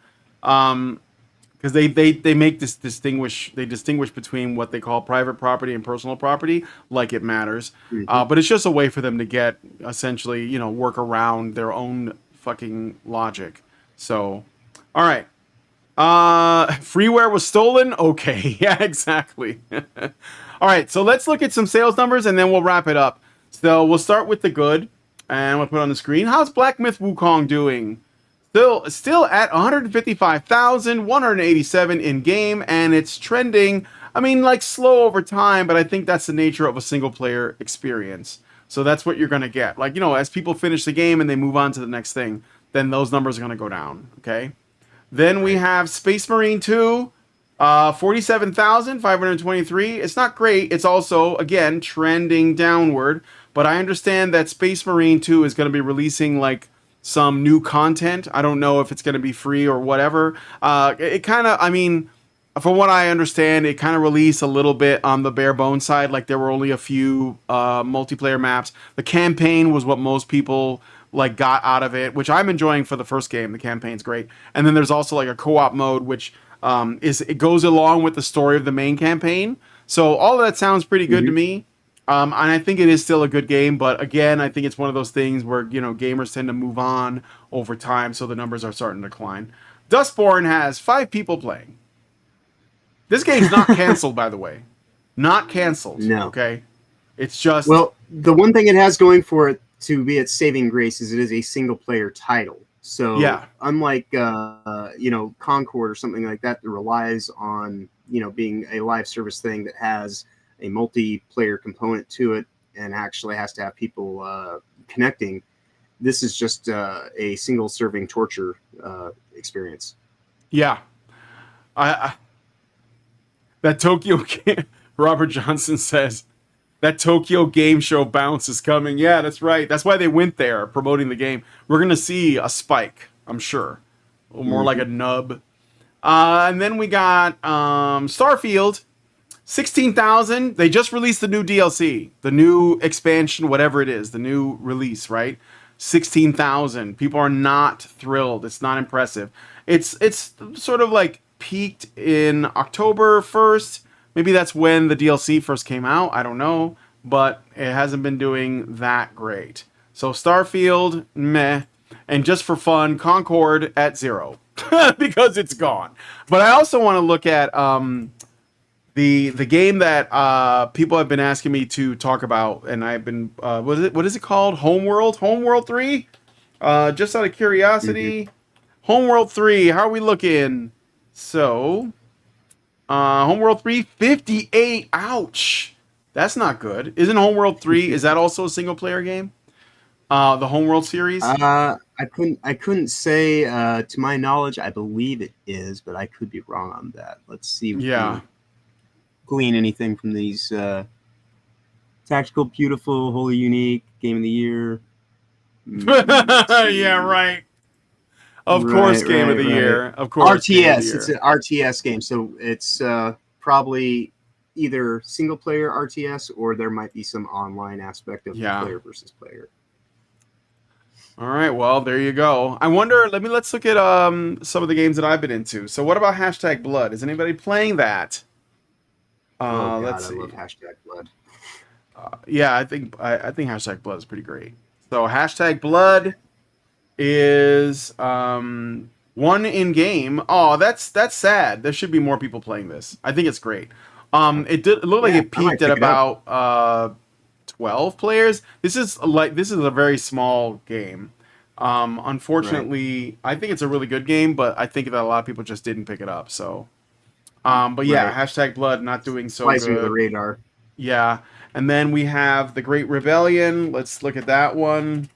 because they make this distinguish between what they call private property and personal property, like it matters. But it's just a way for them to get essentially, you know, work around their own fucking logic. So, all right. Freeware was stolen. Okay, yeah, exactly. All right, so let's look at some sales numbers and then we'll wrap it up. So we'll start with the good, and we'll put it on the screen. How's Black Myth Wukong doing? Still at 155,187 in game, and it's trending. I mean, like slow over time, but I think that's the nature of a single player experience. So that's what you're gonna get. Like, you know, as people finish the game and they move on to the next thing, then those numbers are gonna go down. Okay. Then we have Space Marine 2, 47,523. It's not great. It's also, again, trending downward. But I understand that Space Marine 2 is going to be releasing, like, some new content. I don't know if it's going to be free or whatever. It kind of, I mean, from what I understand, it kind of released a little bit on the bare bones side. Like, there were only a few multiplayer maps. The campaign was what most people like got out of it, which I'm enjoying for the first game. The campaign's great. And then there's also like a co-op mode, which it goes along with the story of the main campaign. So all of that sounds pretty good to me. And I think it is still a good game, but again, I think it's one of those things where, you know, gamers tend to move on over time, so the numbers are starting to decline. Dustborn has 5 people playing. This game's not canceled, by the way. Not canceled. No. Okay? It's just... Well, the one thing it has going for it to be its saving grace is it is a single-player title. So, yeah, unlike, you know, Concord or something like that that relies on, you know, being a live service thing that has a multiplayer component to it and actually has to have people connecting, this is just a single-serving torture experience. Yeah. That Tokyo... Robert Johnson says... That Tokyo Game Show bounce is coming. Yeah, that's right. That's why they went there, promoting the game. We're going to see a spike, I'm sure. More like a nub. And then we got Starfield, 16,000. They just released the new DLC, the new expansion, whatever it is, the new release, right? 16,000. People are not thrilled. It's not impressive. It's sort of like peaked in October 1st. Maybe that's when the DLC first came out. I don't know. But it hasn't been doing that great. So Starfield, meh. And just for fun, Concord at 0. Because it's gone. But I also want to look at the game that people have been asking me to talk about. And I've been... what is it called? Homeworld? Homeworld 3? Just out of curiosity. Homeworld 3. How are we looking? So... Homeworld 3, 58. Ouch. That's not good. Isn't Homeworld 3, is that also a single player game? The Homeworld series? I couldn't say, to my knowledge, I believe it is, but I could be wrong on that. Let's see if we can glean anything from these tactical, beautiful, wholly unique, game of the year. Yeah, right. Of course, game of the year. Of course, RTS. It's an RTS game, so it's probably either single player RTS or there might be some online aspect of player versus player. All right, well, there you go. I wonder. Let's look at some of the games that I've been into. So, what about Hashtag Blood? Is anybody playing that? Let's see. I love Hashtag Blood. Yeah, I think Hashtag Blood is pretty great. So, Hashtag Blood is 1 in game. Oh, that's sad. There should be more people playing this. I think it's great. It looked like it peaked at about 12 players. This is a very small game. Unfortunately, I think it's a really good game, but I think that a lot of people just didn't pick it up. So, but yeah, Hashtag Blood not doing so Flies good. under the radar. Yeah, and then we have the Great Rebellion. Let's look at that one.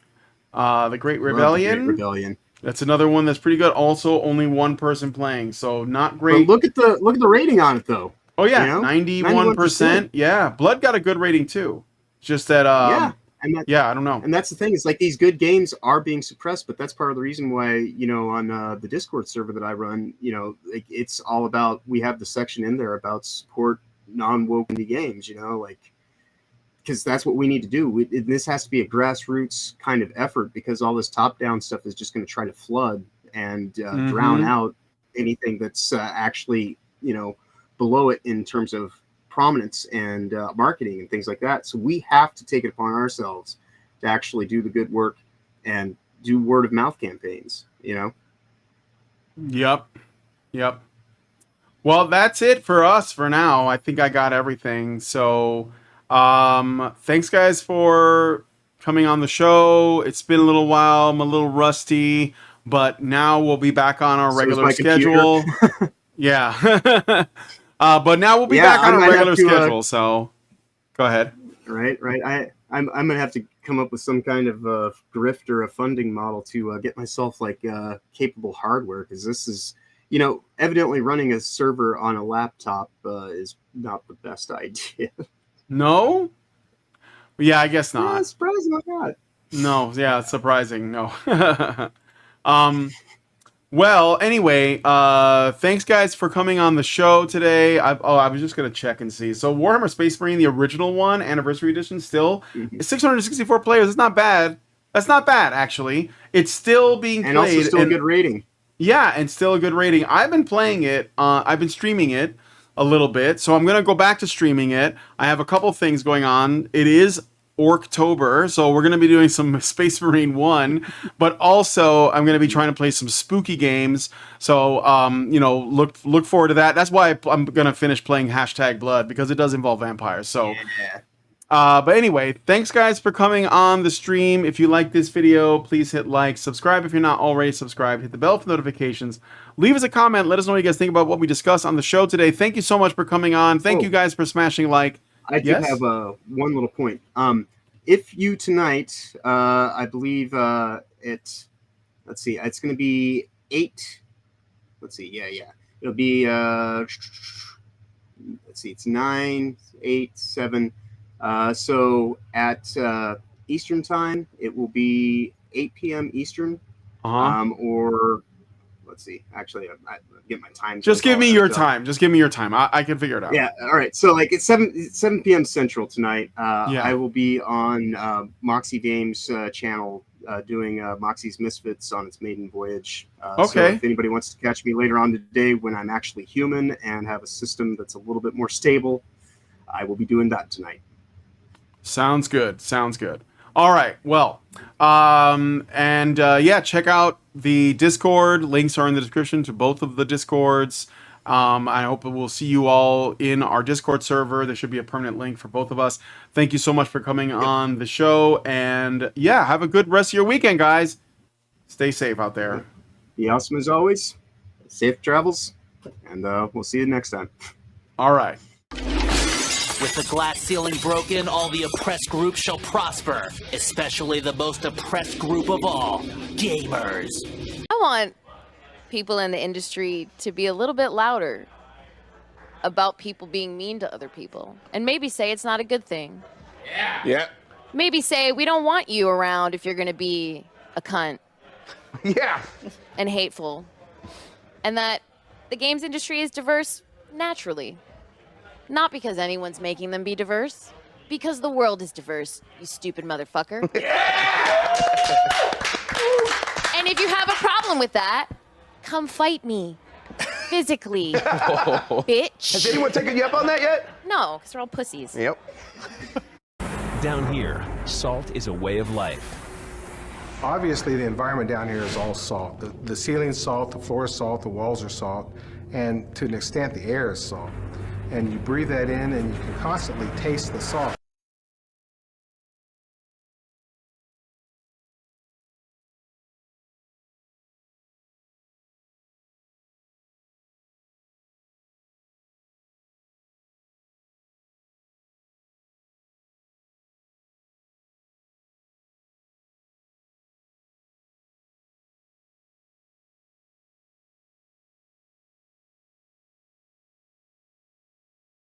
The Great Rebellion. That's another one that's pretty good. Also, only one person playing, so not great. But look at the rating on it though. Oh yeah, 91%. Yeah, Blood got a good rating too. Just that. I don't know. And that's the thing. It's like these good games are being suppressed, but that's part of the reason why, you know, on the Discord server that I run, you know, it's all about. We have the section in there about support non-woke indie games. You know, like. Because that's what we need to do. This has to be a grassroots kind of effort because all this top-down stuff is just going to try to flood and drown out anything that's actually, you know, below it in terms of prominence and marketing and things like that. So we have to take it upon ourselves to actually do the good work and do word of mouth campaigns, you know? Yep. Well, that's it for us for now. I think I got everything. So, thanks guys for coming on the show. It's been a little while. I'm a little rusty, but now we'll be back on our regular schedule. Yeah. But now we'll be back on our regular schedule. So, go ahead. Right. I'm gonna have to come up with some kind of grift or a funding model to get myself like capable hardware, because this is, you know, evidently running a server on a laptop is not the best idea. No? Yeah, I guess not. Yeah, surprising like that. No, yeah, it's surprising. No. Well, anyway, thanks guys for coming on the show today. I was just gonna check and see. So Warhammer Space Marine, the original one, Anniversary Edition, still 664 players. It's not bad. That's not bad, actually. It's still being played. And also still a good rating. Yeah, and still a good rating. I've been playing it. I've been streaming it a little bit, so I'm gonna go back to streaming it. I have a couple things going on. It is Orktober, so we're gonna be doing some Space Marine 1, but also I'm gonna be trying to play some spooky games. So you know, look forward to that. That's why I'm gonna finish playing #Blood, because it does involve vampires. So. Yeah. But anyway, thanks guys for coming on the stream. If you like this video, please hit like, subscribe if you're not already subscribed, hit the bell for notifications, leave us a comment, let us know what you guys think about what we discussed on the show today. Thank you so much for coming on. Thank you guys for smashing like. I do have one little point. If you tonight, I believe let's see, it's going to be 8. Let's see, yeah. It'll be, let's see, it's 9, 8, 7. So at Eastern time, it will be 8 p.m. Eastern. Or let's see. Actually, I get my time. Just give me your time. Just give me your time. I can figure it out. Yeah. All right. So like it's 7 p.m. Central tonight. I will be on Moxie Games channel doing Moxie's Misfits on its maiden voyage. So if anybody wants to catch me later on today when I'm actually human and have a system that's a little bit more stable, I will be doing that tonight. Sounds good. Sounds good. All right. Well, yeah, check out the Discord. Links are in the description to both of the Discords. I hope we'll see you all in our Discord server. There should be a permanent link for both of us. Thank you so much for coming on the show. And yeah, have a good rest of your weekend, guys. Stay safe out there. Be awesome as always. Safe travels. And we'll see you next time. All right. With the glass ceiling broken, all the oppressed groups shall prosper, especially the most oppressed group of all, gamers. I want people in the industry to be a little bit louder about people being mean to other people, and maybe say it's not a good thing. Yeah. Maybe say we don't want you around if you're going to be a cunt. Yeah. And hateful. And that the games industry is diverse naturally. Not because anyone's making them be diverse. Because the world is diverse, you stupid motherfucker. And if you have a problem with that, come fight me. Physically. Bitch. Has anyone taken you up on that yet? No, because they're all pussies. Yep. Down here, salt is a way of life. Obviously, the environment down here is all salt. The ceiling's salt, the floor is salt, the walls are salt, and to an extent, the air is salt. And you breathe that in, and you can constantly taste the salt.